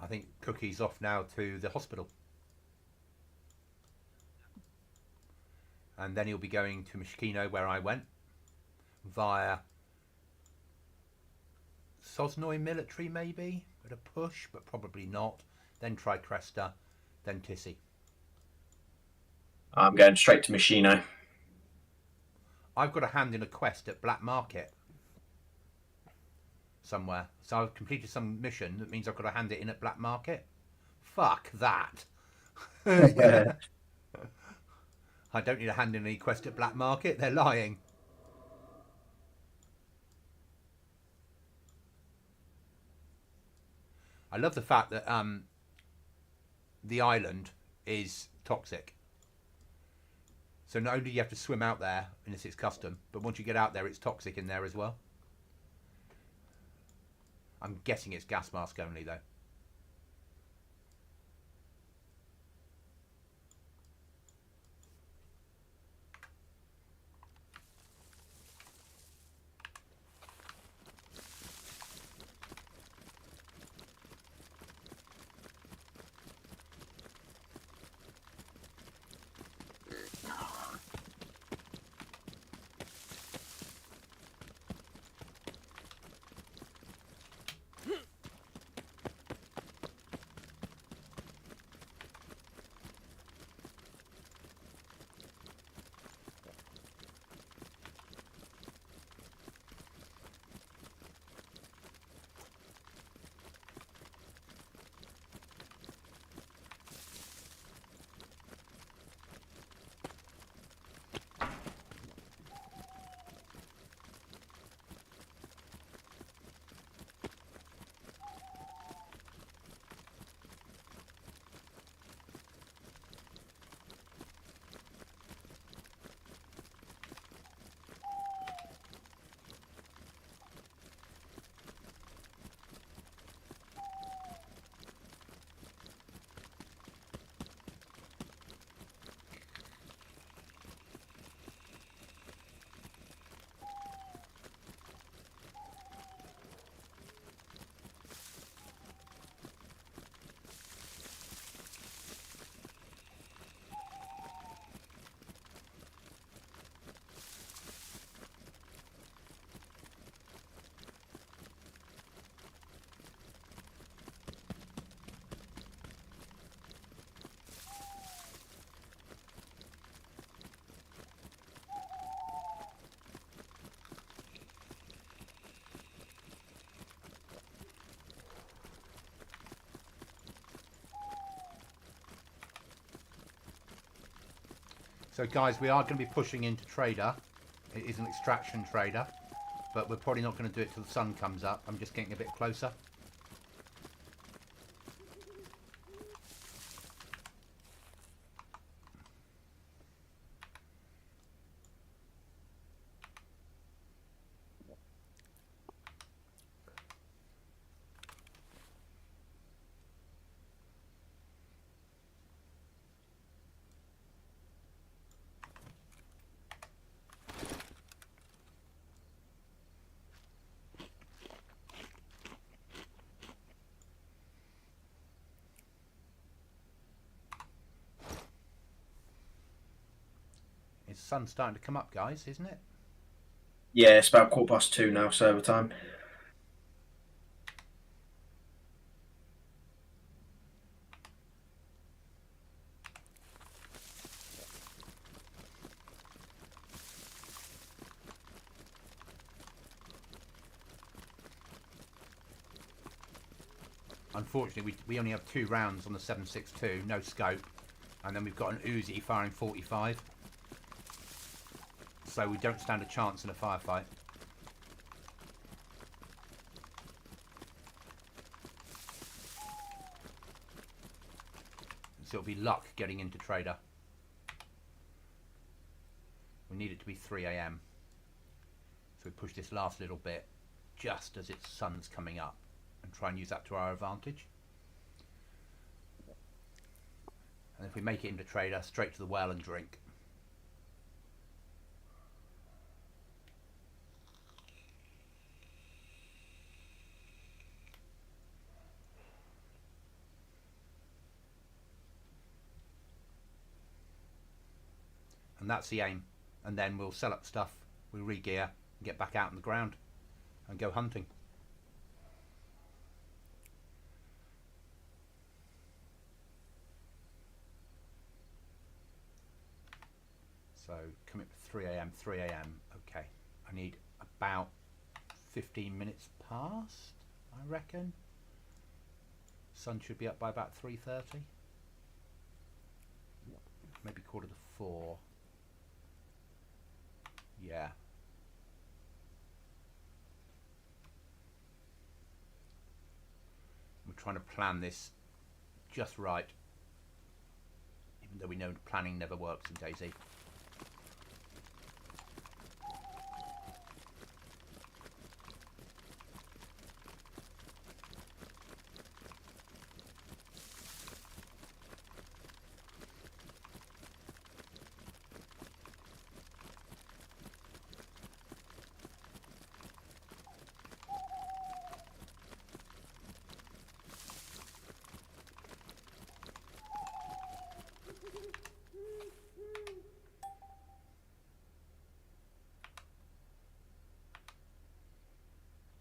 I think Cookie's off now to the hospital. And then he'll be going to Mishkino, where I went, via Sosnoy military, maybe, at a push, but probably not. Then Tricresta, then Tissy. I'm going straight to Machino. I've got a hand in a quest at Black Market somewhere. So I've completed some mission that means I've got to hand it in at Black Market. Fuck that. I don't need a hand in any quest at Black Market. They're lying. I love the fact that the island is toxic. So not only do you have to swim out there, unless it's custom, but once you get out there, it's toxic in there as well. I'm guessing it's gas mask only, though. So guys, we are going to be pushing into trader. It is an extraction trader, but we're probably not going to do it till the sun comes up. I'm just getting a bit closer. The sun's starting to come up, guys, isn't it? Yeah, it's about 2:15 now, server time. Unfortunately, we only have 2 rounds on the 7.62, no scope, and then we've got an Uzi firing 45, so we don't stand a chance in a firefight. So it'll be luck getting into trader. We need it to be 3 AM. So we push this last little bit just as its sun's coming up and try and use that to our advantage. And if we make it into trader, straight to the well and drink. And that's the aim. And then we'll sell up stuff, we'll re-gear, and get back out on the ground and go hunting. So commit for 3 AM, 3 AM. Okay, I need about 15 minutes past, I reckon. Sun should be up by about 3:30. Maybe 3:45. Yeah. We're trying to plan this just right, even though we know planning never works in DayZ.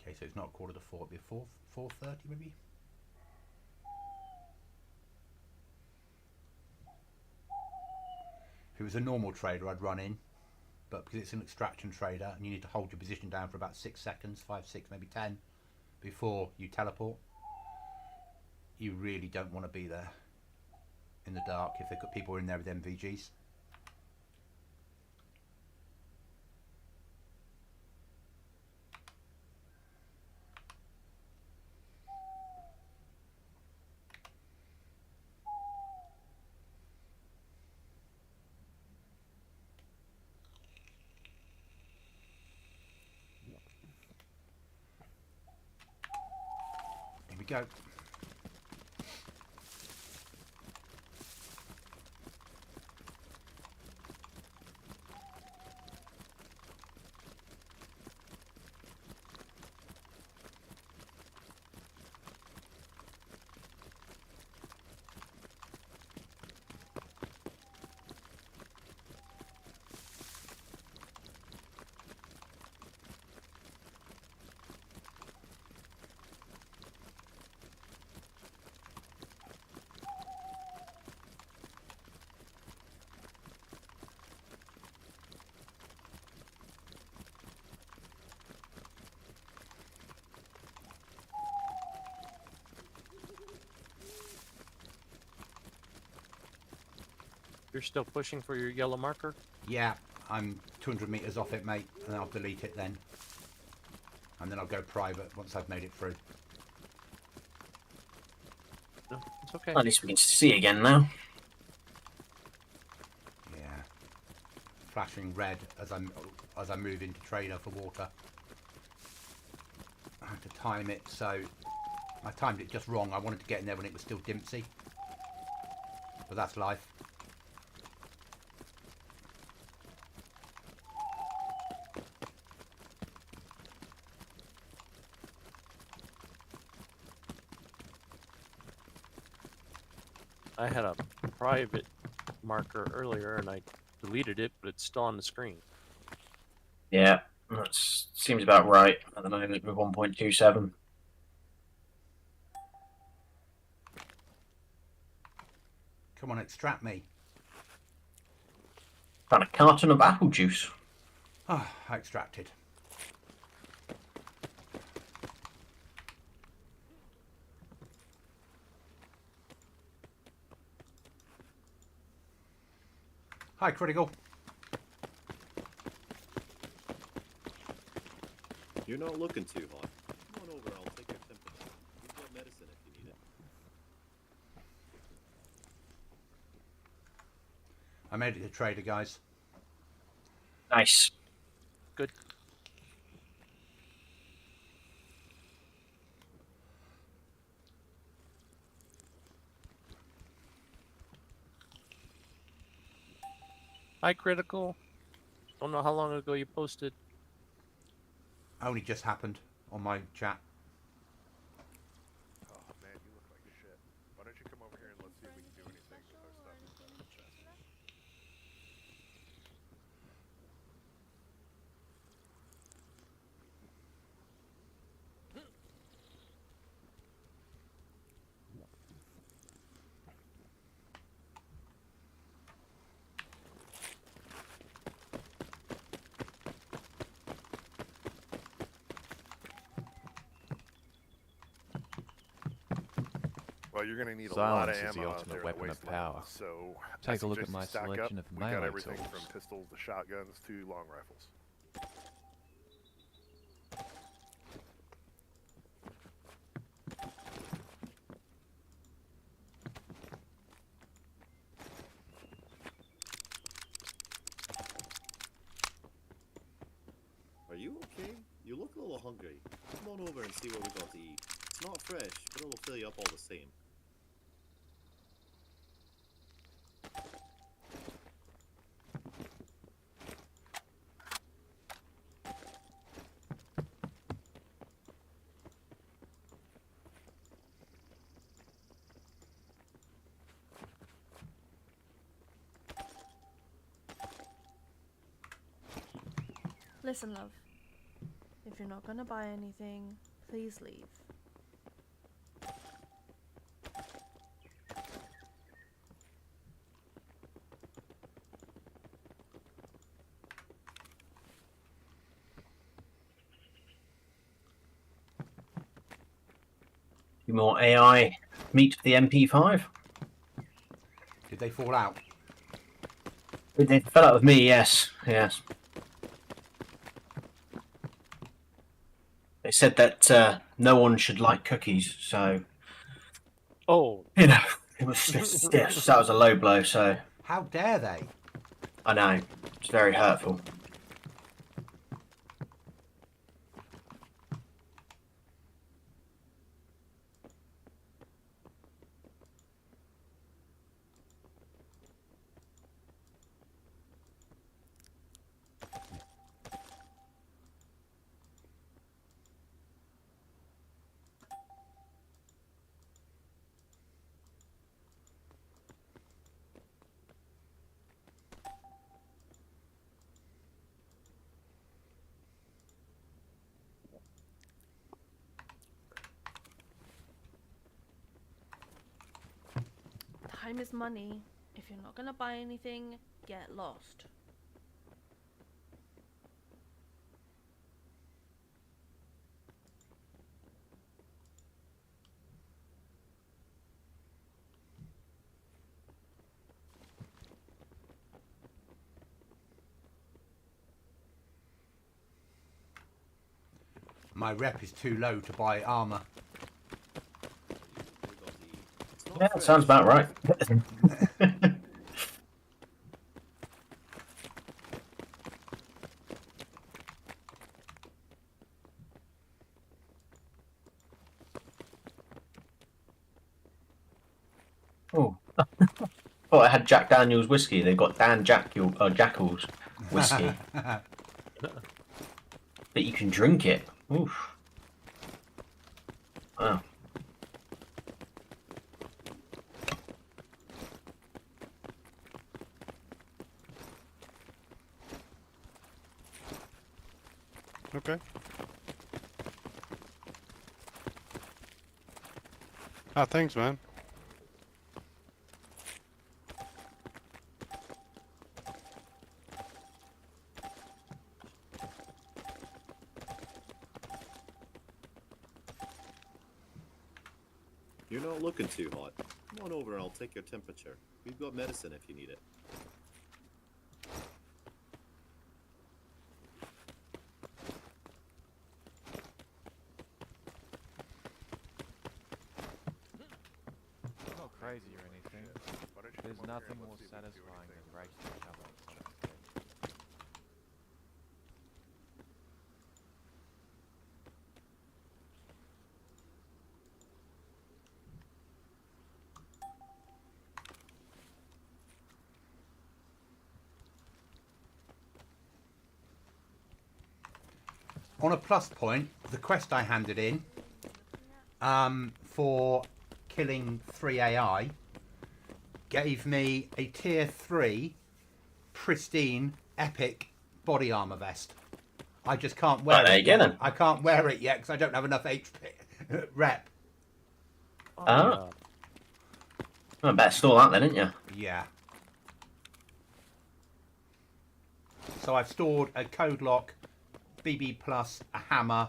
Okay, so it's not 3:45, it'll be 4:30 maybe. If it was a normal trader, I'd run in, but because it's an extraction trader and you need to hold your position down for about 6 seconds, 5, 6, maybe 10, before you teleport, you really don't want to be there in the dark if they've got people in there with MVGs. Here we go. You're still pushing for your yellow marker? Yeah, I'm 200 meters off it, mate, and I'll delete it then. And then I'll go private once I've made it through. No, it's okay. At least we can see again now. Yeah. Flashing red as I move into trailer for water. I had to time it, so I timed it just wrong. I wanted to get in there when it was still dimpsy. But that's life. I had a private marker earlier and I deleted it, but it's still on the screen. Yeah, that seems about right at the moment with 1.27. Come on, extract me. Found a carton of apple juice. Ah, I extracted. Hi, Critical. You're not looking too hot. Come on over, I'll take your temperature. We've got medicine if you need it. I made it to trader, guys. Nice. Good. Hi, Critical. Don't know how long ago you posted. Only just happened on my chat. Oh man, you look like shit. Why don't you come over here and let's see if we can do anything with our stuff inside of the chest. Well, you're going to need a lot of Silence is the ammo out ultimate there in the weapon of wasteland, power. so Take a look at suggest my you stack up. selection of We've got melee everything tools. from pistols to shotguns to long rifles. Are you okay? You look a little hungry. Come on over and see what we got to eat. It's not fresh, but it'll fill you up all the same. Listen, love. If you're not gonna buy anything, please leave. More AI meet the MP5. Did they fall out? They fell out with me, yes. Yes. They said that no one should like cookies, so Oh, you know it was stiff. That was a low blow, so How dare they? I know it's very hurtful. Time is money. If you're not gonna buy anything, get lost. My rep is too low to buy armor. Yeah, that sounds about right. Oh, thought I had Jack Daniels whiskey. They've got Jackals whiskey, but you can drink it. Oof. Wow. Okay. Ah, thanks, man. You're not looking too hot. Come on over and I'll take your temperature. We've got medicine if you need it. I'm not crazy or anything. There's nothing more satisfying than raking each other on someone's dead. On a plus point, the quest I handed in for killing 3 AI gave me a tier 3 pristine epic body armor vest. I just can't wear it yet. I can't wear it yet because I don't have enough HP rep. Oh. I better store that then, didn't you? Yeah. So I've stored a code lock, BB plus, a hammer,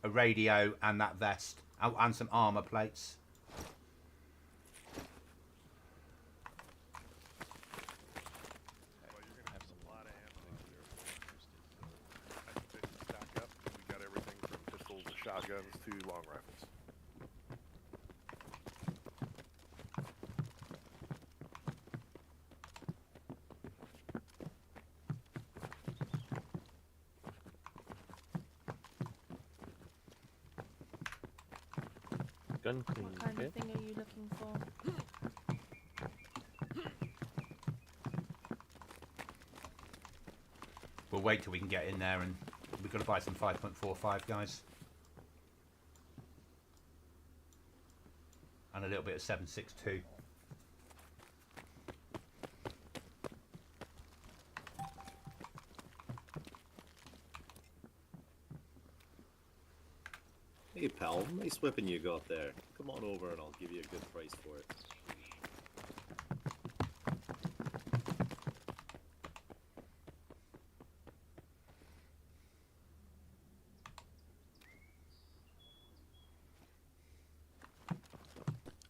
a radio, and that vest, and some armor plates. Well, you're gonna have a lot of ammo here. I think they stack up. We got everything from pistols to shotguns to long rifles. Gun clean. What kind of thing are you looking for? We'll wait till we can get in there, and we've got to buy some 5.45 guys. And a little bit of 7.62. Hey pal, nice weapon you got there. Come on over and I'll give you a good price for it.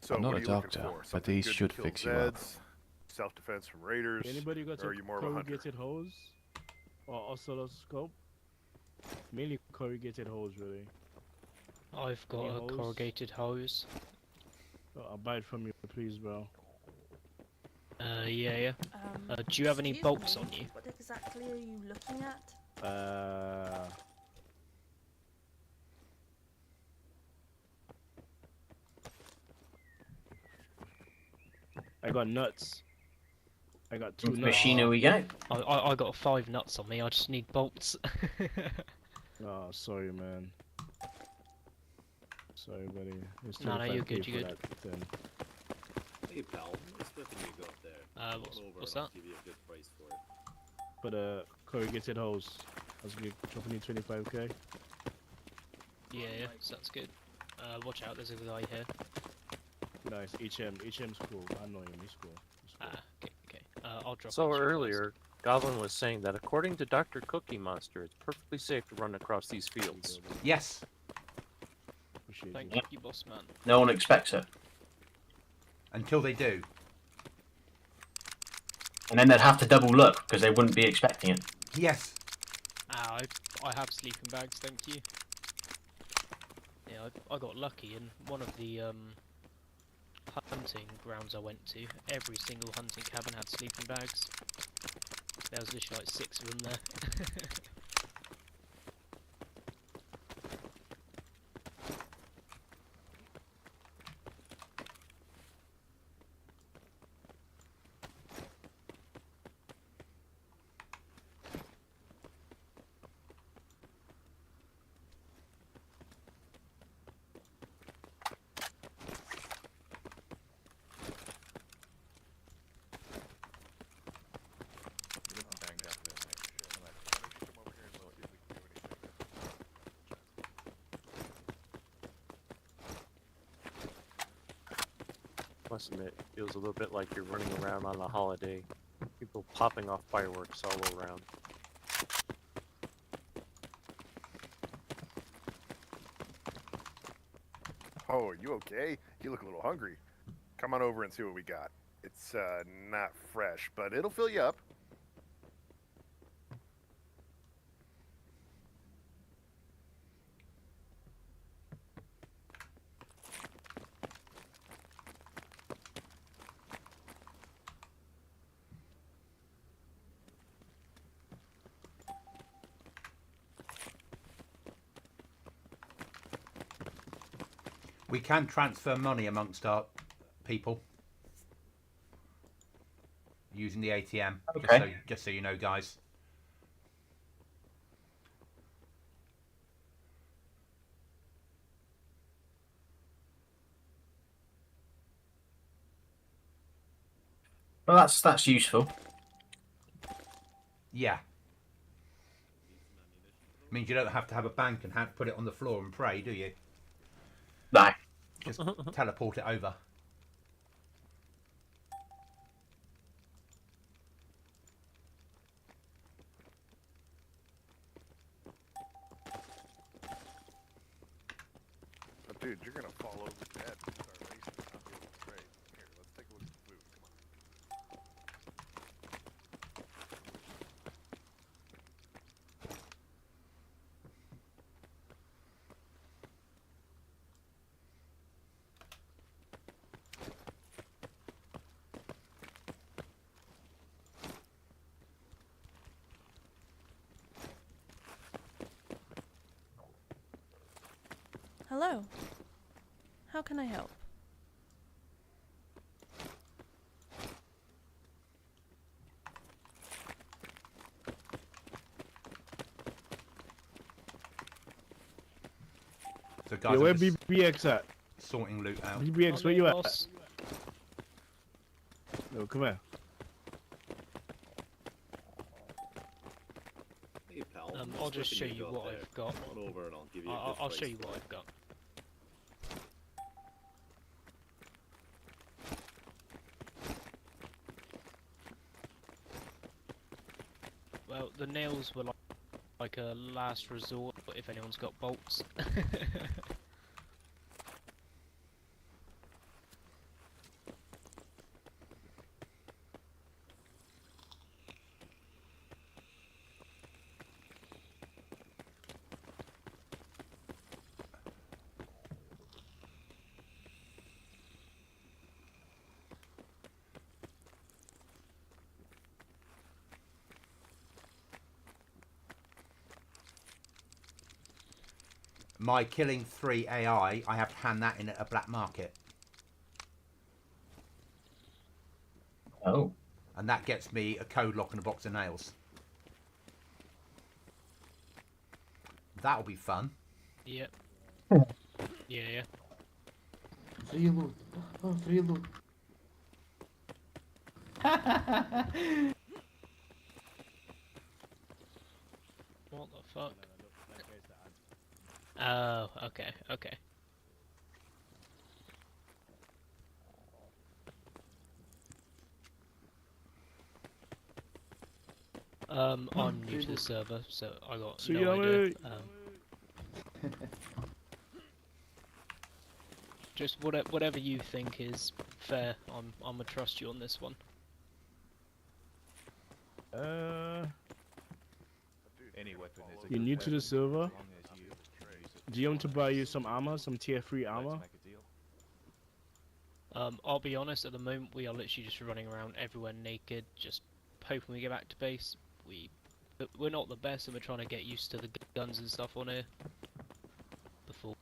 So I'm not what a are you looking doctor, for? but Something these good to should kill fix you up. Zeds, self-defense from raiders, Anybody got or a are you more of a hunter? corrugated hose or oscilloscope? Mainly corrugated hose, really. I've got Any a hose? corrugated hose. I'll buy it from you, please, bro. Yeah. Do you have any excuse bolts me, on you? What exactly are you looking at? I got nuts. I got 2 nuts. Machine, we go. I got 5 nuts on me. I just need bolts. Oh, sorry, man. Sorry, buddy. It's No, you're 25K good. for You're good. that, then. Hey pal, nice weapon you got there. Come on over what's and I'll that? give you a good price for it. For the corrugated hose, I was dropping you 25K. Yeah, sounds good. Watch out, there's a guy here. Nice. HM's cool. I know him. He's cool. Okay. I'll drop. So into you earlier, Goblin was saying that according to Dr. Cookie Monster, it's perfectly safe to run across these fields. Yes. Appreciate Thank you. you, boss man. No one expects it. Until they do. And then they'd have to double look because they wouldn't be expecting it. Yes. I have sleeping bags, thank you. Yeah, I got lucky in one of the hunting grounds I went to. Every single hunting cabin had sleeping bags. There was literally like 6 of them there. You're looking banged up there, mate. Come on. Why don't you come over here and we'll see if we can do anything. Must admit, it feels a little bit like you're running around on a holiday. People popping off fireworks all around. Oh, are you okay? You look a little hungry. Come on over and see what we got. It's not fresh, but it'll fill you up. We can transfer money amongst our people using the ATM. Okay. Just so you know, guys. Well, that's useful. Yeah. Means you don't have to have a bank and put it on the floor and pray, do you? No. Just teleport it over. Oh, dude, you're gonna fall over dead and start racing. I'll be able to trade. Here, let's take a look at the food. Come on. Hello. How can I help? So guys, Yeah, where I'm just BBX at? sorting loot out. BBX, where Oh, you no, at? boss. No, come here. Hey pal, I'll just show whipping you got what there. I've got. Come on over and I'll give you a I'll, good I'll price show you for what it. I've got. Well, the nails were like a last resort if anyone's got bolts. My killing 3 AI, I have to hand that in at a black market. Oh. And that gets me a code lock and a box of nails. That'll be fun. Yep. Yeah. Free loot. Oh, free loot. What the fuck? Oh, okay. I'm new to the server, so I got See no ya, idea. mate. Just whatever you think is fair, I'm gonna trust you on this one. Any weapon is a You're good new to the weapon, server? as long as you use it Do you want to buy you some armor, some tier 3 armor? Let's make a deal. I'll be honest, at the moment we are literally just running around everywhere naked, just hoping we get back to base. We're not the best, and we're trying to get used to the guns and stuff on here before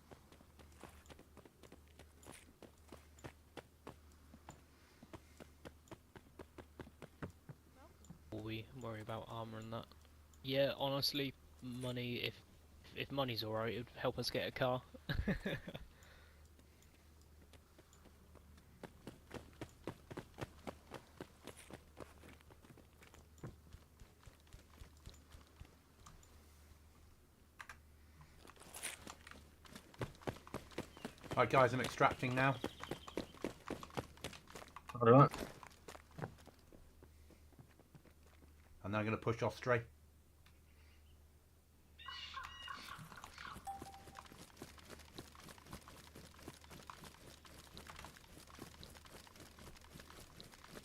we worry about armor and that. Yeah, honestly, money. If money's alright, it would help us get a car. Alright guys, I'm extracting now. Alright. And then I'm going to push Osprey.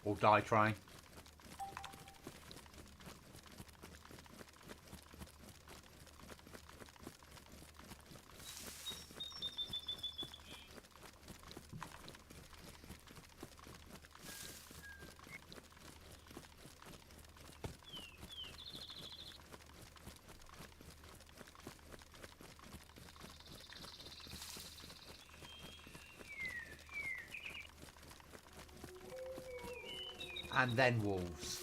Or die trying. And then wolves.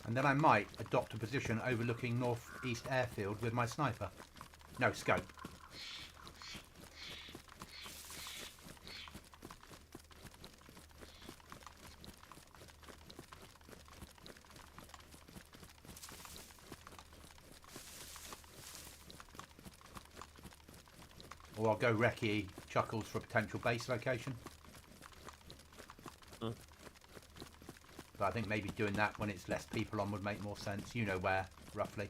And then I might adopt a position overlooking northeast airfield with my sniper. No, scope. Or I'll go recce Chuckles for a potential base location. But I think maybe doing that when it's less people on would make more sense. You know where, roughly.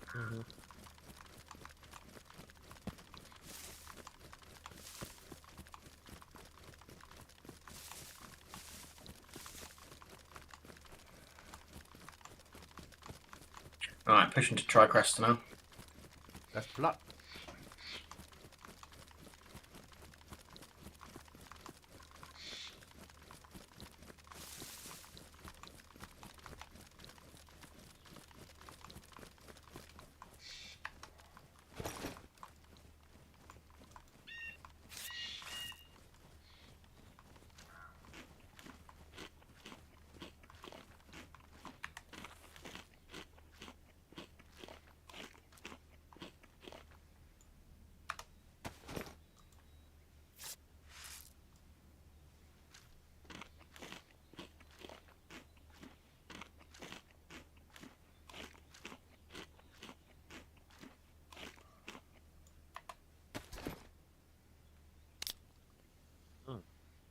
Mm-hmm. Alright, pushing to Tricrest now. Best of luck.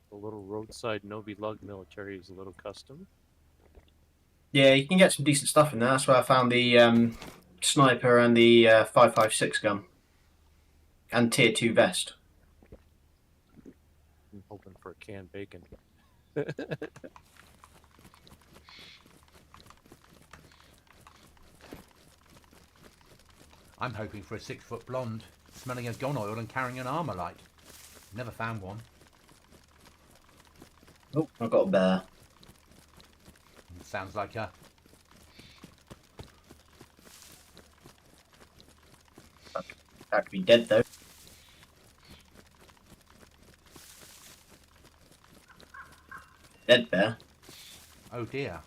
The little roadside Novi Lug military is a little custom. Yeah, you can get some decent stuff in there. That's where I found the sniper and the 5.56 gun. And tier 2 vest. I'm hoping for a canned bacon. I'm hoping for a 6-foot blonde, smelling of gun oil and carrying an armour light. Never found one. Oh, I've got a bear. Sounds like a... That could be dead though. Dead bear. Oh dear.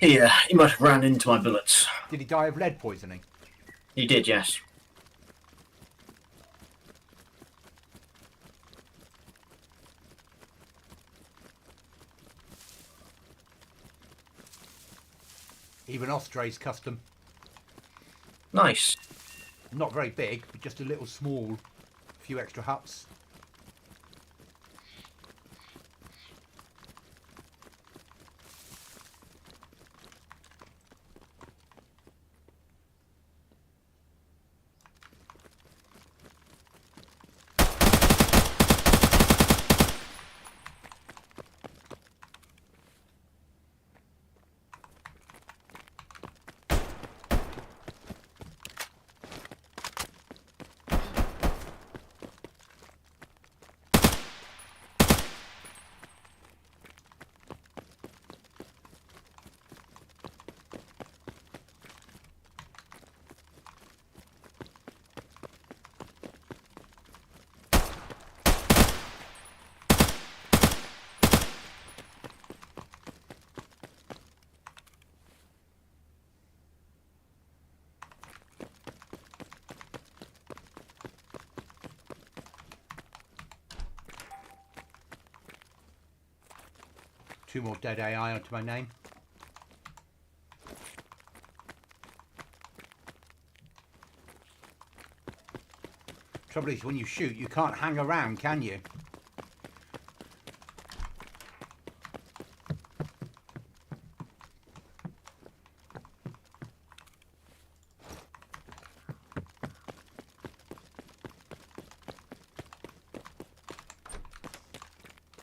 He must have ran into my bullets. Did he die of lead poisoning? He did, yes. Even Ostray's custom. Nice. Not very big, but just a little small. Few extra huts. Two more dead AI onto my name. Trouble is, when you shoot, you can't hang around, can you?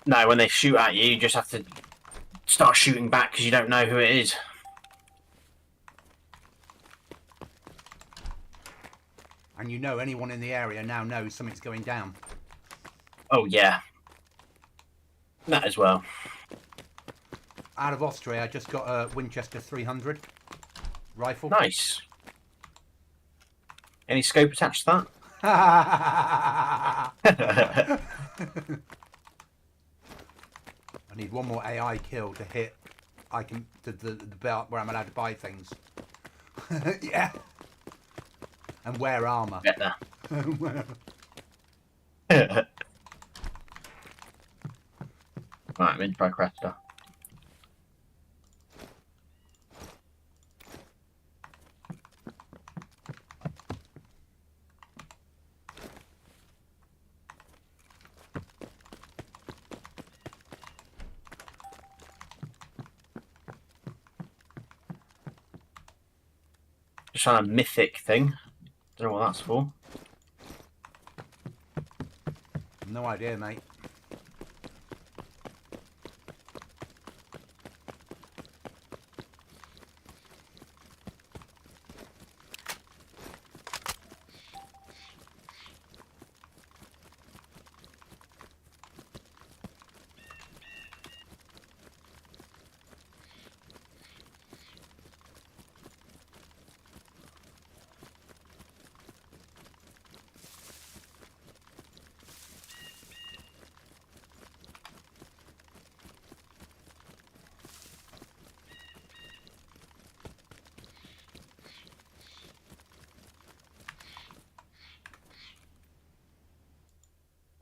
No, when they shoot at you, you just have to start shooting back because you don't know who it is. And you know anyone in the area now knows something's going down. Oh, yeah. That as well. Out of Austria, I just got a Winchester 300 rifle. Nice. Any scope attached to that? I need one more AI kill to hit. I can the belt where I'm allowed to buy things. Yeah. And wear armor. Get there. Right, I'm in for a crafter. Just on a mythic thing. Don't know what that's for. No idea, mate.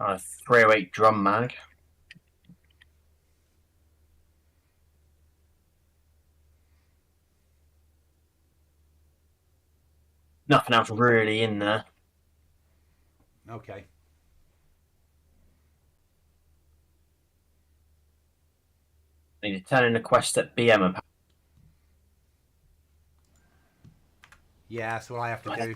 A 308 drum mag. Nothing else really in there. Okay. Need to turn in a quest at BM. Yeah, that's what I have to do.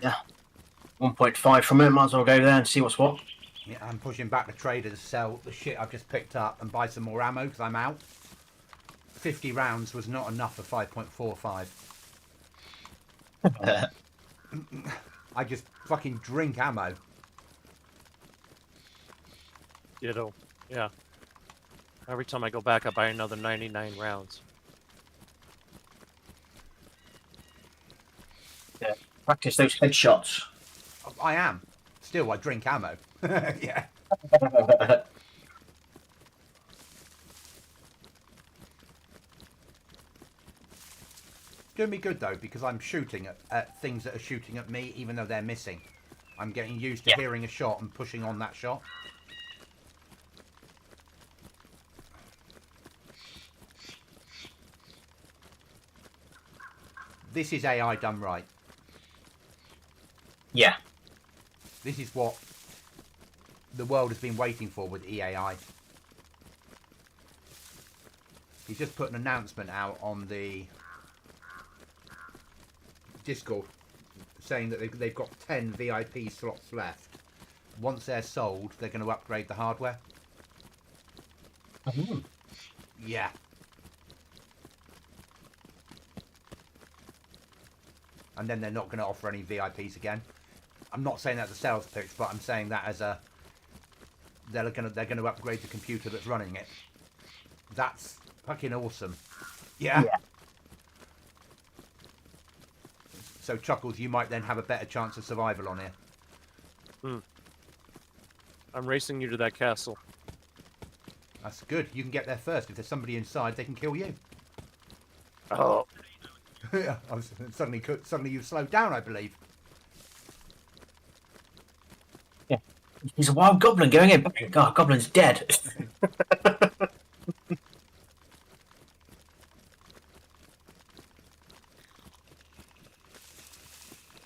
1.5 from it. Might as well go there and see what's what. Yeah, I'm pushing back the trader to sell the shit I've just picked up and buy some more ammo because I'm out. 50 rounds was not enough for 5.45. I just fucking drink ammo. Ditto. Yeah. Every time I go back, I buy another 99 rounds. Yeah. Practice those headshots. I am. Still, I drink ammo. Yeah. Doing me good though, because I'm shooting at things that are shooting at me, even though they're missing. I'm getting used to hearing a shot and pushing on that shot. This is AI done right. Yeah. This is what the world has been waiting for with EAI. He's just put an announcement out on the Discord saying that they've got 10 VIP slots left. Once they're sold, they're going to upgrade the hardware. Mm-hmm. Yeah. And then they're not going to offer any VIPs again. I'm not saying that as a sales pitch, but I'm saying that as a they're going to upgrade the computer that's running it. That's fucking awesome. Yeah. So Chuckles, you might then have a better chance of survival on here. I'm racing you to that castle. That's good. You can get there first. If there's somebody inside, they can kill you. Oh. Yeah. Suddenly you slowed down, I believe. Yeah. He's a wild goblin going in. God, Goblin's dead.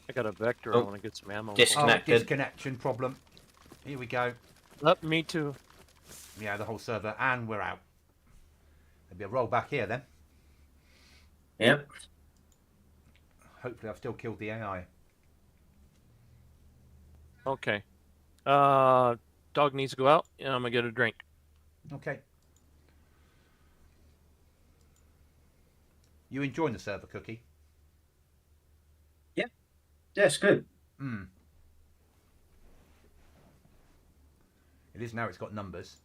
I got a vector. I want to get some ammo. Disconnected. Oh, disconnection problem. Here we go. Up, me too. Yeah, the whole server, and we're out. There'll be a roll back here then. Yep. Hopefully I've still killed the AI. Okay. Dog needs to go out, and I'm gonna get a drink. Okay. You enjoying the server, Cookie? Yeah. Yeah, it's good. Hmm. It is now. It's got numbers.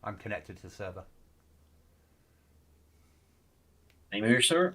I'm connected to the server. Name of your server?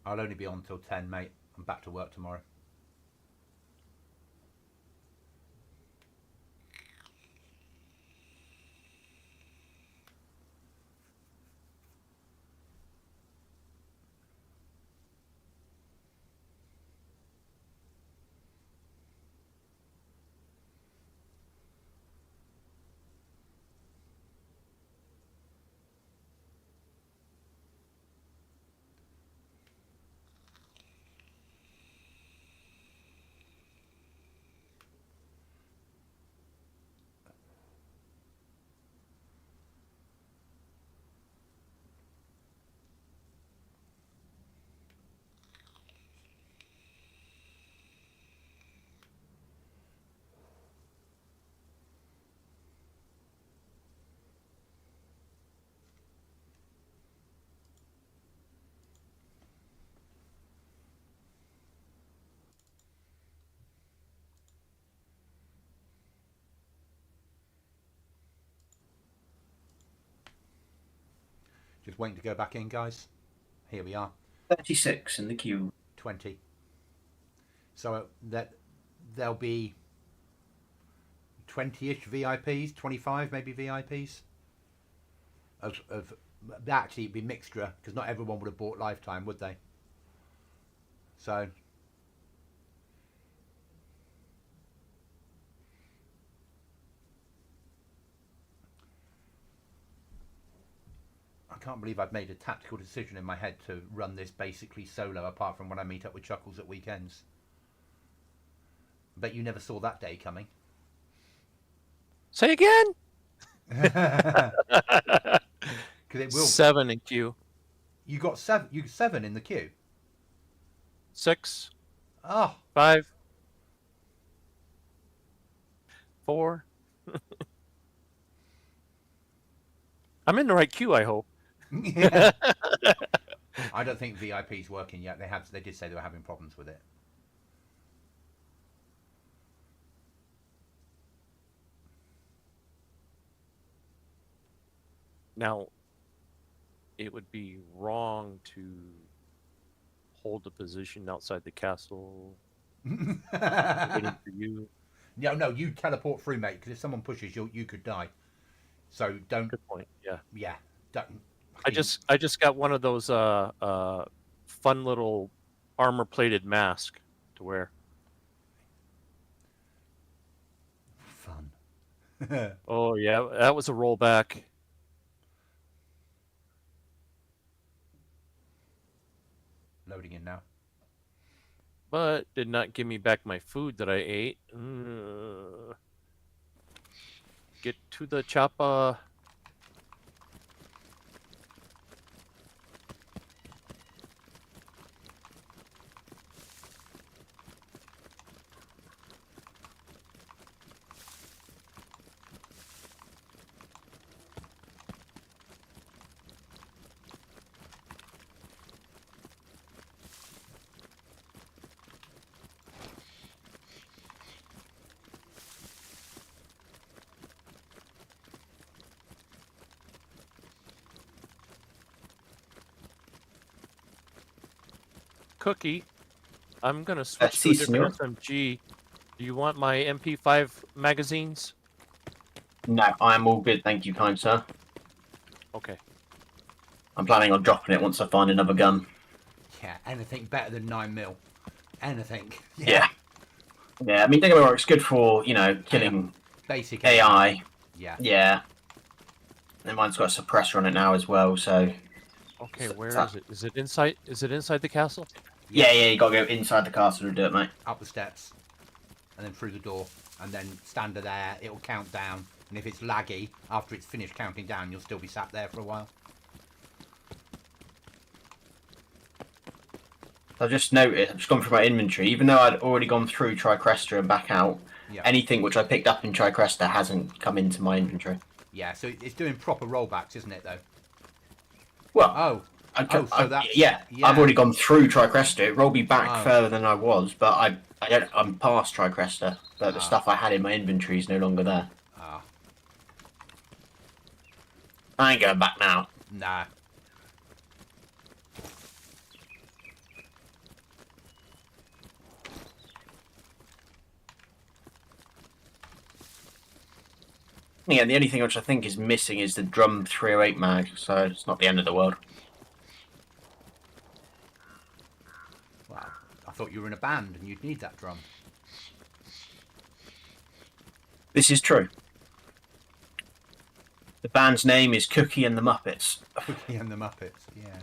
I'll only be on till 10, mate. I'm back to work tomorrow. Just waiting to go back in, guys. Here we are. 36 in the queue. 20. So that there'll be 20-ish VIPs, 25 maybe VIPs. Of actually it'd be mixture because not everyone would have bought lifetime, would they? So I can't believe I've made a tactical decision in my head to run this basically solo, apart from when I meet up with Chuckles at weekends. Bet you never saw that day coming. Say again. Because it will. 7 in queue. You got 7. You 7 in the queue. 6. Oh. 5. 4. I'm in the right queue, I hope. Yeah. I don't think VIP's working yet. They did say they were having problems with it. Now, it would be wrong to hold a position outside the castle. Waiting for you. No, you teleport through, mate. Because if someone pushes you, you could die. So don't. Good point. Yeah. Yeah. Don't. I just got one of those fun little armor-plated mask to wear. Fun. Oh yeah, that was a rollback. Loading in now. But did not give me back my food that I ate. Get to the chopper. Cookie, I'm gonna switch to a different SMG. Do you want my MP5 magazines? No, I'm all good, thank you, kind sir. Okay. I'm planning on dropping it once I find another gun. Yeah, anything better than 9mm. Anything. Yeah. Yeah, I mean, don't get me wrong, it's good for, you know, killing basic AI. Yeah. Yeah. And mine's got a suppressor on it now as well, so. Okay, where is it? Is it inside? Is it inside the castle? Yeah, you gotta go inside the castle to do it, mate. Up the steps, and then through the door, and then stand there. It'll count down, and if it's laggy after it's finished counting down, you'll still be sat there for a while. I've just noticed, I've just gone through my inventory, even though I'd already gone through Tricresta and back out, anything which I picked up in Tricresta hasn't come into my inventory. Yeah, so it's doing proper rollbacks, isn't it, though? Well, so that's... yeah, I've already gone through Tricresta. It rolled me back further than I was, but I'm past Tricresta. But the stuff I had in my inventory is no longer there. I ain't going back now. Nah. Yeah, the only thing which I think is missing is the drum 308 mag, so it's not the end of the world. Wow, I thought you were in a band and you'd need that drum. This is true. The band's name is Cookie and the Muppets. Cookie and the Muppets, yeah.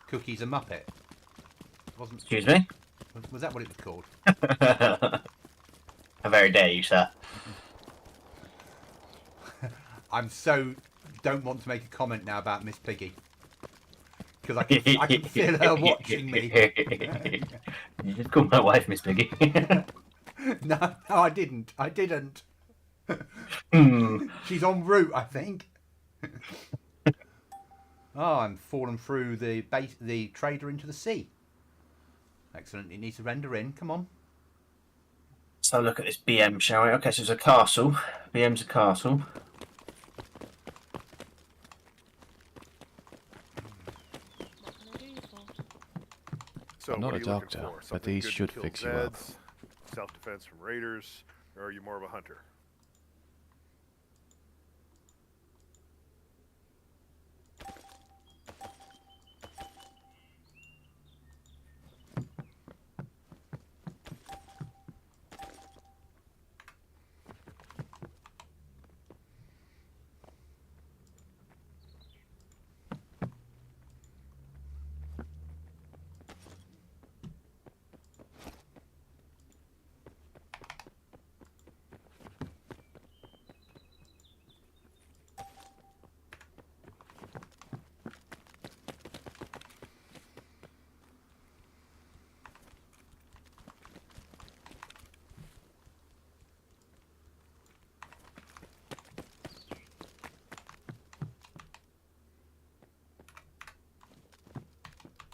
Cookie's a Muppet. Wasn't? Excuse me? Was that what it was called? How very dare you, sir. I'm so don't want to make a comment now about Miss Piggy. Because I can feel her watching me. You just called my wife Miss Piggy. No, I didn't. She's en route, I think. Oh, I'm falling through the trader into the sea. Excellent. It needs to render in. Come on. So look at this BM, shall we? Okay, so it's a castle. BM's a castle. So I'm not what a are you looking doctor, for? but Something these good to should kill fix you up. Zeds, self-defense from raiders, or are you more of a hunter?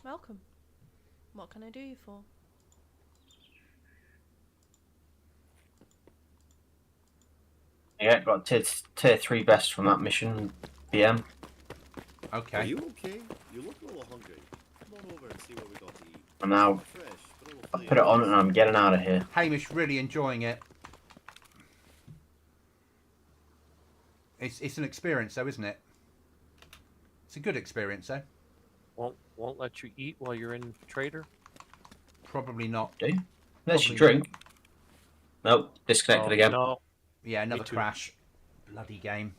Welcome. What can I do you for? Yeah, got tier 3 best from that mission, BM. Are Okay. you okay? You look a little hungry. Come on over and see what we got to eat. I'm now. It's not fresh, but it'll I fill you put it up on with and I'm getting out of here. Hamish really enjoying it. It's an experience though, isn't it? It's a good experience though. Won't let you eat while you're in trader. Probably not. Do? Unless you Probably drink. Nope, disconnected Oh, again. no. Yeah, another Me too. crash. Bloody game.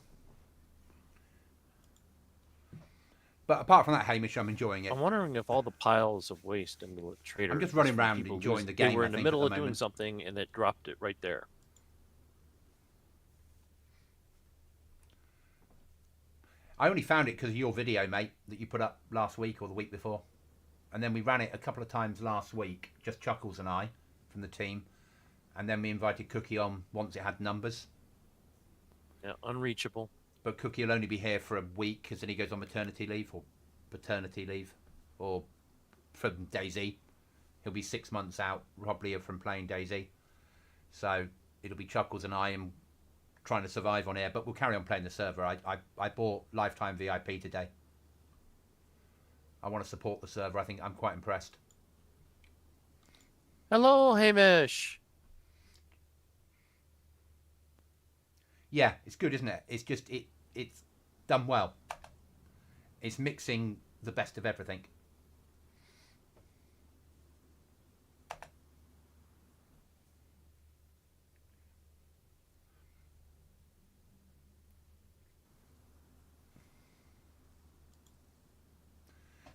But apart from that, Hamish, I'm enjoying it. I'm wondering if all the piles of waste in the trader. I'm just is running from around people enjoying losing- the game, They were I in the think, middle at of the doing moment. something and it dropped it right there. I only found it because of your video, mate, that you put up last week or the week before. And then we ran it a couple of times last week, just Chuckles and I, from the team. And then we invited Cookie on once it had numbers. Yeah, unreachable. But Cookie will only be here for a week because then he goes on maternity leave or paternity leave. Or from DayZ. He'll be 6 months out, probably, from playing DayZ. So it'll be Chuckles and I and trying to survive on here. But we'll carry on playing the server. I bought Lifetime VIP today. I want to support the server. I think I'm quite impressed. Hello, Hamish. Yeah, it's good, isn't it? It's just it's done well. It's mixing the best of everything.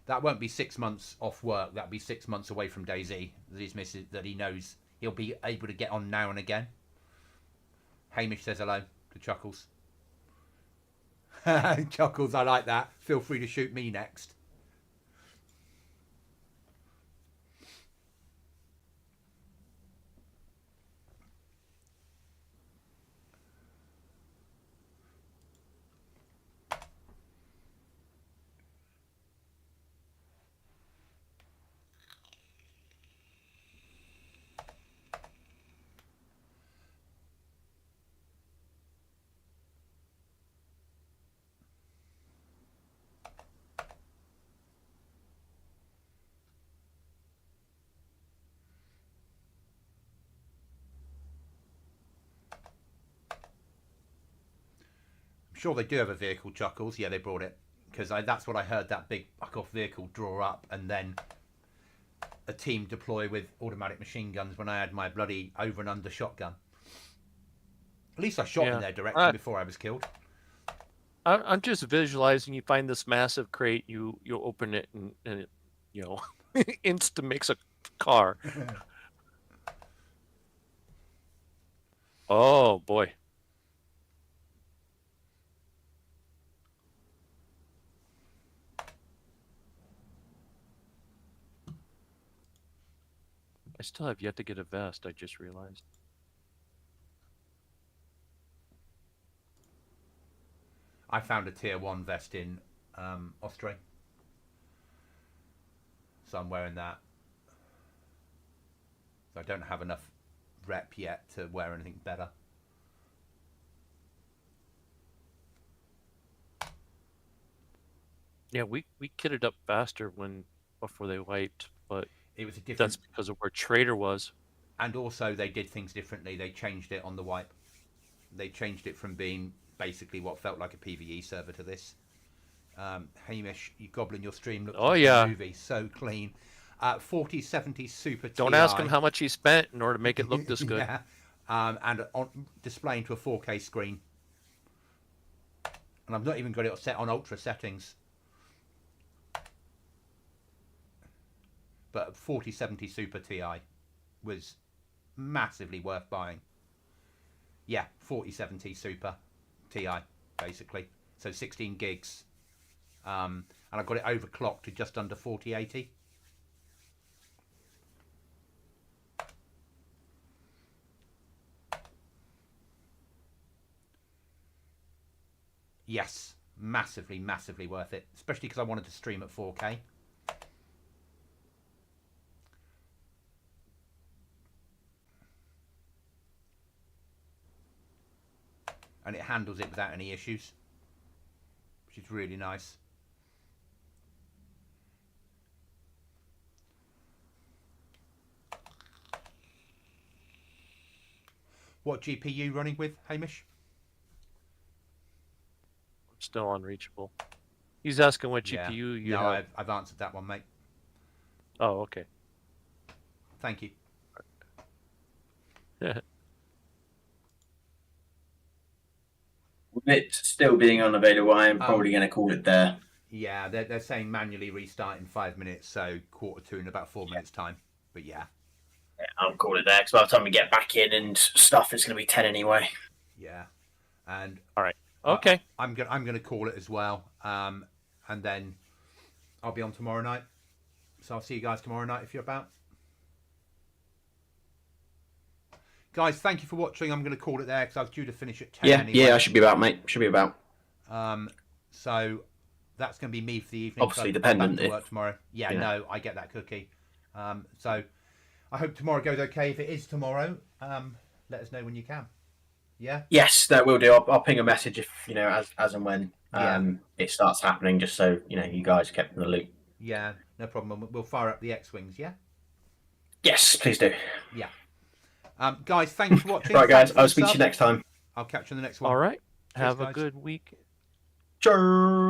That won't be 6 months off work. That'll be 6 months away from DayZ. That his missus, that he knows he'll be able to get on now and again. Hamish says hello to Chuckles. Chuckles, I like that. Feel free to shoot me next. Sure, they do have a vehicle, Chuckles. Yeah, they brought it because that's what I heard. That big buck-off vehicle draw up, and then a team deploy with automatic machine guns. When I had my bloody over and under shotgun, at least I shot in their direction before I was killed. I'm just visualizing. You find this massive crate. You open it and it, you know, insta makes a car. Oh boy. I still have yet to get a vest, I just realized. I found a tier 1 vest in Austria. So I'm wearing that. So I don't have enough rep yet to wear anything better. Yeah, we kitted up faster before they wiped, but It was a different. That's because of where Trader was. And also, they did things differently. They changed it on the wipe. They changed it from being basically what felt like a PvE server to this. Hamish, you Goblin, your stream looks like a movie. So clean. 4070 Super TI. Don't ask him how much he spent in order to make it look this good. Yeah. And displaying to a 4K screen. And I've not even got it set on ultra settings. But 4070 Super TI was massively worth buying. Yeah, 4070 Super TI, basically. So 16 gigs. And I got it overclocked to just under 4080. Yes, massively, massively worth it. Especially because I wanted to stream at 4K. And it handles it without any issues, which is really nice. What GPU running with, Hamish? Still unreachable. He's asking what GPU you no, have. I've answered that one, mate. Oh, okay. Thank you. With it still being unavailable, I am probably going to call it there. Yeah, they're saying manually restart in 5 minutes, so 1:45 in about 4 minutes time. But yeah. I'll call it there because by the time we get back in and stuff, it's going to be 10 anyway. Yeah, and all right, okay. I'm gonna call it as well, and then I'll be on tomorrow night. So I'll see you guys tomorrow night if you're about. Guys, thank you for watching. I'm going to call it there because I was due to finish at 10 anyway. Yeah, I should be about, mate. Should be about. So that's going to be me for the evening. Obviously, dependent. To work tomorrow. Yeah, no, I get that cookie. So I hope tomorrow goes okay. If it is tomorrow, let us know when you can. Yeah. Yes, that will do. I'll ping a message if as and when it starts happening, just so you guys are kept in the loop. Yeah, no problem. We'll fire up the X-wings. Yeah. Yes, please do. Yeah. Guys, thanks for watching. Right, guys, I'll speak to you next time. I'll catch you in the next one. All right. Cheers, Have guys. a good week. Cheers.